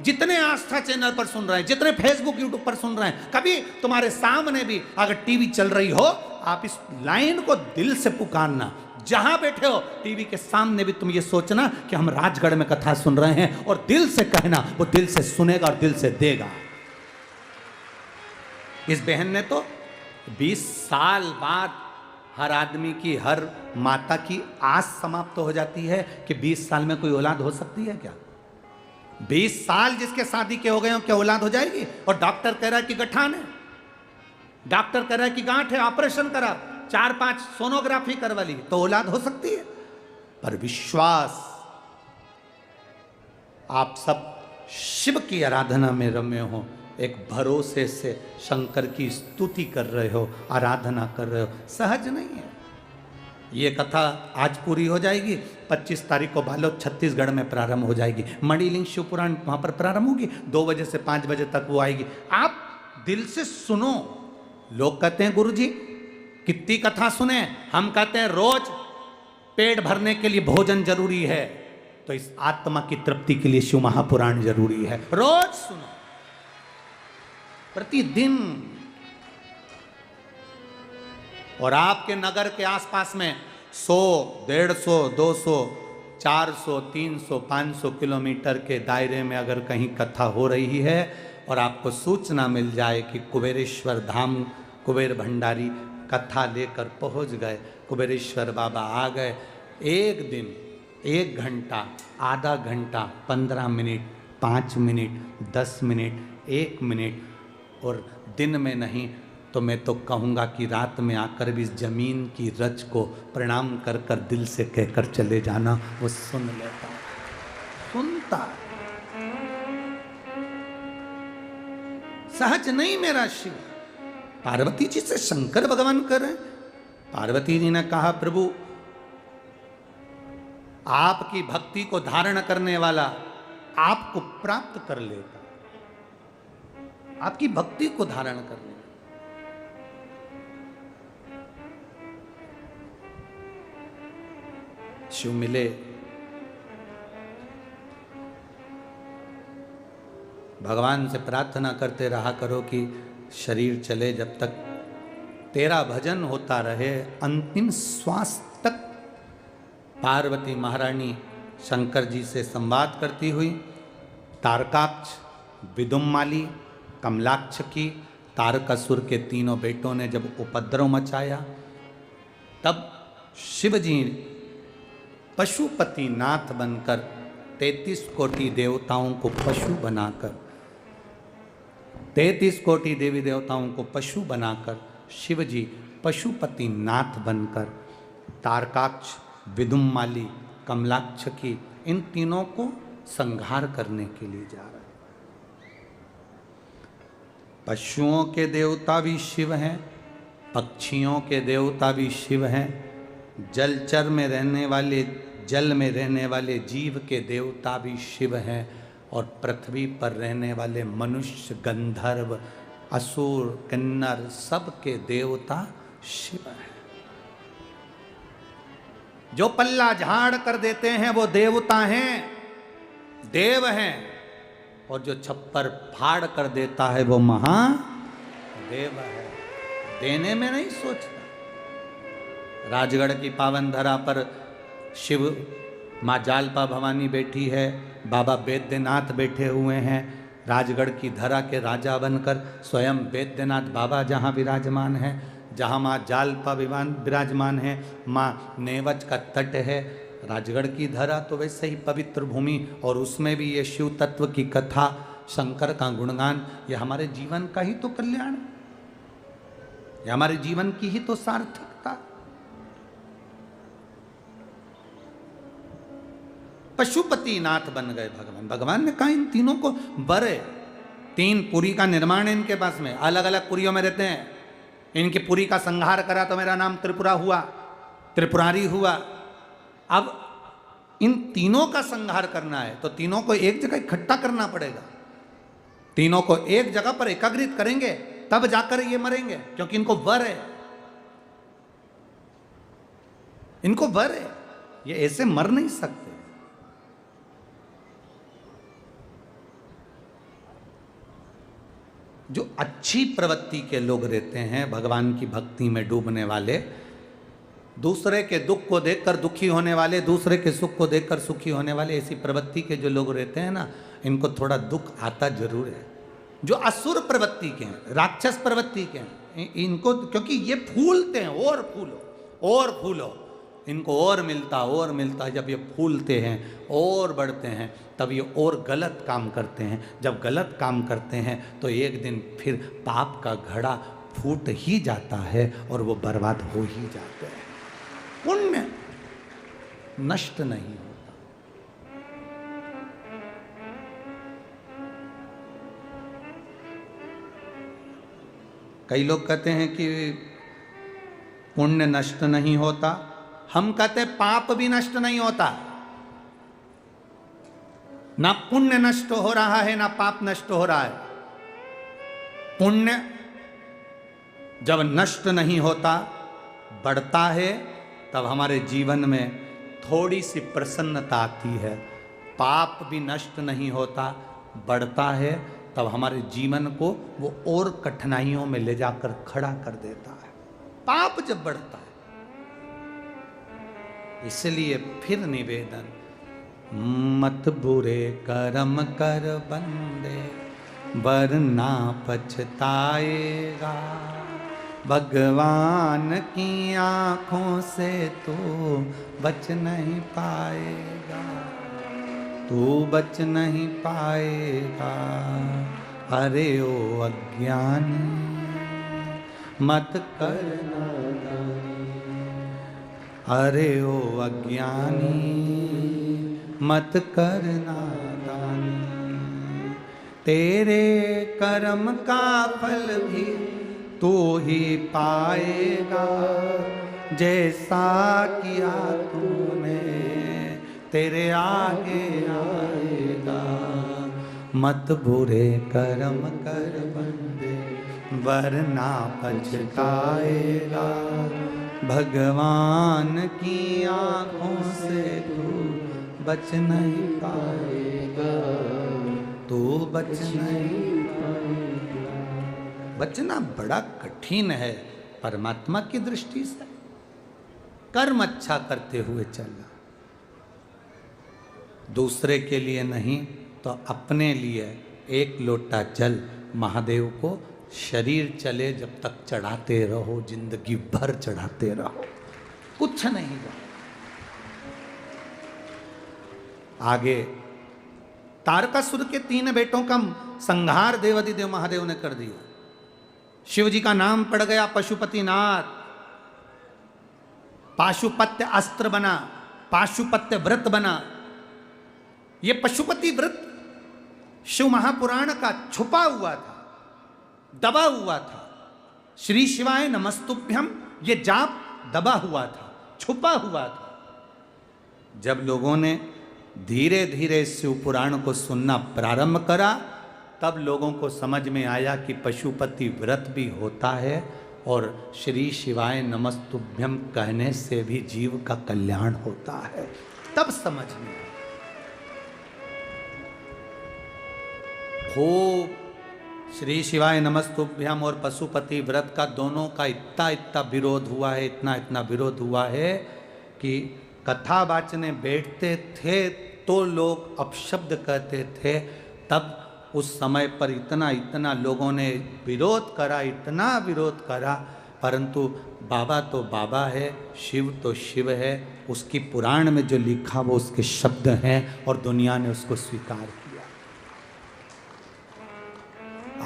जितने आस्था चैनल पर सुन रहे हैं, जितने फेसबुक यूट्यूब पर सुन रहे हैं, कभी तुम्हारे सामने भी अगर टीवी चल रही हो, आप इस लाइन को दिल से पुकारना। जहां बैठे हो टीवी के सामने भी तुम ये सोचना कि हम राजगढ़ में कथा सुन रहे हैं, और दिल से कहना, वो दिल से सुनेगा और दिल से देगा। इस बहन ने तो 20 साल बाद हर आदमी की, हर माता की आस समाप्त हो जाती है कि 20 साल में कोई औलाद हो सकती है क्या? 20 साल जिसके शादी के हो गए हो, क्या औलाद हो जाएगी? और डॉक्टर कह रहा है कि गठान है, डॉक्टर कह रहा है कि गांठ है, ऑपरेशन करा, 4-5 सोनोग्राफी करवा ली, तो औलाद हो सकती है। पर विश्वास, आप सब शिव की आराधना में रमे हो, एक भरोसे से शंकर की स्तुति कर रहे हो, आराधना कर रहे हो, सहज नहीं है। ये कथा आज पूरी हो जाएगी, 25 तारीख को बालोद छत्तीसगढ़ में प्रारंभ हो जाएगी। मणिलिंग शिव पुराण वहाँ पर प्रारंभ होगी, 2 बजे से 5 बजे तक वो आएगी। आप दिल से सुनो। लोग कहते हैं गुरुजी कितनी कथा सुने, हम कहते हैं रोज पेट भरने के लिए भोजन जरूरी है, तो इस आत्मा की तृप्ति के लिए शिव महापुराण जरूरी है। रोज सुनो, प्रतिदिन। और आपके नगर के आसपास में 100, 150, 200, 400, 300, 500 किलोमीटर के दायरे में अगर कहीं कथा हो रही है और आपको सूचना मिल जाए कि कुबेरेश्वर धाम कुबेर भंडारी कथा लेकर पहुंच गए, कुबेरेश्वर बाबा आ गए, एक दिन, 1 घंटा, आधा घंटा, 15 मिनट, 5 मिनट, 10 मिनट, 1 मिनट, और दिन में नहीं तो मैं तो कहूँगा कि रात में आकर भी इस जमीन की रच को प्रणाम कर कर दिल से कहकर चले जाना, वो सुन लेता, सुनता। सहज नहीं मेरा शिव। पार्वती जी से शंकर भगवान कर रहे हैं। पार्वती जी ने कहा प्रभु आपकी भक्ति को धारण करने वाला आपको प्राप्त कर लेगा, आपकी भक्ति को धारण कर लेगा। शिव मिले, भगवान से प्रार्थना करते रहा करो कि शरीर चले जब तक तेरा भजन होता रहे, अंतिम श्वास तक। पार्वती महारानी शंकर जी से संवाद करती हुई, तारकाक्ष, विदुम्माली, कमलाक्ष की, तारकासुर के 3 बेटों ने जब उपद्रव मचाया, तब शिव जी पशुपति नाथ बनकर 33 कोटि देवताओं को पशु बनाकर, 33 कोटि देवी देवताओं को पशु बनाकर शिव जी पशुपति नाथ बनकर तारकाक्ष, विदुम्माली, कमलाक्ष की, इन तीनों को संहार करने के लिए जा रहे हैं। पशुओं के देवता भी शिव हैं, पक्षियों के देवता भी शिव हैं, जलचर में रहने वाले, जल में रहने वाले जीव के देवता भी शिव हैं, और पृथ्वी पर रहने वाले मनुष्य, गंधर्व, असुर, किन्नर, सब के देवता शिव हैं। जो पल्ला झाड़ कर देते हैं वो देवता हैं, देव हैं, और जो छप्पर फाड़ कर देता है वो महादेव है। देने में नहीं सोचता। राजगढ़ की पावन धरा पर शिव माँ जालपा भवानी बैठी है, बाबा वैद्यनाथ बैठे हुए हैं। राजगढ़ की धरा के राजा बनकर स्वयं वैद्यनाथ बाबा जहाँ विराजमान है, जहाँ माँ जालपा विराजमान है, माँ नेवज का तट है। राजगढ़ की धरा तो वैसे ही पवित्र भूमि, और उसमें भी ये शिव तत्व की कथा, शंकर का गुणगान, ये हमारे जीवन का ही तो कल्याण, ये हमारे जीवन की ही तो सार्थकता। पशुपति नाथ बन गए भगवान। भगवान ने कहा इन तीनों को बरे, 3 पुरी का निर्माण है इनके पास में, अलग अलग पुरियों में रहते हैं। इनकी पुरी का संहार करा तो मेरा नाम त्रिपुरा हुआ, त्रिपुरारी हुआ। अब इन तीनों का संहार करना है तो तीनों को एक जगह इकट्ठा करना पड़ेगा। तीनों को एक जगह पर एकाग्रित करेंगे तब जाकर ये मरेंगे, क्योंकि इनको वर है, इनको वर है, ये ऐसे मर नहीं सकते। जो अच्छी प्रवृत्ति के लोग रहते हैं, भगवान की भक्ति में डूबने वाले, दूसरे के दुख को देखकर दुखी होने वाले, दूसरे के सुख को देखकर सुखी होने वाले, ऐसी प्रवृत्ति के जो लोग रहते हैं ना, इनको थोड़ा दुख आता जरूर है। जो असुर प्रवृत्ति के हैं, राक्षस प्रवृत्ति के हैं, इनको क्योंकि ये फूलते हैं, और फूलो और फूलो, इनको और मिलता। जब ये फूलते हैं और बढ़ते हैं तब ये और गलत काम करते हैं। जब गलत काम करते हैं तो एक दिन फिर पाप का घड़ा फूट ही जाता है और वो बर्बाद हो ही जाते हैं। पुण्य नष्ट नहीं होता। कई लोग कहते हैं कि पुण्य नष्ट नहीं होता, हम कहते हैं पाप भी नष्ट नहीं होता। ना पुण्य नष्ट हो रहा है ना पाप नष्ट हो रहा है। पुण्य जब नष्ट नहीं होता, बढ़ता है, तब हमारे जीवन में थोड़ी सी प्रसन्नता आती है। पाप भी नष्ट नहीं होता, बढ़ता है, तब हमारे जीवन को वो और कठिनाइयों में ले जाकर खड़ा कर देता है। पाप जब बढ़ता है, इसलिए फिर निवेदन, मत बुरे कर्म कर बंदे, वरना पछताएगा। भगवान की आंखों से तो बच नहीं पाएगा, तू बच नहीं पाएगा। अरे ओ अज्ञानी मत करना, अरे ओ अज्ञानी मत करना दानी। तेरे कर्म का फल भी तू ही पाएगा, जैसा किया तूने तेरे आगे आएगा। मत बुरे कर्म कर बंदे, वरना पछताएगा। भगवान की आंखों से तू बच नहीं पाएगा, तू बच नहीं पाएगा। बचना बड़ा कठिन है परमात्मा की दृष्टि से। कर्म अच्छा करते हुए चलना, दूसरे के लिए नहीं तो अपने लिए एक लोटा जल महादेव को शरीर चले जब तक चढ़ाते रहो, जिंदगी भर चढ़ाते रहो, कुछ नहीं हुआ। आगे तारकासुर के 3 बेटों का संहार देवाधिदेव महादेव ने कर दिया। शिव जी का नाम पड़ गया पशुपतिनाथ। पाशुपत्य अस्त्र बना, पाशुपत्य व्रत बना। ये पशुपति व्रत शिव महापुराण का छुपा हुआ था, दबा हुआ था। श्री शिवाय नमस्तुभ्यम ये जाप दबा हुआ था, छुपा हुआ था। जब लोगों ने धीरे धीरे शिव पुराण को सुनना प्रारंभ करा, तब लोगों को समझ में आया कि पशुपति व्रत भी होता है और श्री शिवाय नमस्तुभ्यम कहने से भी जीव का कल्याण होता है, तब समझ में खूब श्री शिवाय नमस्तुभ्यम और पशुपति व्रत का दोनों का इतना विरोध हुआ है, इतना विरोध हुआ है कि कथा वाचने बैठते थे तो लोग अपशब्द कहते थे। तब उस समय पर इतना लोगों ने विरोध करा, इतना विरोध करा, परंतु बाबा तो बाबा है, शिव तो शिव है, उसकी पुराण में जो लिखा वो उसके शब्द हैं और दुनिया ने उसको स्वीकार किया।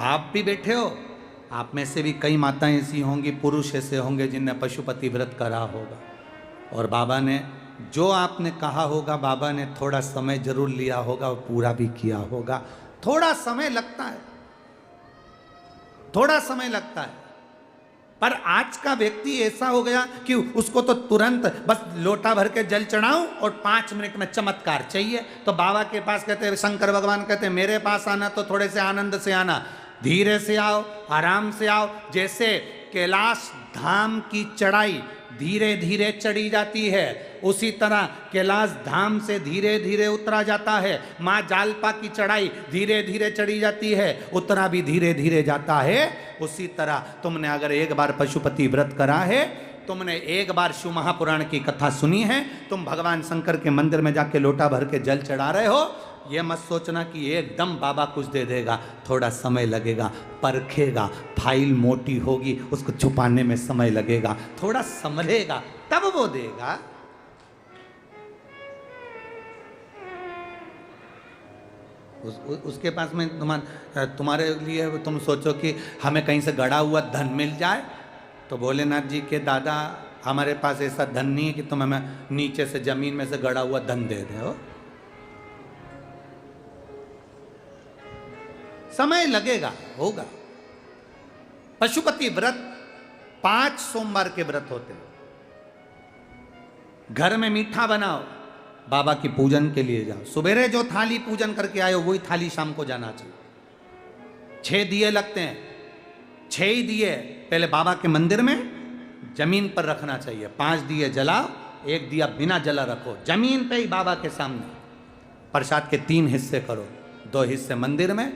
आप भी बैठे हो, आप में से भी कई माताएं ऐसी होंगी, पुरुष ऐसे होंगे जिनने पशुपति व्रत करा होगा, और बाबा ने जो आपने कहा होगा, बाबा ने थोड़ा समय जरूर लिया होगा और पूरा भी किया होगा। थोड़ा समय लगता है, थोड़ा समय लगता है, पर आज का व्यक्ति ऐसा हो गया कि उसको तो तुरंत बस लोटा भर के जल चढ़ाऊं और 5 मिनट में चमत्कार चाहिए। तो बाबा के पास कहते हैं, शंकर भगवान कहते हैं, मेरे पास आना तो थोड़े से आनंद से आना, धीरे से आओ, आराम से आओ। जैसे कैलाश धाम की चढ़ाई धीरे धीरे चढ़ी जाती है, उसी तरह कैलाश धाम से धीरे धीरे उतरा जाता है। माँ जालपा की चढ़ाई धीरे धीरे चढ़ी जाती है, उतरा भी धीरे धीरे जाता है। उसी तरह तुमने अगर एक बार पशुपति व्रत करा है, तुमने एक बार शिव महापुराण की कथा सुनी है, तुम भगवान शंकर के मंदिर में जाके लोटा भर के जल चढ़ा रहे हो, ये मत सोचना कि एकदम बाबा कुछ दे देगा। थोड़ा समय लगेगा, परखेगा, फाइल मोटी होगी, उसको छुपाने में समय लगेगा, थोड़ा संभलेगा, तब वो देगा। उसके पास में तुम्हारे लिए तुम सोचो कि हमें कहीं से गड़ा हुआ धन मिल जाए, तो भोलेनाथ जी के दादा हमारे पास ऐसा धन नहीं है कि तुम हमें नीचे से जमीन में से गड़ा हुआ धन दे दो। समय लगेगा, होगा। पशुपति व्रत 5 सोमवार के व्रत होते हैं। घर में मीठा बनाओ, बाबा की पूजन के लिए जाओ, सुबेरे जो थाली पूजन करके आए हो वही थाली शाम को जाना चाहिए। 6 दिए लगते हैं, 6 ही दिए पहले बाबा के मंदिर में जमीन पर रखना चाहिए। 5 दिए जलाओ, 1 दिया बिना जला रखो, जमीन पे ही बाबा के सामने। प्रसाद के 3 हिस्से करो, 2 हिस्से मंदिर में,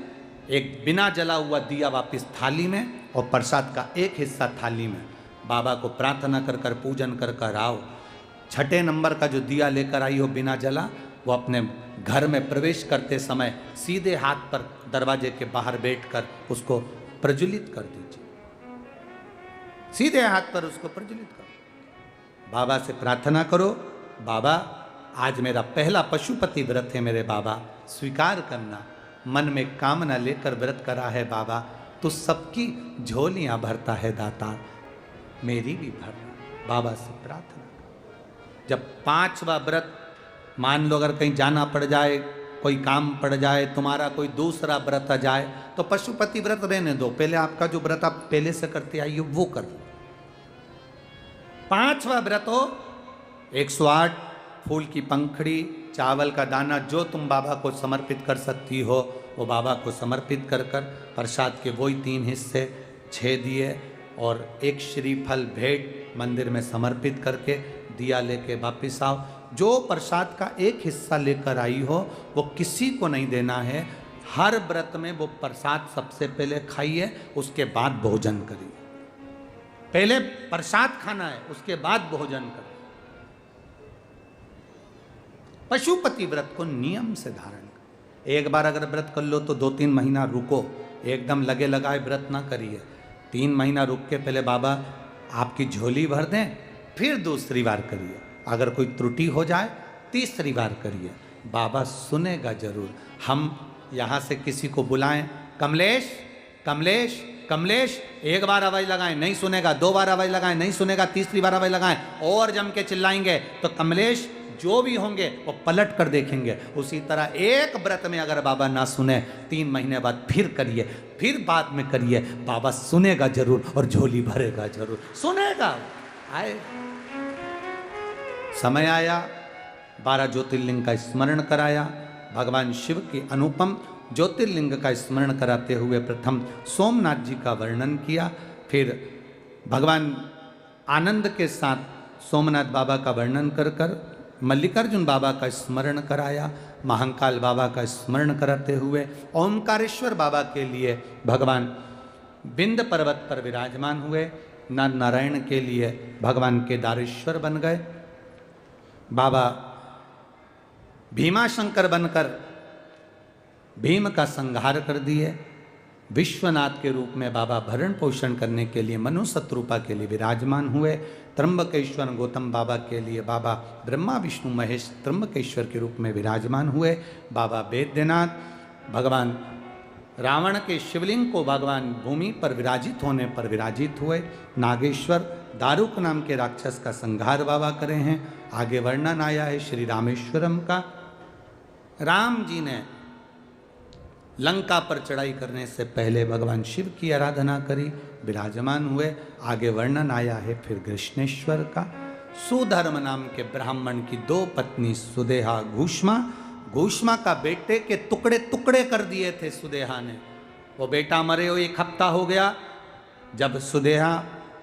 1 बिना जला हुआ दिया वापस थाली में, और प्रसाद का 1 हिस्सा थाली में। बाबा को प्रार्थना कर कर पूजन कर कर आओ। 6ठे नंबर का जो दिया लेकर आई हो बिना जला, वो अपने घर में प्रवेश करते समय सीधे हाथ पर दरवाजे के बाहर बैठकर उसको प्रज्वलित कर दीजिए। सीधे हाथ पर उसको प्रज्वलित करो। बाबा से प्रार्थना करो, बाबा आज मेरा पहला पशुपति व्रत है, मेरे बाबा स्वीकार करना। मन में कामना लेकर व्रत करा है बाबा, तो सबकी झोलियां भरता है दाता, मेरी भी भरना। बाबा से प्रार्थना। जब 5वां व्रत, मान लो अगर कहीं जाना पड़ जाए, कोई काम पड़ जाए, तुम्हारा कोई दूसरा व्रत आ जाए, तो पशुपति व्रत रहने दो, पहले आपका जो व्रत आप पहले से करते आई हो वो कर लो। 5वां व्रत हो 108 फूल की पंखड़ी, चावल का दाना, जो तुम बाबा को समर्पित कर सकती हो वो बाबा को समर्पित कर कर प्रसाद के वही 3 हिस्से, 6 दिए और 1 श्रीफल भेंट मंदिर में समर्पित करके दिया लेके वापिस आओ। जो प्रसाद का 1 हिस्सा लेकर आई हो वो किसी को नहीं देना है। हर व्रत में वो प्रसाद सबसे पहले खाइए, उसके बाद भोजन करिए। पहले प्रसाद खाना है, उसके बाद भोजन करिए। पशुपति व्रत को नियम से धारण कर। एक बार अगर व्रत कर लो तो 2-3 महीना रुको, एकदम लगे लगाए व्रत ना करिए। 3 महीना रुक के पहले बाबा आपकी झोली भर दें, फिर दूसरी बार करिए। अगर कोई त्रुटि हो जाए तीसरी बार करिए, बाबा सुनेगा जरूर। हम यहाँ से किसी को बुलाएं, कमलेश कमलेश कमलेश, 1 बार आवाज लगाएं नहीं सुनेगा, 2 बार आवाज लगाएं नहीं सुनेगा, तीसरी बार आवाज लगाएं और जम के चिल्लाएंगे तो कमलेश जो भी होंगे वो पलट कर देखेंगे। उसी तरह एक व्रत में अगर बाबा ना सुने, 3 महीने बाद फिर करिए, फिर बाद में करिए, बाबा सुनेगा जरूर और झोली भरेगा जरूर, सुनेगा। आए समय आया, 12 ज्योतिर्लिंग का स्मरण कराया, भगवान शिव के अनुपम ज्योतिर्लिंग का स्मरण कराते हुए प्रथम सोमनाथ जी का वर्णन किया, फिर भगवान आनंद के साथ सोमनाथ बाबा का वर्णन कर कर मल्लिकार्जुन बाबा का स्मरण कराया, महाकाल बाबा का स्मरण कराते हुए ओमकारेश्वर बाबा के लिए भगवान विंध्य पर्वत पर विराजमान हुए। नर नारायण के लिए भगवान केदारेश्वर बन गए। बाबा भीमाशंकर बनकर भीम का संहार कर दिए। विश्वनाथ के रूप में बाबा भरण पोषण करने के लिए मनु शत्रुपा के लिए विराजमान हुए। त्र्यंबकेश्वर गौतम बाबा के लिए बाबा ब्रह्मा विष्णु महेश त्र्यंबकेश्वर के रूप में विराजमान हुए। बाबा वैद्यनाथ भगवान रावण के शिवलिंग को भगवान भूमि पर विराजित होने पर विराजित हुए। नागेश्वर दारुक नाम के राक्षस का संहार बाबा करे हैं। आगे वर्णन आया है श्री रामेश्वरम का। राम जी ने लंका पर चढ़ाई करने से पहले भगवान शिव की आराधना करी, विराजमान हुए। आगे वर्णन आया है फिर कृष्णेश्वर का। सुधर्म नाम के ब्राह्मण की 2 पत्नी सुदेहा घूष्मा का बेटे के टुकड़े टुकड़े कर दिए थे सुदेहा ने। वो बेटा मरे हो 1 हफ्ता हो गया। जब सुदेहा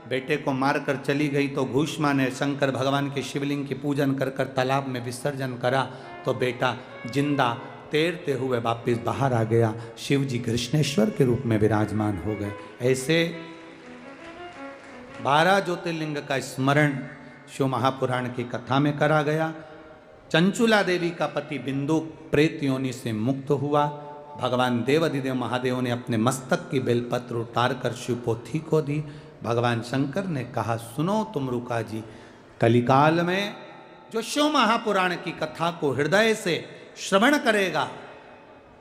बेटे को मारकर चली गई तो घूष्मा ने शंकर भगवान के शिवलिंग की पूजन कर कर तालाब में विसर्जन करा तो बेटा जिंदा तैरते हुए वापिस बाहर आ गया। शिव जी कृष्णेश्वर के रूप में विराजमान हो गए। ऐसे 12 ज्योतिर्लिंग का स्मरण शिव महापुराण की कथा में करा गया। चंचुला देवी का पति बिंदु प्रेत योनि से मुक्त हुआ। भगवान देवाधिदेव महादेव ने अपने मस्तक की बेलपत्र उतार कर शिवपोथी को दी। भगवान शंकर ने कहा, सुनो तुम रुका जी, कलिकाल में जो शिव महापुराण की कथा को हृदय से श्रवण करेगा,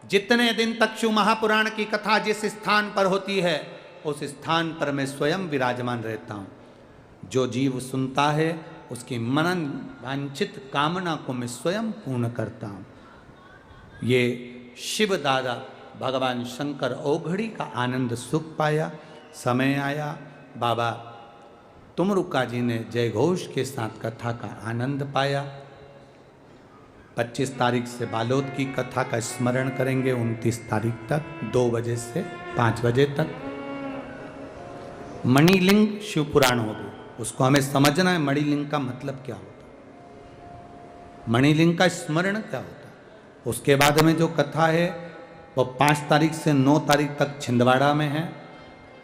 जितने दिन तक शिव महापुराण की कथा जिस स्थान पर होती है उस स्थान पर मैं स्वयं विराजमान रहता हूँ। जो जीव सुनता है उसकी मनन वांछित कामना को मैं स्वयं पूर्ण करता हूँ। ये शिव दादा भगवान शंकर ओघड़ी का आनंद सुख पाया। समय आया बाबा तुमरुका जी ने जय घोष के साथ कथा का आनंद पाया। 25 तारीख से बालोद की कथा का स्मरण करेंगे। 29 तारीख तक 2 बजे से 5 बजे तक मणिलिंग शिव पुराण होगी। उसको हमें समझना है मणिलिंग का मतलब क्या होता है, मणिलिंग का स्मरण क्या होता है। उसके बाद में जो कथा है वो 5 तारीख से 9 तारीख तक छिंदवाड़ा में है।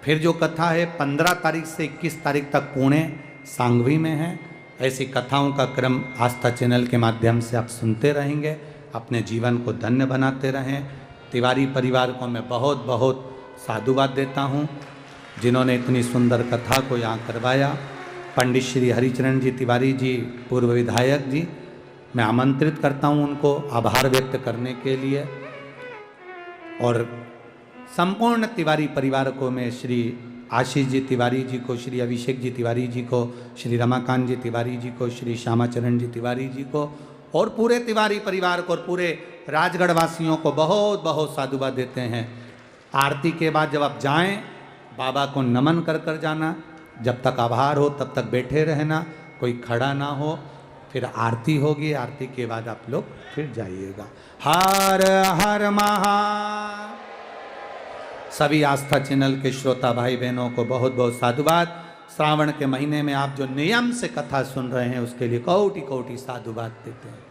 फिर जो कथा है 15 तारीख से 21 तारीख तक पुणे सांगवी में है। ऐसी कथाओं का क्रम आस्था चैनल के माध्यम से आप सुनते रहेंगे। अपने जीवन को धन्य बनाते रहें। तिवारी परिवार को मैं बहुत बहुत साधुवाद देता हूँ जिन्होंने इतनी सुंदर कथा को यहाँ करवाया। पंडित श्री हरिचरण जी तिवारी जी पूर्व विधायक जी, मैं आमंत्रित करता हूँ उनको आभार व्यक्त करने के लिए। और संपूर्ण तिवारी परिवार को मैं श्री आशीष जी तिवारी जी को, श्री अभिषेक जी तिवारी जी को, श्री रमाकांत जी तिवारी जी को, श्री श्यामाचरण जी तिवारी जी को और पूरे तिवारी परिवार को और पूरे राजगढ़ वासियों को बहुत बहुत साधुवाद देते हैं। आरती के बाद जब आप जाएं बाबा को नमन कर कर जाना। जब तक आभार हो तब तक बैठे रहना, कोई खड़ा ना हो। फिर आरती होगी, आरती के बाद आप लोग फिर जाइएगा। हर हर महा। सभी आस्था चैनल के श्रोता भाई बहनों को बहुत बहुत साधुवाद। श्रावण के महीने में आप जो नियम से कथा सुन रहे हैं उसके लिए कोटि कोटि साधुवाद देते हैं।